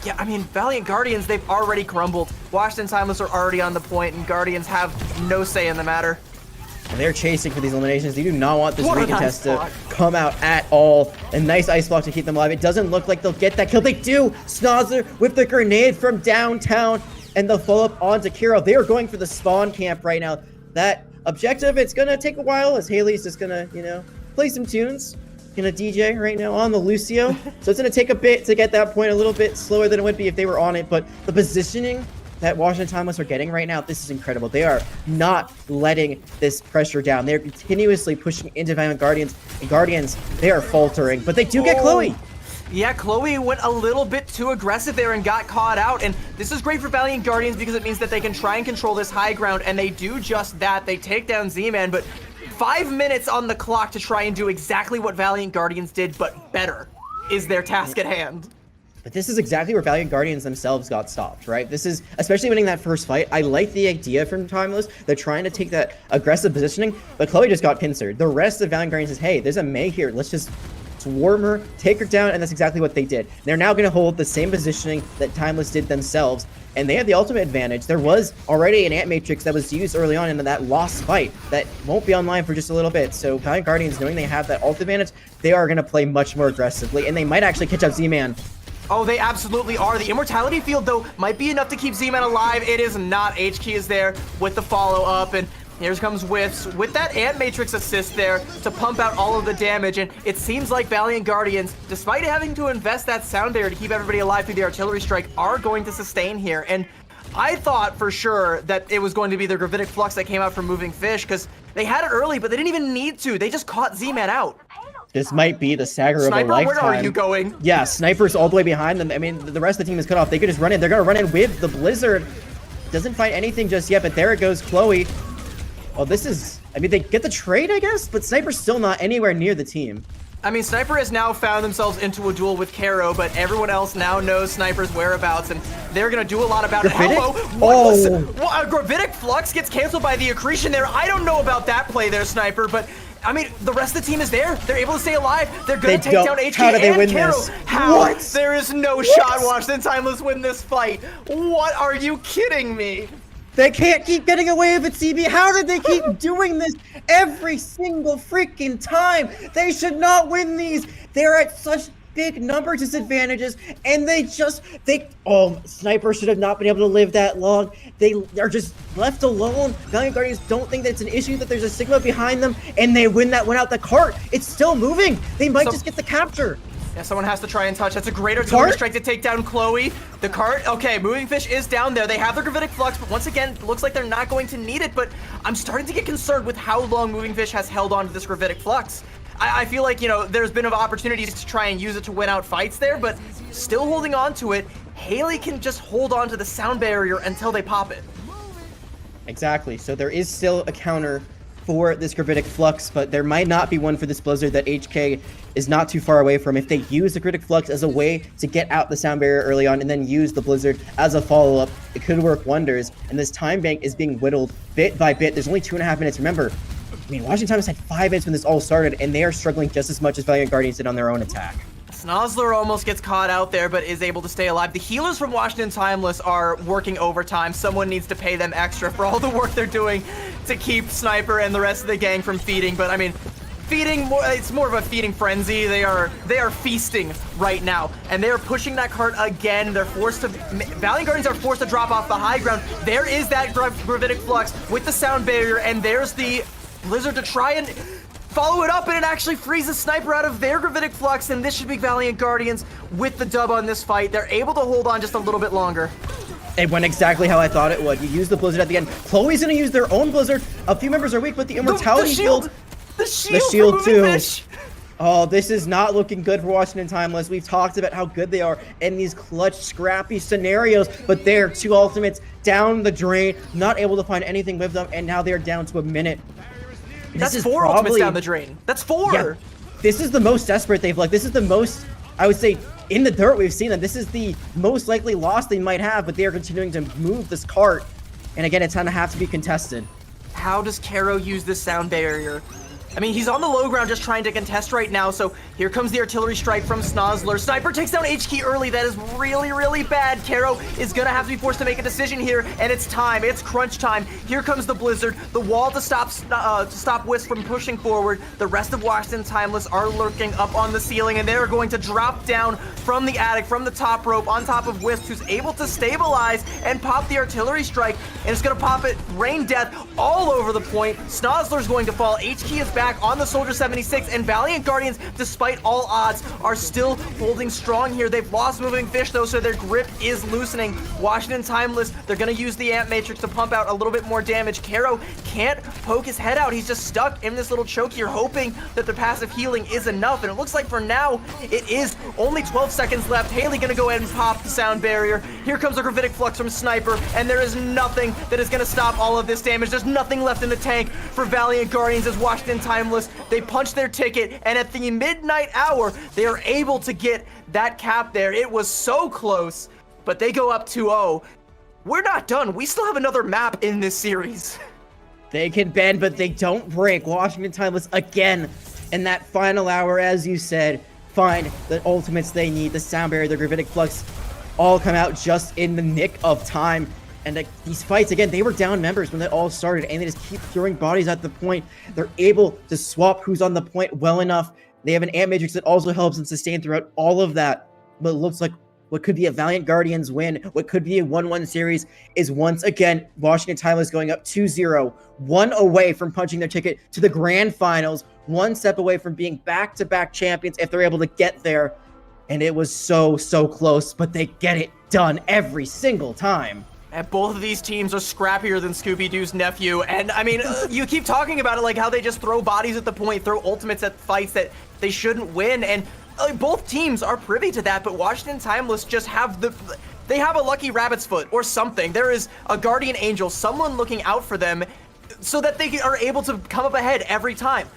A: yeah, I mean, Valiant Guardians, they've already crumbled. Washington Timeless are already on the point, and Guardians have no say in the matter.
B: They're chasing for these eliminations. They do not want this recontest to come out at all. A nice ice block to keep them alive. It doesn't look like they'll get that kill. They do! Snozzler with the grenade from downtown, and the follow-up onto Kiro. They are going for the spawn camp right now. That objective, it's gonna take a while as Haley's just gonna, play some tunes. Gonna DJ right now on the Lucio. So it's gonna take a bit to get that point, a little bit slower than it would be if they were on it, but the positioning that Washington Timeless are getting right now, this is incredible. They are not letting this pressure down. They're continuously pushing into Valiant Guardians, and Guardians, they are faltering, but they do get Chloe.
A: Yeah, Chloe went a little bit too aggressive there and got caught out, and this is great for Valiant Guardians because it means that they can try and control this high ground, and they do just that. They take down Z-Man, but 5 minutes on the clock to try and do exactly what Valiant Guardians did, but better, is their task at hand.
B: But this is exactly where Valiant Guardians themselves got stopped, right? This is, especially winning that first fight, I like the idea from Timeless. They're trying to take that aggressive positioning, but Chloe just got pincered. The rest of Valiant Guardians says, hey, there's a Mei here. Let's just swarm her, take her down, and that's exactly what they did. They're now going to hold the same positioning that Timeless did themselves, and they have the ultimate advantage. There was already an Ant Matrix that was used early on in that lost fight that won't be online for just a little bit. So Valiant Guardians, knowing they have that ult advantage, they are going to play much more aggressively, and they might actually catch up Z-Man.
A: Oh, they absolutely are. The Immortality Field, though, might be enough to keep Z-Man alive. It is not. HK is there with the follow-up, and here comes Whiffs with that Ant Matrix assist there to pump out all of the damage, and it seems like Valiant Guardians, despite having to invest that sound barrier to keep everybody alive through the artillery strike, are going to sustain here. And I thought for sure that it was going to be the Gravitic Flux that came out from Moving Fish, because they had it early, but they didn't even need to. They just caught Z-Man out.
B: This might be the stagger
A: Sniper,
B: of a lifetime.
A: where are you going?
B: Yeah, Sniper's all the way behind them. I mean, the rest of the team is cut off. They could just run in. They're going to run in with the Blizzard. Doesn't find anything just yet, but there it goes, Chloe. Well, this is... I mean, they get the trade, I guess, but Sniper's still not anywhere near the team.
A: I mean, Sniper has now found themselves into a duel with Karo, but everyone else now knows Sniper's whereabouts, and they're going to do a lot about it. Hello? What, a Gravitic Flux gets canceled by the accretion there. I don't know about that play there, Sniper, but... I mean, the rest of the team is there. They're able to stay alive. They're going to take down HK
B: How do they win
A: Karo.
B: this?
A: How?
B: What?
A: There is no shot. Washington Timeless win this fight. What? Are you kidding me?
B: They can't keep getting away with it, CB. How did they keep doing this every single freaking time? They should not win these. They're at such big number disadvantages, and Sniper should have not been able to live that long. They are just left alone. Valiant Guardians don't think that it's an issue, that there's a Sigma behind them, and they win that one out. The cart, it's still moving. They might just get the capture.
A: Yeah, someone has to try and touch. That's a great artillery strike to take down Chloe. The cart, okay, Moving Fish is down there. They have their Gravitic Flux, but once again, looks like they're not going to need it, but I'm starting to get concerned with how long Moving Fish has held on to this Gravitic Flux. I feel like, you know, there's been opportunities to try and use it to win out fights there, but still holding on to it. Haley can just hold on to the sound barrier until they pop it.
B: Exactly. So there is still a counter for this Gravitic Flux, but there might not be one for this Blizzard that HK is not too far away from. If they use the Gravitic Flux as a way to get out the sound barrier early on and then use the Blizzard as a follow-up, it could work wonders. And this time bank is being whittled bit by bit. There's only 2.5 minutes. Remember, I mean, Washington Timeless had 5 minutes when this all started, and they are struggling just as much as Valiant Guardians did on their own attack.
A: Snozzler almost gets caught out there, but is able to stay alive. The healers from Washington Timeless are working overtime. Someone needs to pay them extra for all the work they're doing to keep Sniper and the rest of the gang from feeding. But I mean, it's more of a feeding frenzy. They are feasting right now, and they are pushing that cart again. Valiant Guardians are forced to drop off the high ground. There is that Gravitic Flux with the sound barrier, and there's the Blizzard to try and follow it up, and it actually freezes Sniper out of their Gravitic Flux, and this should be Valiant Guardians with the dub on this fight. They're able to hold on just a little bit longer.
B: It went exactly how I thought it would. You use the Blizzard at the end. Chloe's gonna use their own Blizzard. A few members are weak, but the Immortality Field...
A: The shield
B: too.
A: Fish.
B: Oh, this is not looking good for Washington Timeless. We've talked about how good they are in these clutch, scrappy scenarios, but they're 2 ultimates down the drain, not able to find anything with them, and now they're down to a minute.
A: That's 4 ultimates down the drain. That's 4.
B: Yeah, this is the most desperate they've looked. This is the most, I would say, in the dirt we've seen them. This is the most likely loss they might have, but they are continuing to move this cart. And again, it's gonna have to be contested.
A: How does Karo use this sound barrier? I mean, he's on the low ground just trying to contest right now, so here comes the artillery strike from Snozzler. Sniper takes down HK early. That is really, really bad. Karo is gonna have to be forced to make a decision here, and it's time. It's crunch time. Here comes the Blizzard, the wall to stop Wisp from pushing forward. The rest of Washington Timeless are lurking up on the ceiling, and they're going to drop down from the attic, from the top rope, on top of Wisp, who's able to stabilize and pop the artillery strike, and it's gonna pop it, rain death all over the point. Snozzler's going to fall. HK is back on the Soldier 76, and Valiant Guardians, despite all odds, are still holding strong here. They've lost Moving Fish though, so their grip is loosening. Washington Timeless, they're gonna use the Ant Matrix to pump out a little bit more damage. Karo can't poke his head out. He's just stuck in this little choke here, hoping that the passive healing is enough, and it looks like for now it is. Only 12 seconds left. Haley gonna go ahead and pop the sound barrier. Here comes a Gravitic Flux from Sniper, and there is nothing that is gonna stop all of this damage. There's nothing left in the tank for Valiant Guardians as Washington Timeless, they punch their ticket, and at the midnight hour, they are able to get that cap there. It was so close, but they go up 2-0. We're not done. We still have another map in this series.
B: They can bend, but they don't break. Washington Timeless again in that final hour, as you said, find the ultimates they need. The Sound Barrier, the Gravitic Flux, all come out just in the nick of time. And these fights, again, they were down members when they all started, and they just keep throwing bodies at the point. They're able to swap who's on the point well enough. They have an Ant Matrix that also helps them sustain throughout all of that. But it looks like what could be a Valiant Guardians win, what could be a 1-1 series, is once again Washington Timeless going up 2-0, one away from punching their ticket to the grand finals, one step away from being back-to-back champions if they're able to get there. And it was so close, but they get it done every single time.
A: And both of these teams are scrappier than Scooby-Doo's nephew. And I mean, you keep talking about it like how they just throw bodies at the point, throw ultimates at fights that they shouldn't win. And both teams are privy to that, but Washington Timeless just have they have a lucky rabbit's foot or something. There is a guardian angel, someone looking out for them so that they are able to come up ahead every time.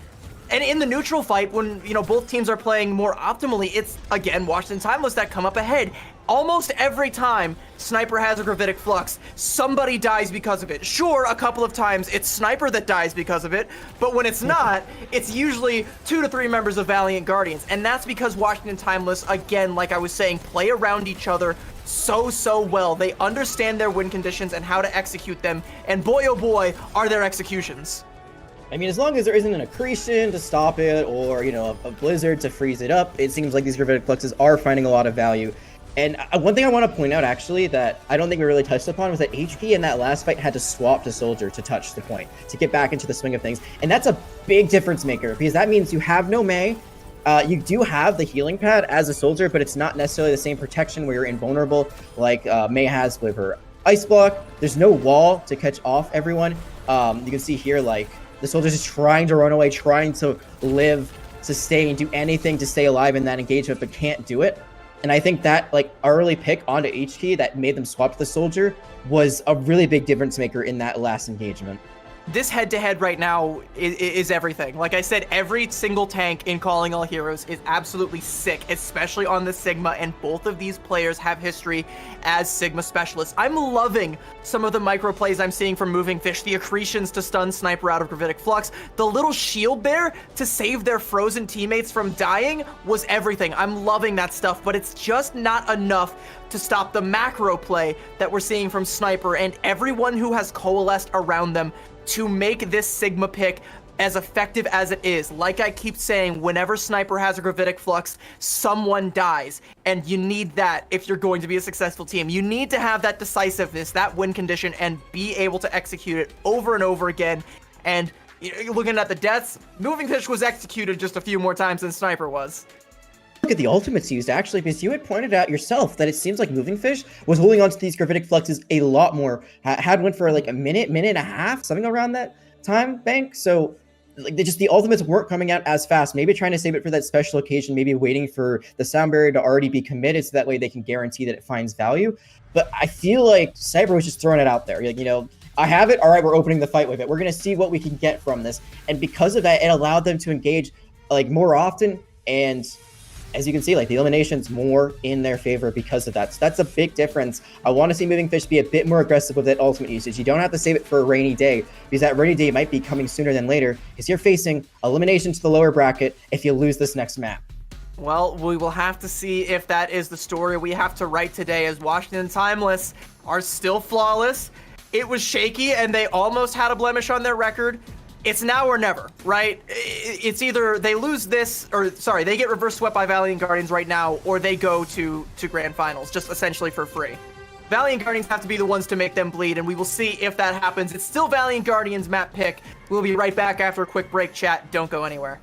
A: And in the neutral fight, when, you know, both teams are playing more optimally, it's, again, Washington Timeless that come up ahead. Almost every time Sniper has a Gravitic Flux, somebody dies because of it. Sure, a couple of times it's Sniper that dies because of it, but when it's not, it's usually 2 to 3 members of Valiant Guardians. And that's because Washington Timeless, again, like I was saying, play around each other so well. They understand their win conditions and how to execute them, and boy oh boy, are their executions.
B: I mean, as long as there isn't an accretion to stop it or, you know, a blizzard to freeze it up, it seems like these Gravitic Fluxes are finding a lot of value. And one thing I want to point out, actually, that I don't think we really touched upon was that HP in that last fight had to swap to Soldier to touch the point, to get back into the swing of things. And that's a big difference maker, because that means you have no Mei. You do have the healing pad as a Soldier, but it's not necessarily the same protection where you're invulnerable like Mei has with her Ice Block. There's no wall to catch off everyone. You can see here, like, the Soldier's just trying to run away, trying to live, sustain, do anything to stay alive in that engagement, but can't do it. And I think that, like, early pick onto HT that made them swap to the Soldier was a really big difference maker in that last engagement.
A: This head-to-head right now is everything. Like I said, every single tank in Calling All Heroes is absolutely sick, especially on the Sigma, and both of these players have history as Sigma specialists. I'm loving some of the micro plays I'm seeing from Moving Fish, the accretions to stun Sniper out of Gravitic Flux, the little shield there to save their frozen teammates from dying was everything. I'm loving that stuff, but it's just not enough to stop the macro play that we're seeing from Sniper and everyone who has coalesced around them to make this Sigma pick as effective as it is. Like I keep saying, whenever Sniper has a Gravitic Flux, someone dies. And you need that if you're going to be a successful team. You need to have that decisiveness, that win condition, and be able to execute it over and over again. And looking at the deaths, Moving Fish was executed just a few more times than Sniper was.
B: Look at the ultimates used, actually, because you had pointed out yourself that it seems like Moving Fish was holding on to these Gravitic Fluxes a lot more. Had one for like a minute and a half, something around that time bank. So like the ultimates weren't coming out as fast. Maybe trying to save it for that special occasion, maybe waiting for the Sound Barrier to already be committed so that way they can guarantee that it finds value. But I feel like Cyber was just throwing it out there. Like, you know, I have it. All right, we're opening the fight with it. We're going to see what we can get from this. And because of that, it allowed them to engage like more often. And as you can see, like the elimination's more in their favor because of that. So that's a big difference. I want to see Moving Fish be a bit more aggressive with that ultimate usage. You don't have to save it for a rainy day, because that rainy day might be coming sooner than later, because you're facing elimination to the lower bracket if you lose this next map.
A: Well, we will have to see if that is the story we have to write today, as Washington Timeless are still flawless. It was shaky and they almost had a blemish on their record. It's now or never, right? It's either they lose this, or sorry, they get reverse swept by Valiant Guardians right now, or they go to Grand Finals, just essentially for free. Valiant Guardians have to be the ones to make them bleed, and we will see if that happens. It's still Valiant Guardians map pick. We'll be right back after a quick break, chat. Don't go anywhere.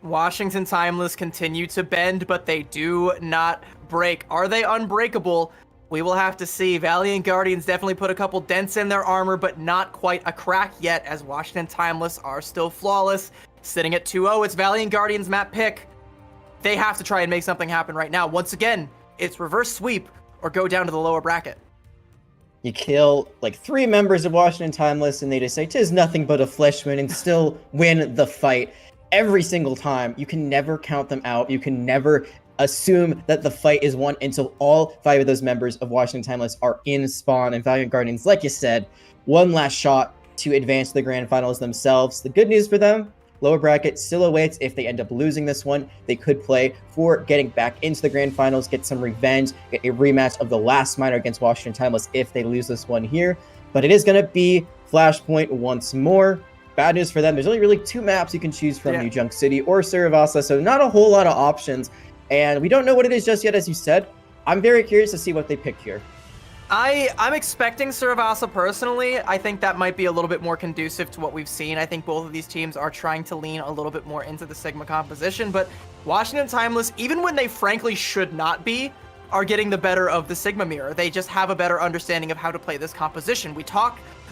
A: Washington Timeless continue to bend, but they do not break. Are they unbreakable? We will have to see. Valiant Guardians definitely put a couple dents in their armor, but not quite a crack yet, as Washington Timeless are still flawless. Sitting at 2-0, it's Valiant Guardians map pick. They have to try and make something happen right now. Once again, it's reverse sweep or go down to the lower bracket.
B: You kill like 3 members of Washington Timeless and they just say, "'Tis nothing but a flesh wound," and still win the fight every single time. You can never count them out. You can never assume that the fight is won until all 5 of those members of Washington Timeless are in spawn. And Valiant Guardians, like you said, one last shot to advance to the grand finals themselves. The good news for them, lower bracket still awaits. If they end up losing this one, they could play for getting back into the grand finals, get some revenge, get a rematch of the last minor against Washington Timeless if they lose this one here. But it is going to be Flashpoint once more. Bad news for them, there's only really 2 maps you can choose from, New Junk City or Saravasa, so not a whole lot of options. And we don't know what it is just yet, as you said. I'm very curious to see what they pick here.
A: I'm expecting Saravasa personally. I think that might be a little bit more conducive to what we've seen. I think both of these teams are trying to lean a little bit more into the Sigma composition, but Washington Timeless, even when they frankly should not be, are getting the better of the Sigma mirror. They just have a better understanding of how to play this composition.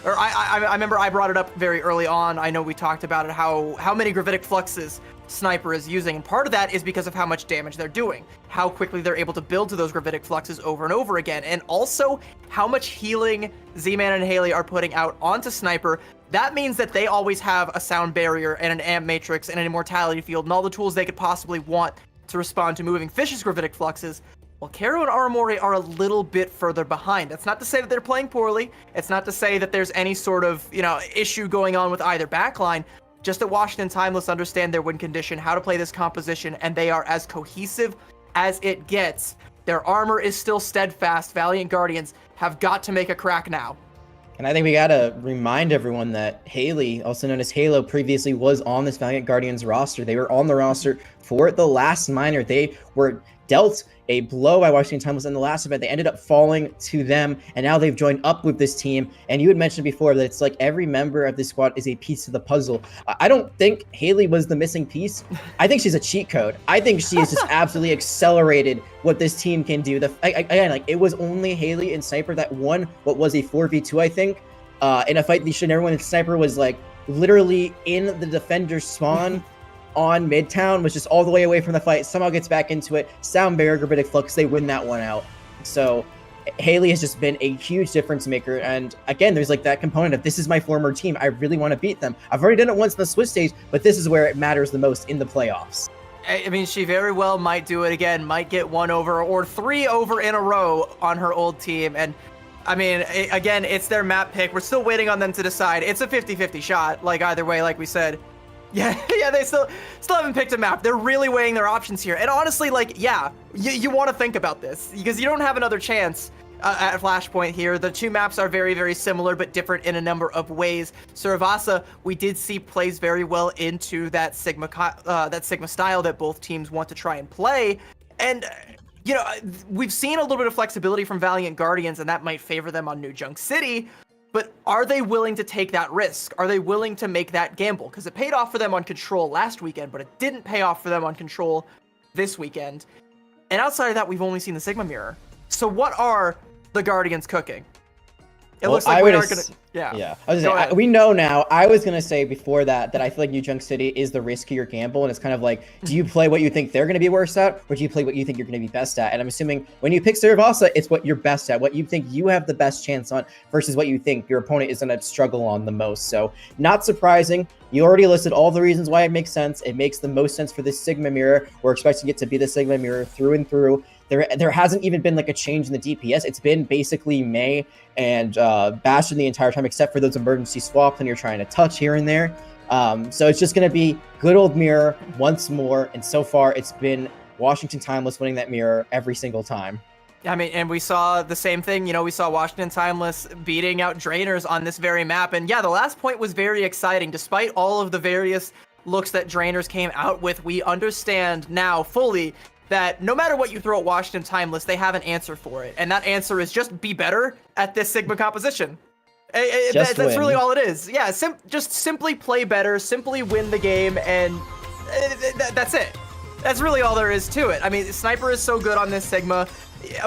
A: I remember I brought it up very early on. I know we talked about it, how many gravitic fluxes Sniper is using, and part of that is because of how much damage they're doing, how quickly they're able to build to those gravitic fluxes over and over again, and also how much healing Z-Man and Haley are putting out onto Sniper. That means that they always have a sound barrier and an amp matrix and an immortality field and all the tools they could possibly want to respond to moving Fish's gravitic fluxes. Well, Kero and Aramori are a little bit further behind. That's not to say that they're playing poorly. It's not to say that there's any sort of, issue going on with either backline. Just that Washington Timeless understand their win condition, how to play this composition, and they are as cohesive as it gets. Their armor is still steadfast. Valiant Guardians have got to make a crack now.
B: And I think we gotta remind everyone that Haley, also known as Halo, previously was on this Valiant Guardians roster. They were on the roster for the last minor. They were dealt a blow by Washington Timeless in the last event. They ended up falling to them, and now they've joined up with this team. And you had mentioned before that it's like every member of this squad is a piece of the puzzle. I don't think Haley was the missing piece. I think she's a cheat code. I think she has just absolutely accelerated what this team can do. Again, it was only Haley and Sniper that won what was a 4v2, I think, in a fight. Everyone in Sniper was like literally in the defender's spawn on Midtown, was just all the way away from the fight, somehow gets back into it, sound barrier, gravitic flux, they win that one out. So Haley has just been a huge difference maker, and again, there's like that component of, this is my former team, I really want to beat them. I've already done it once in the Swiss stage, but this is where it matters the most in the playoffs.
A: I mean, she very well might do it again, might get 1 over or 3 over in a row on her old team, and I mean, again, it's their map pick. We're still waiting on them to decide. It's a 50-50 shot, like either way, like we said. Yeah, they still haven't picked a map. They're really weighing their options here. And honestly, you want to think about this because you don't have another chance at Flashpoint here. The 2 maps are very, very similar, but different in a number of ways. Saravasa, we did see plays very well into that Sigma style that both teams want to try and play. And we've seen a little bit of flexibility from Valiant Guardians, and that might favor them on New Junk City. But are they willing to take that risk? Are they willing to make that gamble? Because it paid off for them on Control last weekend, but it didn't pay off for them on Control this weekend. And outside of that, we've only seen the Sigma Mirror. So what are the Guardians cooking? It looks like we are going to... Yeah.
B: I was gonna say, we know now. I was going to say before that I feel like New Junk City is the riskier gamble, and it's kind of like, do you play what you think they're going to be worse at, or do you play what you think you're going to be best at? And I'm assuming when you pick Saravasa, it's what you're best at, what you think you have the best chance on, versus what you think your opponent is going to struggle on the most. So not surprising. You already listed all the reasons why it makes sense. It makes the most sense for this Sigma Mirror. We're expecting it to be the Sigma Mirror through and through. There hasn't even been like a change in the DPS. It's been basically May and Bastion the entire time, except for those emergency swaps and you're trying to touch here and there. So it's just going to be good old Mirror once more. And so far, it's been Washington Timeless winning that Mirror every single time.
A: I mean, and we saw the same thing. We saw Washington Timeless beating out Drainers on this very map. And yeah, the last point was very exciting. Despite all of the various looks that Drainers came out with, we understand now fully that no matter what you throw at Washington Timeless, they have an answer for it. And that answer is just be better at this Sigma composition. That's really all it is. Yeah, just simply play better, simply win the game, and That's it. That's really all there is to it. I mean, Sniper is so good on this Sigma.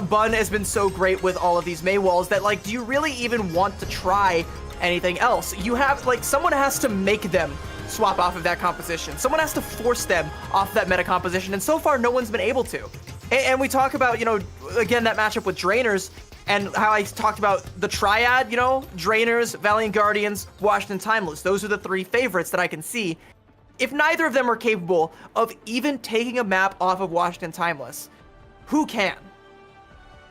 A: Bun has been so great with all of these Mei walls that, like, do you really even want to try anything else? You have, like, someone has to make them swap off of that composition. Someone has to force them off that meta composition, and so far, no one's been able to. And we talk about, you know, again, that matchup with Drainers, and how I talked about the triad, you know, Drainers, Valiant Guardians, Washington Timeless. Those are the three favorites that I can see. If neither of them are capable of even taking a map off of Washington Timeless, who can?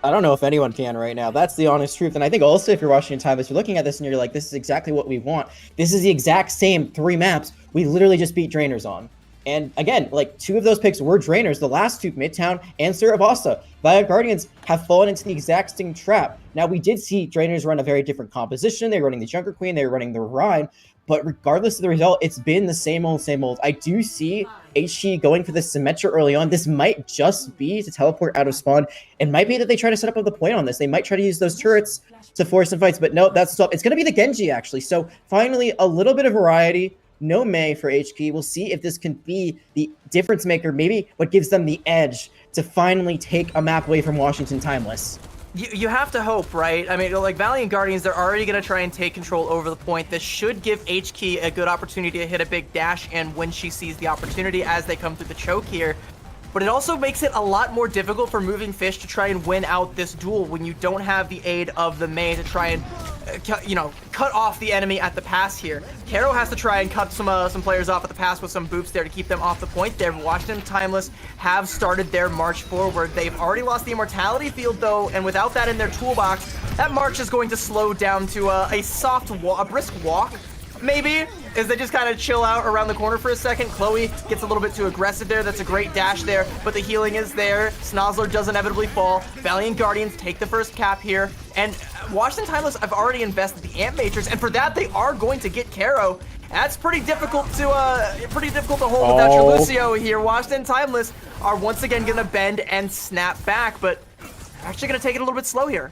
B: I don't know if anyone can right now. That's the honest truth. And I think also if you're Washington Timeless, you're looking at this and you're like, this is exactly what we want. This is the exact same 3 maps we literally just beat Drainers on. And again, like 2 of those picks were Drainers, the last 2, Midtown and Surabasa. Valiant Guardians have fallen into the exact same trap. Now, we did see Drainers run a very different composition. They were running the Junker Queen, they were running the Rhine. But regardless of the result, it's been the same old, same old. I do see HG going for this Symmetra early on. This might just be to teleport out of spawn. It might be that they try to set up the point on this. They might try to use those turrets to force some fights, but no, that's stop. It's going to be the Genji, actually. So finally, a little bit of variety. No Mei for HG. We'll see if this can be the difference maker, maybe what gives them the edge to finally take a map away from Washington Timeless.
A: You have to hope, right? I mean, like, Valiant Guardians, they're already going to try and take control over the point. This should give HK a good opportunity to hit a big dash and when she sees the opportunity as they come through the choke here. But it also makes it a lot more difficult for Moving Fish to try and win out this duel when you don't have the aid of the Mei to try and, you know, cut off the enemy at the pass here. Karo has to try and cut some players off at the pass with some boops there to keep them off the point there. Washington Timeless have started their march forward. They've already lost the Immortality field, though, and without that in their toolbox, that march is going to slow down to a brisk walk, maybe, as they just kind of chill out around the corner for a second. Chloe gets a little bit too aggressive there. That's a great dash there, but the healing is there. Snozzler does inevitably fall. Valiant Guardians take the first cap here, and Washington Timeless have already invested the Ant Matrix, and for that they are going to get Karo. That's pretty difficult to hold without your Lucio here. Washington Timeless are once again gonna bend and snap back, but actually gonna take it a little bit slow here.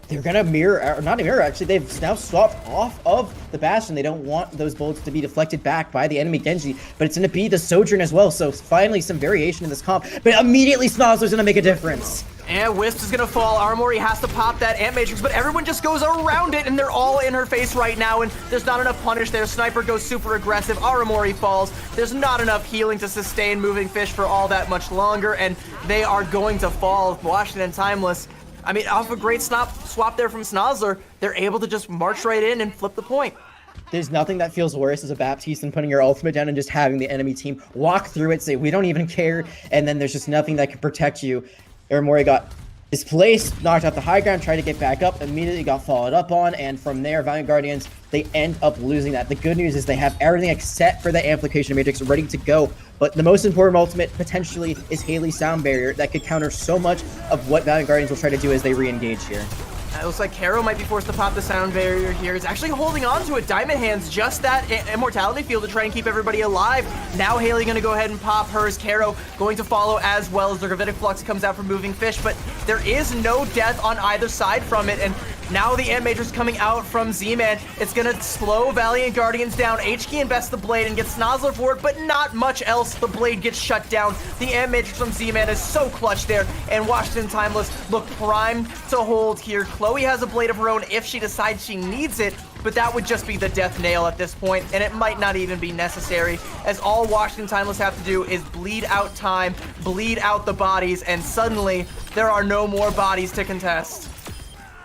B: They're gonna mirror, or not a mirror, actually, they've now swapped off of the Bastion. They don't want those bullets to be deflected back by the enemy Genji, but it's gonna be the Sojourn as well, so finally some variation in this comp, but immediately Snozzler's gonna make a difference.
A: And Wisp is gonna fall. Armory has to pop that Ant Matrix, but everyone just goes around it, and they're all in her face right now, and there's not enough punish there. Sniper goes super aggressive. Armory falls. There's not enough healing to sustain Moving Fish for all that much longer, and they are going to fall. Washington Timeless, I mean, off a great swap there from Snozzler, they're able to just march right in and flip the point.
B: There's nothing that feels worse as a Baptiste than putting your ultimate down and just having the enemy team walk through it, say, we don't even care, and then there's just nothing that can protect you. Aramori got displaced, knocked out the high ground, tried to get back up, immediately got followed up on, and from there, Valiant Guardians, they end up losing that. The good news is they have everything except for the Amplification Matrix ready to go, but the most important ultimate, potentially, is Haley's Sound Barrier that could counter so much of what Valiant Guardians will try to do as they re-engage here.
A: It looks like Karo might be forced to pop the Sound Barrier here. He's actually holding on to it. Diamond Hands just that Immortality field to try and keep everybody alive. Now Haley going to go ahead and pop hers. Karo going to follow as well as the Gravitic Flux comes out from Moving Fish, but there is no death on either side from it, and now the Ant Matrix coming out from Z-Man. It's going to slow Valiant Guardians down. HK invests the Blade and gets Snozzler for it, but not much else. The Blade gets shut down. The Ant Matrix from Z-Man is so clutch there, and Washington Timeless look primed to hold here. Chloe has a Blade of her own if she decides she needs it, but that would just be the death nail at this point, and it might not even be necessary, as all Washington Timeless have to do is bleed out time, bleed out the bodies, and suddenly there are no more bodies to contest.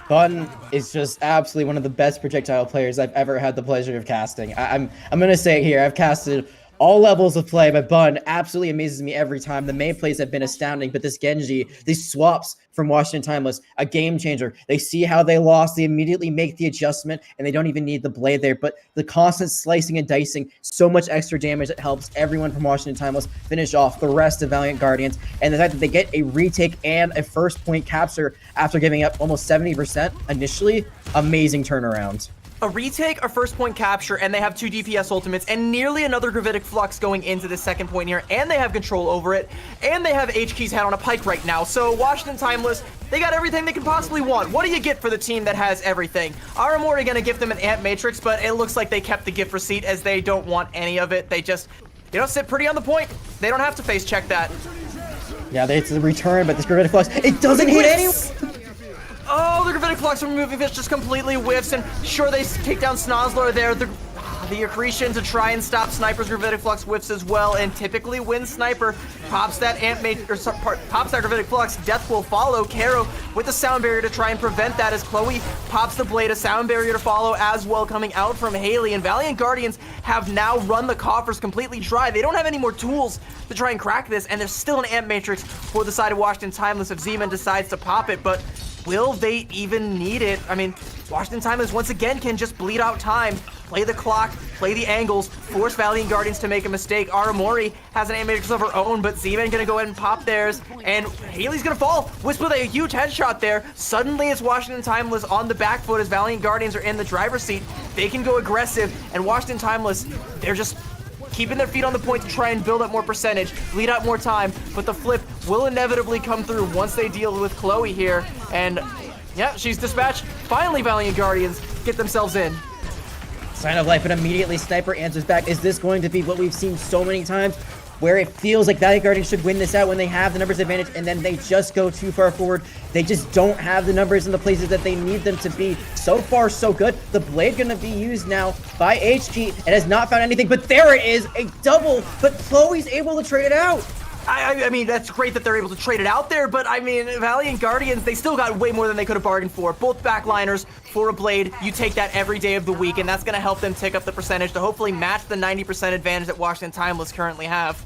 B: Bun is just absolutely one of the best projectile players I've ever had the pleasure of casting. I'm gonna say it here, I've casted all levels of play, but Bun absolutely amazes me every time. The main plays have been astounding, but this Genji, these swaps from Washington Timeless, a game changer. They see how they lost, they immediately make the adjustment, and they don't even need the Blade there, but the constant slicing and dicing, so much extra damage that helps everyone from Washington Timeless finish off the rest of Valiant Guardians, and the fact that they get a retake and a first point capture after giving up almost 70% initially, amazing turnaround.
A: A retake, a first point capture, and they have 2 DPS ultimates, and nearly another Gravitic Flux going into the second point here, and they have control over it, and they have HK's head on a pike right now. So Washington Timeless, they got everything they can possibly want. What do you get for the team that has everything? Aramori gonna give them an Ant Matrix, but it looks like they kept the gift receipt as they don't want any of it. They just sit pretty on the point. They don't have to face check that.
B: Yeah, it's a return, but this Gravitic Flux, it doesn't hit anyone!
A: Oh, the Gravitic Flux from Moving Fish just completely whiffs, and sure, they take down Snozzler there. The accretion to try and stop Sniper's Gravitic Flux whiffs as well, and typically when Sniper pops that pops that Gravitic Flux, death will follow. Karo with the sound barrier to try and prevent that as Chloe pops the blade, a sound barrier to follow as well coming out from Haley, and Valiant Guardians have now run the coffers completely dry. They don't have any more tools to try and crack this, and there's still an Amp Matrix for the side of Washington Timeless if Z-Man decides to pop it, but will they even need it? I mean, Washington Timeless once again can just bleed out time, play the clock, play the angles, force Valiant Guardians to make a mistake. Aramori has an Amp Matrix of her own, but Z-Man gonna go ahead and pop theirs, and Haley's gonna fall. Wisp with a huge headshot there. Suddenly it's Washington Timeless on the back foot as Valiant Guardians are in the driver's seat. They can go aggressive, and Washington Timeless, they're just keeping their feet on the point to try and build up more percentage, lead out more time, but the flip will inevitably come through once they deal with Chloe here, and yeah, she's dispatched. Finally, Valiant Guardians get themselves in.
B: Sign of life, but immediately Sniper answers back. Is this going to be what we've seen so many times, where it feels like Valiant Guardians should win this out when they have the numbers advantage, and then they just go too far forward? They just don't have the numbers in the places that they need them to be. So far, so good. The blade gonna be used now by HG. It has not found anything, but there it is, a double, but Chloe's able to trade it out.
A: I mean, that's great that they're able to trade it out there, but I mean, Valiant Guardians, they still got way more than they could have bargained for. Both backliners for a blade, you take that every day of the week, and that's going to help them tick up the percentage to hopefully match the 90% advantage that Washington Timeless currently have.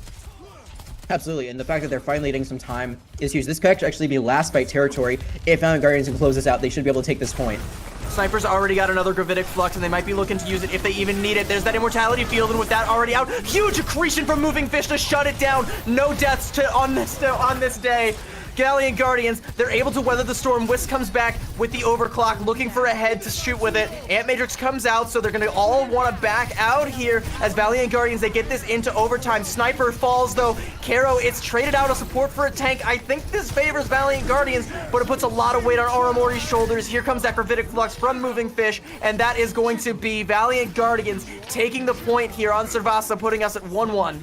B: Absolutely, and the fact that they're finally getting some time is huge. This could actually be last fight territory. If Valiant Guardians can close this out, they should be able to take this point.
A: Sniper's already got another Gravitic Flux, and they might be looking to use it if they even need it. There's that Immortality Field, and with that already out, huge accretion from Moving Fish to shut it down. No deaths on this day. Valiant Guardians, they're able to weather the storm. Wisp comes back with the overclock, looking for a head to shoot with it. Amp Matrix comes out, so they're going to all want to back out here as Valiant Guardians, they get this into overtime. Sniper falls, though. Karo, it's traded out a support for a tank. I think this favors Valiant Guardians, but it puts a lot of weight on Aramori's shoulders. Here comes that Gravitic Flux from Moving Fish, and that is going to be Valiant Guardians taking the point here on Servasa, putting us at 1-1.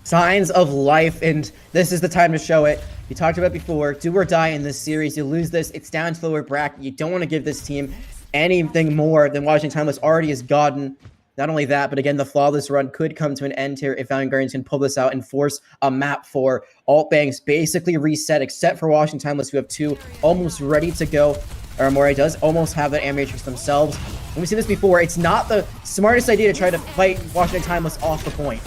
B: Signs of life, and this is the time to show it. You talked about before, do or die in this series. You lose this, it's down to the lower bracket. You don't want to give this team anything more than Washington Timeless already has gotten. Not only that, but again, the flawless run could come to an end here if Valiant Guardians can pull this out and force a map for alt banks basically reset, except for Washington Timeless, who have two almost ready to go. Aramori does almost have that Amp Matrix themselves. And we've seen this before. It's not the smartest idea to try to fight Washington Timeless off the point.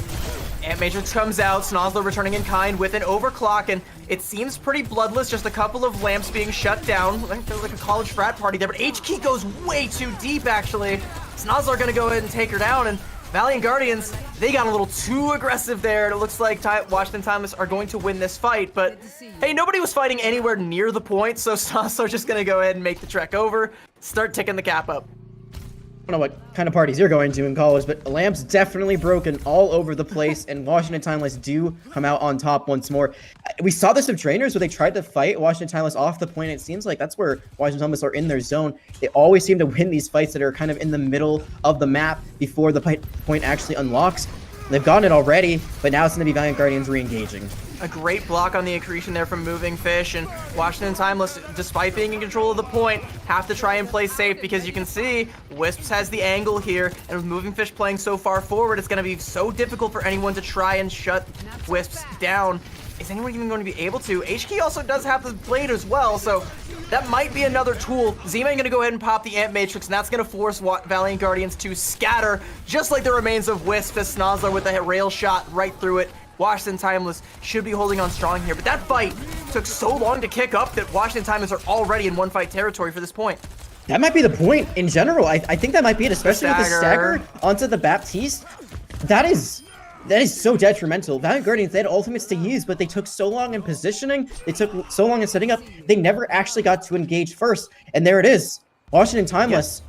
A: Amp Matrix comes out, Snozzler returning in kind with an overclock, and it seems pretty bloodless, just a couple of lamps being shut down. I think there's like a college frat party there, but H-Key goes way too deep, actually. Snozzler gonna go ahead and take her down, and Valiant Guardians, they got a little too aggressive there, and it looks like Washington Timeless are going to win this fight, but hey, nobody was fighting anywhere near the point, so Snozzler's just gonna go ahead and make the trek over, start ticking the cap up.
B: I don't know what kind of parties you're going to in college, but lamps definitely broken all over the place, and Washington Timeless do come out on top once more. We saw this with trainers where they tried to fight Washington Timeless off the point. It seems like that's where Washington Timeless are in their zone. They always seem to win these fights that are kind of in the middle of the map before the point actually unlocks. They've gotten it already, but now it's going to be Valiant Guardians re-engaging.
A: A great block on the accretion there from Moving Fish, and Washington Timeless, despite being in control of the point, have to try and play safe because you can see Wisps has the angle here, and with Moving Fish playing so far forward, it's going to be so difficult for anyone to try and shut Wisps down. Is anyone even going to be able to? HK also does have the blade as well, so that might be another tool. Z-Man going to go ahead and pop the Amp Matrix, and that's going to force Valiant Guardians to scatter, just like the remains of Wisp as Snozzler with a rail shot right through it. Washington Timeless should be holding on strong here, but that fight took so long to kick up that Washington Timeless are already in one-fight territory for this point.
B: That might be the point in general. I think that might be it, especially with the stagger onto the Baptiste. That is so detrimental. Valiant Guardians, they had ultimates to use, but they took so long in positioning, they took so long in setting up, they never actually got to engage first. And there it is. Washington Timeless,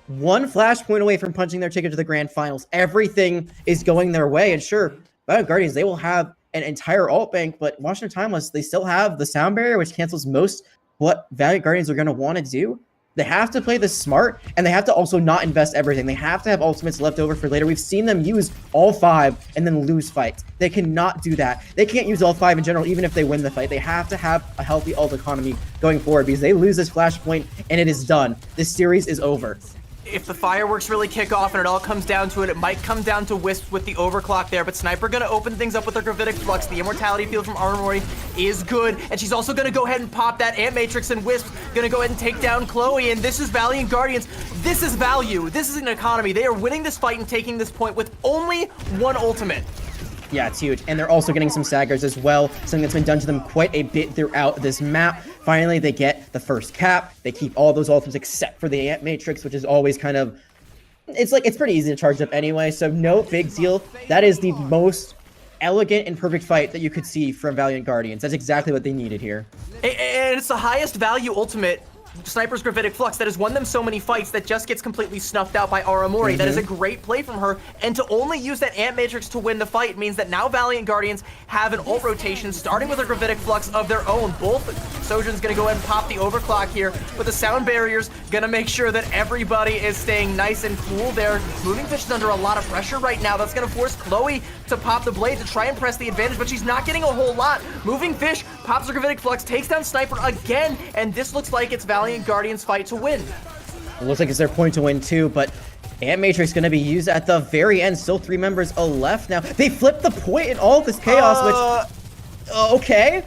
B: one flashpoint away from punching their ticket to the grand finals. Everything is going their way, and sure, Valiant Guardians, they will have an entire alt bank, but Washington Timeless, they still have the sound barrier, which cancels most what Valiant Guardians are going to want to do. They have to play this smart, and they have to also not invest everything. They have to have ultimates left over for later. We've seen them use all 5 and then lose fights. They cannot do that. They can't use all 5 in general, even if they win the fight. They have to have a healthy ult economy going forward, because they lose this flashpoint, and it is done. This series is over.
A: If the fireworks really kick off and it all comes down to it, it might come down to Wisp with the overclock there, but Sniper gonna open things up with her Gravitic Flux. The immortality field from Armory is good, and she's also gonna go ahead and pop that Ant Matrix, and Wisp gonna go ahead and take down Chloe, and this is Valiant Guardians. This is value. This is an economy. They are winning this fight and taking this point with only 1 ultimate.
B: Yeah, it's huge. And they're also getting some saggers as well, something that's been done to them quite a bit throughout this map. Finally, they get the first cap. They keep all those ultimates except for the Ant Matrix, which is always kind of... It's pretty easy to charge up anyway, so no big deal. That is the most elegant and perfect fight that you could see from Valiant Guardians. That's exactly what they needed here.
A: And it's the highest value ultimate, Sniper's Gravitic Flux, that has won them so many fights that just gets completely snuffed out by Aramori. That is a great play from her, and to only use that Ant Matrix to win the fight means that now Valiant Guardians have an ult rotation starting with a Gravitic Flux of their own. Both Sojourn's gonna go ahead and pop the overclock here, but the sound barrier's gonna make sure that everybody is staying nice and cool there. Moving Fish is under a lot of pressure right now. That's gonna force Chloe to pop the blade to try and press the advantage, but she's not getting a whole lot. Moving Fish pops her Gravitic Flux, takes down Sniper again, and this looks like it's Valiant Guardians fight to win.
B: It looks like it's their point to win too, but Ant Matrix going to be used at the very end. Still 3 members left now. They flipped the point in all of this chaos, which... okay.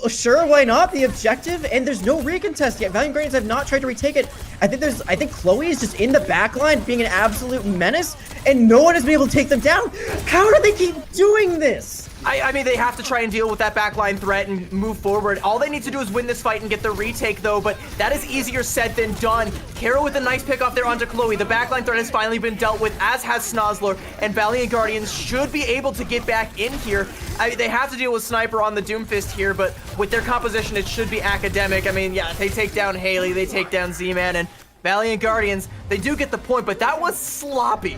B: Sure, why not? The objective, and there's no recontest yet. Valiant Guardians have not tried to retake it. I think Chloe is just in the backline being an absolute menace, and no one has been able to take them down. How do they keep doing this?
A: I mean, they have to try and deal with that backline threat and move forward. All they need to do is win this fight and get the retake, though, but that is easier said than done. Kara with a nice pick off there onto Chloe. The backline threat has finally been dealt with, as has Snozzler, and Valiant Guardians should be able to get back in here. They have to deal with Sniper on the Doomfist here, but with their composition, it should be academic. I mean, yeah, they take down Haley, they take down Z-Man, and Valiant Guardians, they do get the point, but that was sloppy.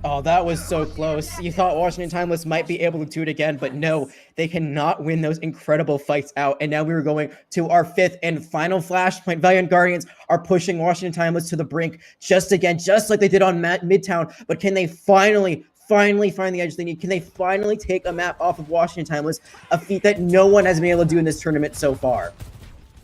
B: Oh, that was so close. You thought Washington Timeless might be able to do it again, but no, they cannot win those incredible fights out. And now we were going to our 5th and final flashpoint. Valiant Guardians are pushing Washington Timeless to the brink just like they did on Midtown. But can they finally find the edge they need? Can they finally take a map off of Washington Timeless? A feat that no one has been able to do in this tournament so far.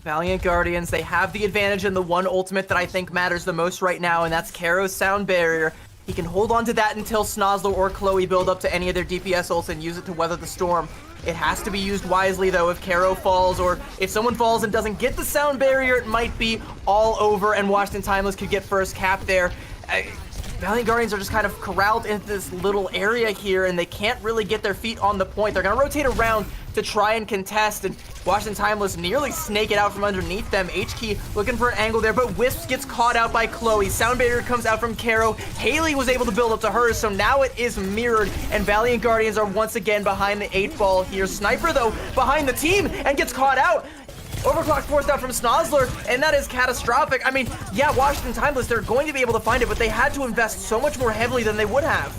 A: Valiant Guardians, they have the advantage in the one ultimate that I think matters the most right now, and that's Karo's Sound Barrier. He can hold on to that until Snozzler or Chloe build up to any of their DPS ults and use it to weather the storm. It has to be used wisely, though. If Karo falls, or if someone falls and doesn't get the sound barrier, it might be all over, and Washington Timeless could get first cap there. Valiant Guardians are just kind of corralled into this little area here, and they can't really get their feet on the point. They're going to rotate around to try and contest, and Washington Timeless nearly snake it out from underneath them. H-Key looking for an angle there, but Wisps gets caught out by Chloe. Sound barrier comes out from Karo. Haley was able to build up to hers, so now it is mirrored, and Valiant Guardians are once again behind the 8 ball here. Sniper, though, behind the team and gets caught out. Overclock forced out from Snozzler, and that is catastrophic. I mean, yeah, Washington Timeless, they're going to be able to find it, but they had to invest so much more heavily than they would have.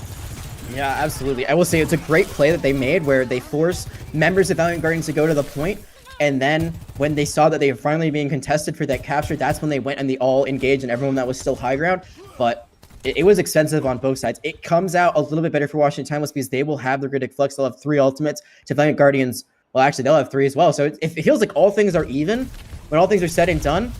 B: Yeah, absolutely. I will say it's a great play that they made where they forced members of Valiant Guardians to go to the point, and then when they saw that they were finally being contested for that capture, that's when they went and they all engaged and everyone that was still high ground. But it was expensive on both sides. It comes out a little bit better for Washington Timeless because they will have the Gravitic Flux. They'll have 3 ultimates. To Valiant Guardians, well, actually, they'll have 3 as well. So it feels like all things are even when all things are said and done.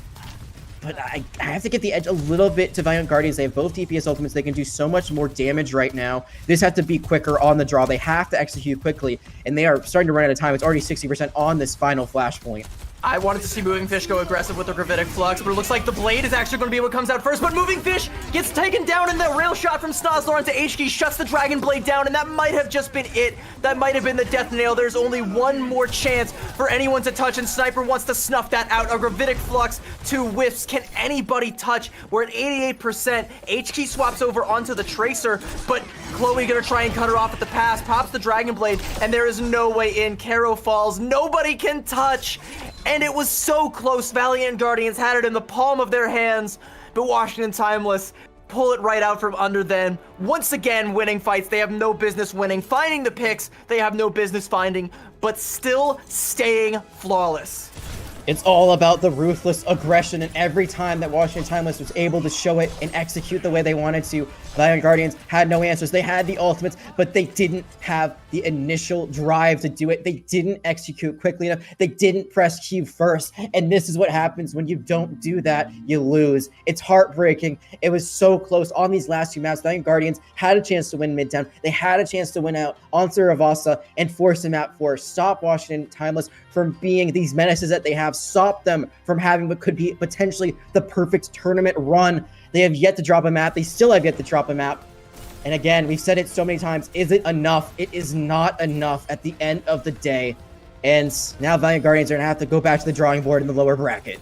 B: But I have to get the edge a little bit to Valiant Guardians. They have both DPS ultimates. They can do so much more damage right now. They just have to be quicker on the draw. They have to execute quickly, and they are starting to run out of time. It's already 60% on this final flashpoint.
A: I wanted to see Moving Fish go aggressive with the Gravitic Flux, but it looks like the Blade is actually going to be what comes out first. But Moving Fish gets taken down, and the rail shot from Snozzler onto H-Key shuts the Dragon Blade down, and that might have just been it. That might have been the death nail. There's only one more chance for anyone to touch, and Sniper wants to snuff that out. A Gravitic Flux, 2 whiffs. Can anybody touch? We're at 88%. H-Key swaps over onto the Tracer, but Chloe gonna try and cut her off at the pass, pops the Dragon Blade, and there is no way in. Karo falls. Nobody can touch. And it was so close. Valiant Guardians had it in the palm of their hands, but Washington Timeless pull it right out from under them. Once again, winning fights they have no business winning. Finding the picks they have no business finding, but still staying flawless.
B: It's all about the ruthless aggression, and every time that Washington Timeless was able to show it and execute the way they wanted to, Valiant Guardians had no answers. They had the ultimates, but they didn't have the initial drive to do it. They didn't execute quickly enough. They didn't press Q first, and this is what happens when you don't do that. You lose. It's heartbreaking. It was so close on these last two maps. Valiant Guardians had a chance to win Midtown. They had a chance to win out on Saravasa and force a map 4. Stop Washington Timeless from being these menaces that they have. Stop them from having what could be potentially the perfect tournament run. They have yet to drop a map. They still have yet to drop a map. And again, we've said it so many times. Is it enough? It is not enough at the end of the day. And now Valiant Guardians are going to have to go back to the drawing board in the lower bracket.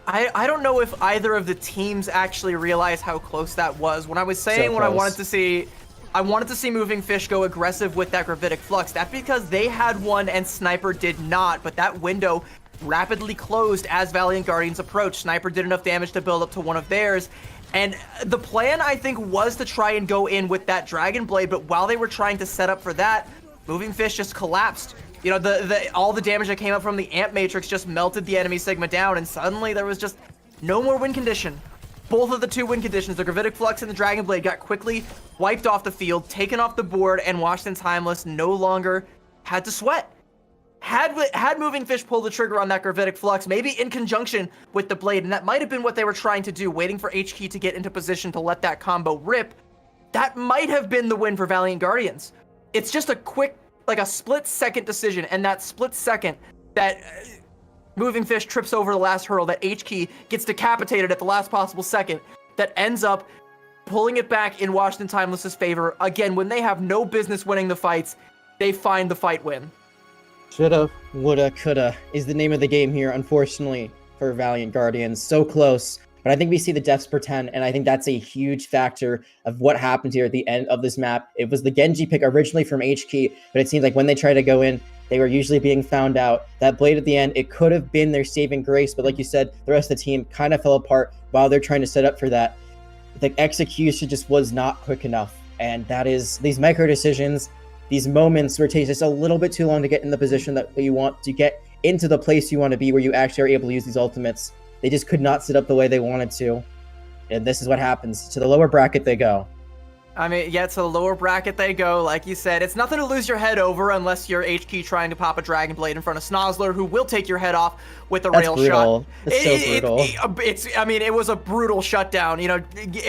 A: I don't know if either of the teams actually realize how close that was. When I was saying I wanted to see Moving Fish go aggressive with that Gravitic Flux. That's because they had one and Sniper did not, but that window rapidly closed as Valiant Guardians approached. Sniper did enough damage to build up to one of theirs. And the plan, I think, was to try and go in with that Dragon Blade, but while they were trying to set up for that, Moving Fish just collapsed. You know, all the damage that came up from the Amp Matrix just melted the enemy Sigma down, and suddenly there was just no more win condition. Both of the two win conditions, the Gravitic Flux and the Dragon Blade, got quickly wiped off the field, taken off the board, and Washington Timeless no longer had to sweat. Had Moving Fish pulled the trigger on that Gravitic Flux, maybe in conjunction with the Blade, and that might have been what they were trying to do, waiting for HK to get into position to let that combo rip, that might have been the win for Valiant Guardians. It's just a quick, like a split-second decision, and that split second that Moving Fish trips over the last hurdle, that HK gets decapitated at the last possible second, that ends up pulling it back in Washington Timeless's favor. Again, when they have no business winning the fights, they find the fight win.
B: Shoulda, woulda, coulda is the name of the game here, unfortunately, for Valiant Guardians. So close, but I think we see the deaths per 10, and I think that's a huge factor of what happened here at the end of this map. It was the Genji pick originally from HK, but it seems like when they try to go in, they were usually being found out. That Blade at the end, it could have been their saving grace, but like you said, the rest of the team kind of fell apart while they're trying to set up for that. The execution just was not quick enough, and that is these micro decisions, these moments where it takes just a little bit too long to get in the position that you want to get into the place you want to be, where you actually are able to use these ultimates. They just could not set up the way they wanted to. And this is what happens. To the lower bracket they go.
A: I mean, yeah, to the lower bracket they go. Like you said, it's nothing to lose your head over unless you're HK trying to pop a Dragon Blade in front of Snozzler, who will take your head off with a rail
B: brutal.
A: shot.
B: That's so brutal.
A: I mean, it was a brutal shutdown. You know,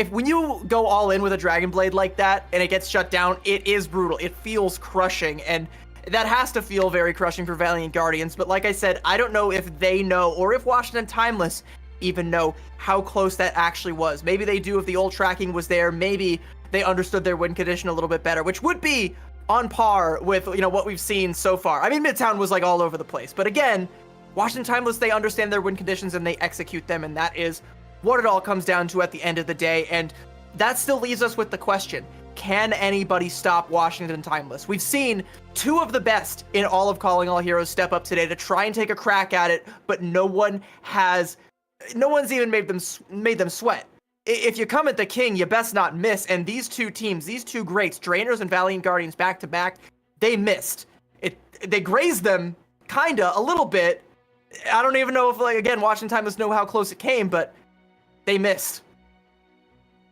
A: when you go all in with a Dragon Blade like that and it gets shut down, it is brutal. It feels crushing, and that has to feel very crushing for Valiant Guardians. But like I said, I don't know if they know, or if Washington Timeless even know, how close that actually was. Maybe they do if the old tracking was there. Maybe they understood their win condition a little bit better, which would be on par with, you know, what we've seen so far. I mean, Midtown was like all over the place, but again, Washington Timeless, they understand their win conditions and they execute them, and that is what it all comes down to at the end of the day. And that still leaves us with the question, can anybody stop Washington Timeless? We've seen two of the best in all of Calling All Heroes step up today to try and take a crack at it, but no one's even made them sweat. If you come at the king, you best not miss. And these two teams, these two greats, Drainers and Valiant Guardians back to back, they missed. They grazed them, kinda, a little bit. I don't even know if, like, again, Washington Timeless know how close it came, but they missed.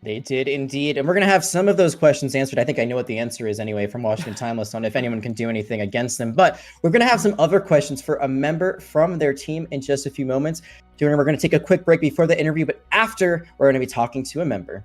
B: They did indeed. And we're going to have some of those questions answered. I think I know what the answer is anyway from Washington Timeless on if anyone can do anything against them. But we're going to have some other questions for a member from their team in just a few moments. We're going to take a quick break before the interview, but after, we're going to be talking to a member.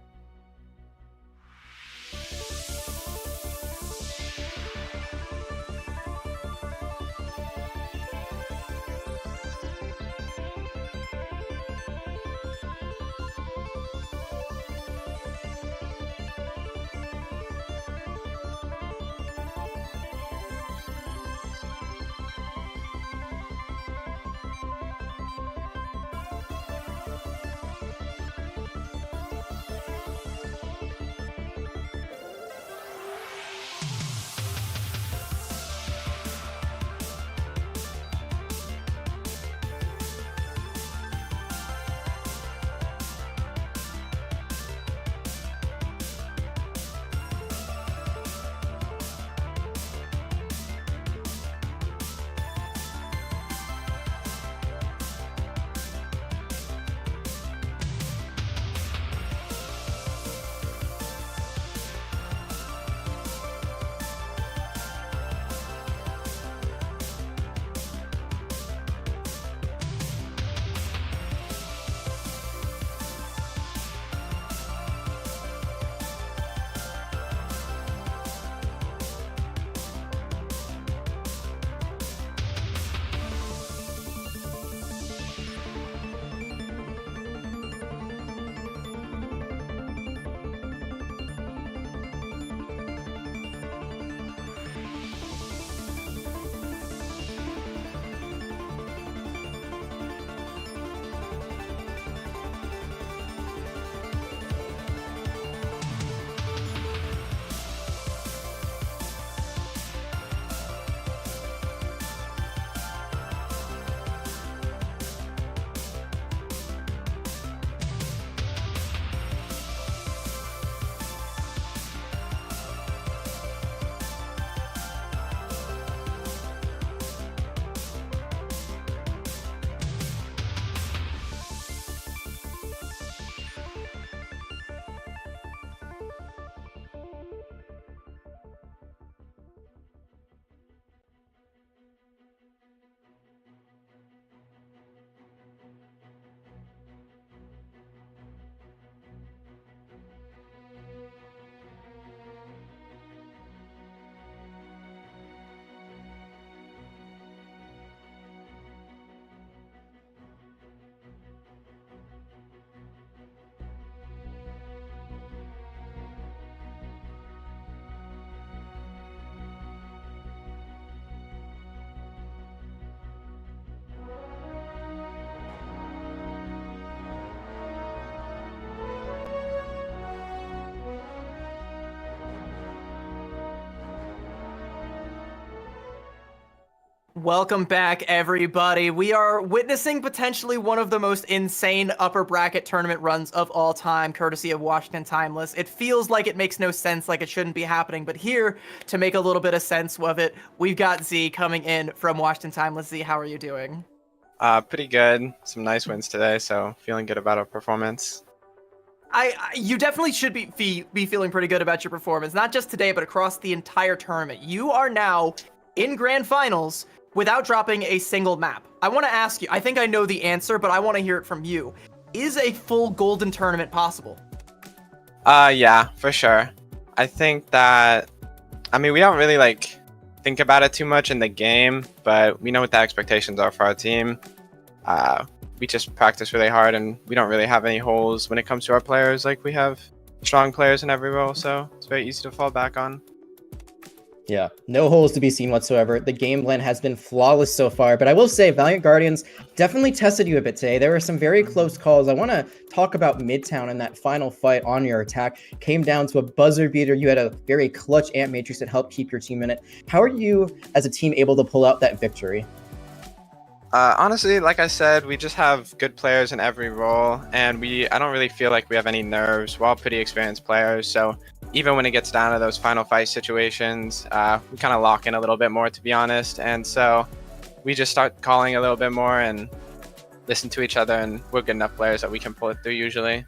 A: Welcome back, everybody. We are witnessing potentially one of the most insane upper bracket tournament runs of all time, courtesy of Washington Timeless. It feels like it makes no sense, like it shouldn't be happening, but here to make a little bit of sense of it, we've got Z coming in from Washington Timeless. Z, how are you doing?
F: Pretty good. Some nice wins today, so feeling good about our performance.
A: You definitely should be feeling pretty good about your performance, not just today, but across the entire tournament. You are now in grand finals without dropping a single map. I want to ask you, I think I know the answer, but I want to hear it from you. Is a full golden tournament possible?
F: Yeah, for sure. I think that, we don't really think about it too much in the game, but we know what the expectations are for our team. We just practice really hard, and we don't really have any holes when it comes to our players. Like, we have strong players in every role, so it's very easy to fall back on.
B: Yeah, no holes to be seen whatsoever. The game plan has been flawless so far, but I will say Valiant Guardians definitely tested you a bit today. There were some very close calls. I want to talk about Midtown and that final fight on your attack. Came down to a buzzer beater. You had a very clutch Ant Matrix that helped keep your team in it. How are you, as a team, able to pull out that victory?
F: Honestly, like I said, we just have good players in every role, and I don't really feel like we have any nerves. We're all pretty experienced players, so even when it gets down to those final fight situations, we kind of lock in a little bit more, to be honest. And so we just start calling a little bit more and listen to each other, and we're good enough players that we can pull it through usually.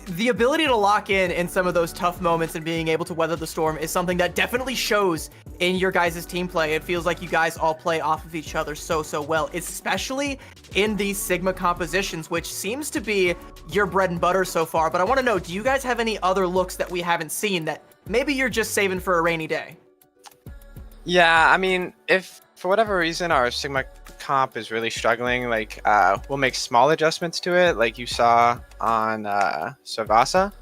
A: The ability to lock in some of those tough moments and being able to weather the storm is something that definitely shows in your guys' team play. It feels like you guys all play off of each other so well, especially in these Sigma compositions, which seems to be your bread and butter so far. But I want to know, do you guys have any other looks that we haven't seen that maybe you're just saving for a rainy day?
F: Yeah, if for whatever reason our Sigma comp is really struggling, we'll make small adjustments to it, like you saw on Servasa.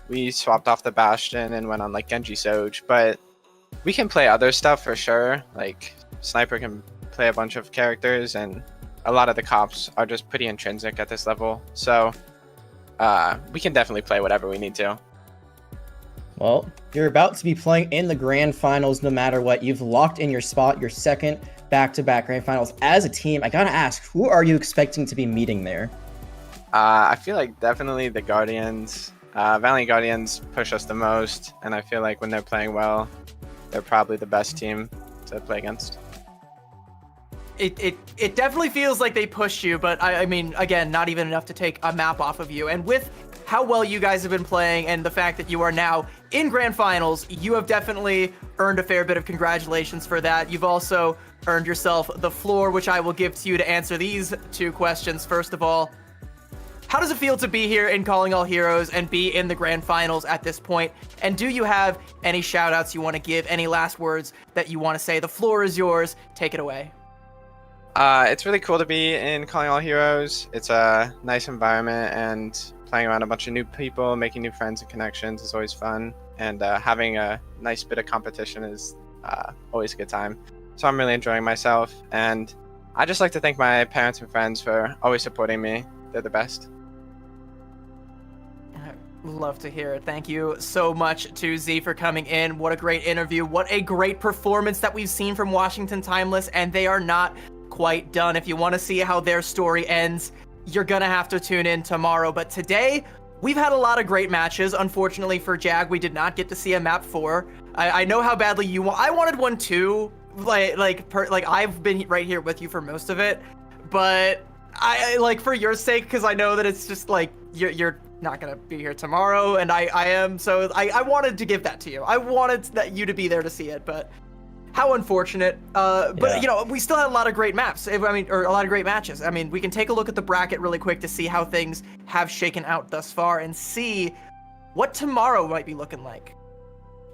F: We swapped off the Bastion and went on Genji Soj, but we can play other stuff for sure. Like Sniper can play a bunch of characters, and a lot of the comps are just pretty intrinsic at this level, so we can definitely play whatever we need to.
B: Well, you're about to be playing in the grand finals no matter what. You've locked in your spot, your second back-to-back grand finals. As a team, I gotta ask, who are you expecting to be meeting there?
F: I feel like definitely the Guardians. Valiant Guardians push us the most, and I feel like when they're playing well, they're probably the best team to play against.
A: It definitely feels like they push you, but again, not even enough to take a map off of you. And with how well you guys have been playing and the fact that you are now in grand finals, you have definitely earned a fair bit of congratulations for that. You've also earned yourself the floor, which I will give to you to answer these two questions. First of all, how does it feel to be here in Calling All Heroes and be in the grand finals at this point? And do you have any shout outs you want to give, any last words that you want to say? The floor is yours. Take it away.
F: It's really cool to be in Calling All Heroes. It's a nice environment, and playing around a bunch of new people, making new friends and connections is always fun. And having a nice bit of competition is always a good time. So I'm really enjoying myself. And I just like to thank my parents and friends for always supporting me. They're the best.
A: Love to hear it. Thank you so much to Z for coming in. What a great interview. What a great performance that we've seen from Washington Timeless, and they are not quite done. If you want to see how their story ends, you're gonna have to tune in tomorrow. But today, we've had a lot of great matches. Unfortunately for Jag, we did not get to see a map 4. I know how badly you want. I wanted one too. I've been right here with you for most of it, but I for your sake, because I know that it's just you're not gonna be here tomorrow, and I am, so I wanted to give that to you. I wanted you to be there to see it, but how unfortunate. But
B: Yeah.
A: we still had a lot of great maps. Or a lot of great matches. We can take a look at the bracket really quick to see how things have shaken out thus far and see what tomorrow might be looking like.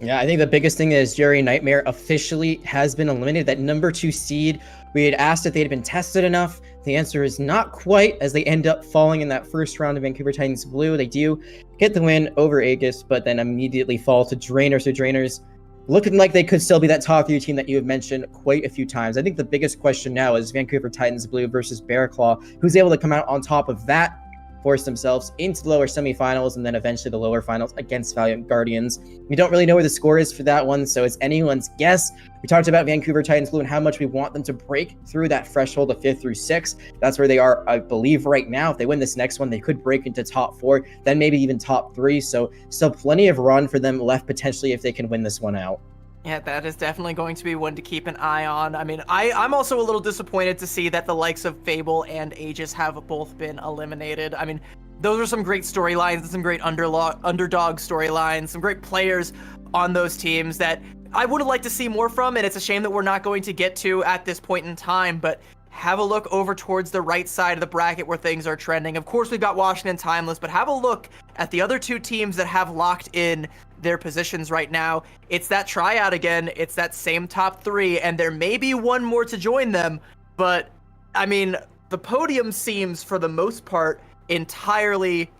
B: Yeah, I think the biggest thing is Jerry Nightmare officially has been eliminated. That number 2 seed, we had asked if they had been tested enough. The answer is not quite, as they end up falling in that first round of Vancouver Titans Blue. They do get the win over Aegis, but then immediately fall to Draenor. So Draenor's looking like they could still be that top 3 team that you have mentioned quite a few times. I think the biggest question now is Vancouver Titans Blue versus Bear Claw. Who's able to come out on top of that force themselves into the lower semifinals and then eventually the lower finals against Valiant Guardians. We don't really know where the score is for that one, so it's anyone's guess. We talked about Vancouver Titans Blue and how much we want them to break through that threshold of 5th through 6th. That's where they are, I believe, right now. If they win this next one, they could break into top 4, then maybe even top 3. So still plenty of run for them left potentially if they can win this one out.
A: Yeah, that is definitely going to be one to keep an eye on. I mean, I'm also a little disappointed to see that the likes of Fable and Aegis have both been eliminated. I mean, those are some great storylines and some great underdog storylines, some great players on those teams that I would have liked to see more from, and it's a shame that we're not going to get to at this point in time, but have a look over towards the right side of the bracket where things are trending. Of course, we've got Washington Timeless, but have a look at the other 2 teams that have locked in their positions right now. It's that tryout again. It's that same top 3, and there may be one more to join them, but I mean, the podium seems for the most part entirely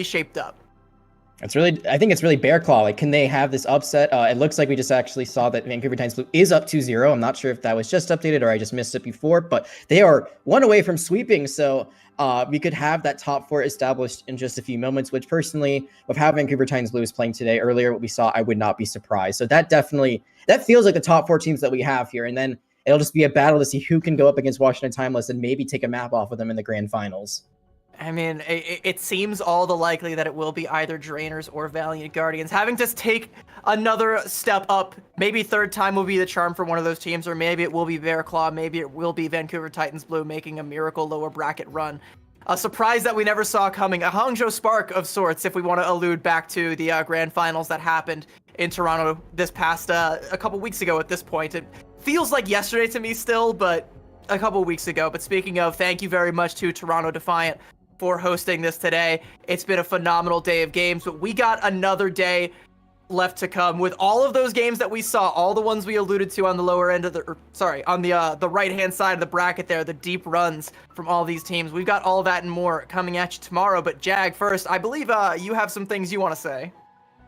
A: shaped up.
B: I think it's really Bear Claw. Like, can they have this upset? It looks like we just actually saw that Vancouver Titans Blue is up 2-0. I'm not sure if that was just updated or I just missed it before, but they are one away from sweeping. So we could have that top 4 established in just a few moments, which personally, with how Vancouver Titans Blue is playing today, earlier what we saw, I would not be surprised. So that feels like the top 4 teams that we have here. And then it'll just be a battle to see who can go up against Washington Timeless and maybe take a map off of them in the grand finals.
A: I mean, it seems all the likely that it will be either Drainers or Valiant Guardians. Having to take another step up, maybe third time will be the charm for one of those teams, or maybe it will be Bear Claw, maybe it will be Vancouver Titans Blue making a miracle lower bracket run. A surprise that we never saw coming, a Hangzhou spark of sorts, if we want to allude back to the grand finals that happened in Toronto this past, a couple weeks ago at this point. It feels like yesterday to me still, but a couple weeks ago. But speaking of, thank you very much to Toronto Defiant for hosting this today. It's been a phenomenal day of games, but we got another day left to come with all of those games that we saw, all the ones we alluded to on the lower end of on the right-hand side of the bracket there, the deep runs from all these teams. We've got all that and more coming at you tomorrow, but Jag, first, I believe you have some things you want to say.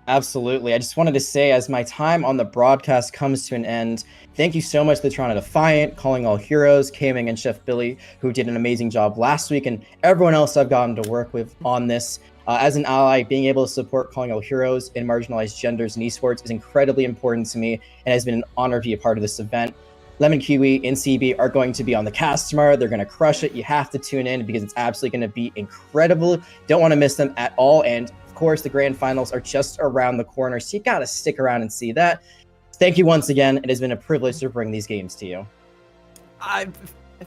B: Absolutely. I just wanted to say, as my time on the broadcast comes to an end, thank you so much to the Toronto Defiant, Calling All Heroes, Kaming, and Chef Billy, who did an amazing job last week, and everyone else I've gotten to work with on this. As an ally, being able to support Calling All Heroes and marginalized genders in esports is incredibly important to me, and has been an honor to be a part of this event. Lemon Kiwi and CB are going to be on the cast tomorrow. They're going to crush it. You have to tune in because it's absolutely going to be incredible. Don't want to miss them at all. And of course, the grand finals are just around the corner, so you got to stick around and see that. Thank you once again. It has been a privilege to bring these games to you.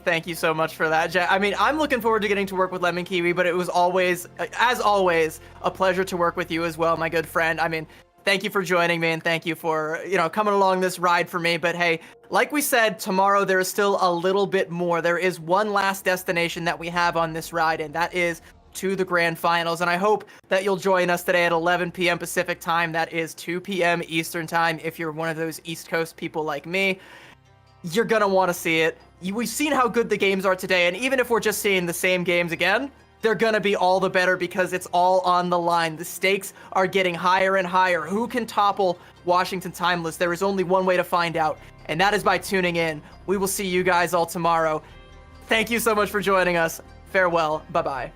A: Thank you so much for that, Jack. I mean, I'm looking forward to getting to work with Lemon Kiwi, but it was always, as always, a pleasure to work with you as well, my good friend. I mean, thank you for joining me, and thank you for, coming along this ride for me. But hey, like we said, tomorrow there is still a little bit more. There is one last destination that we have on this ride, and that is to the grand finals. And I hope that you'll join us today at 11 p.m. Pacific time. That is 2 p.m. Eastern time. If you're one of those East Coast people like me, you're going to want to see it. We've seen how good the games are today, and even if we're just seeing the same games again, they're going to be all the better because it's all on the line. The stakes are getting higher and higher. Who can topple Washington Timeless? There is only one way to find out, and that is by tuning in. We will see you guys all tomorrow. Thank you so much for joining us. Farewell. Bye-bye.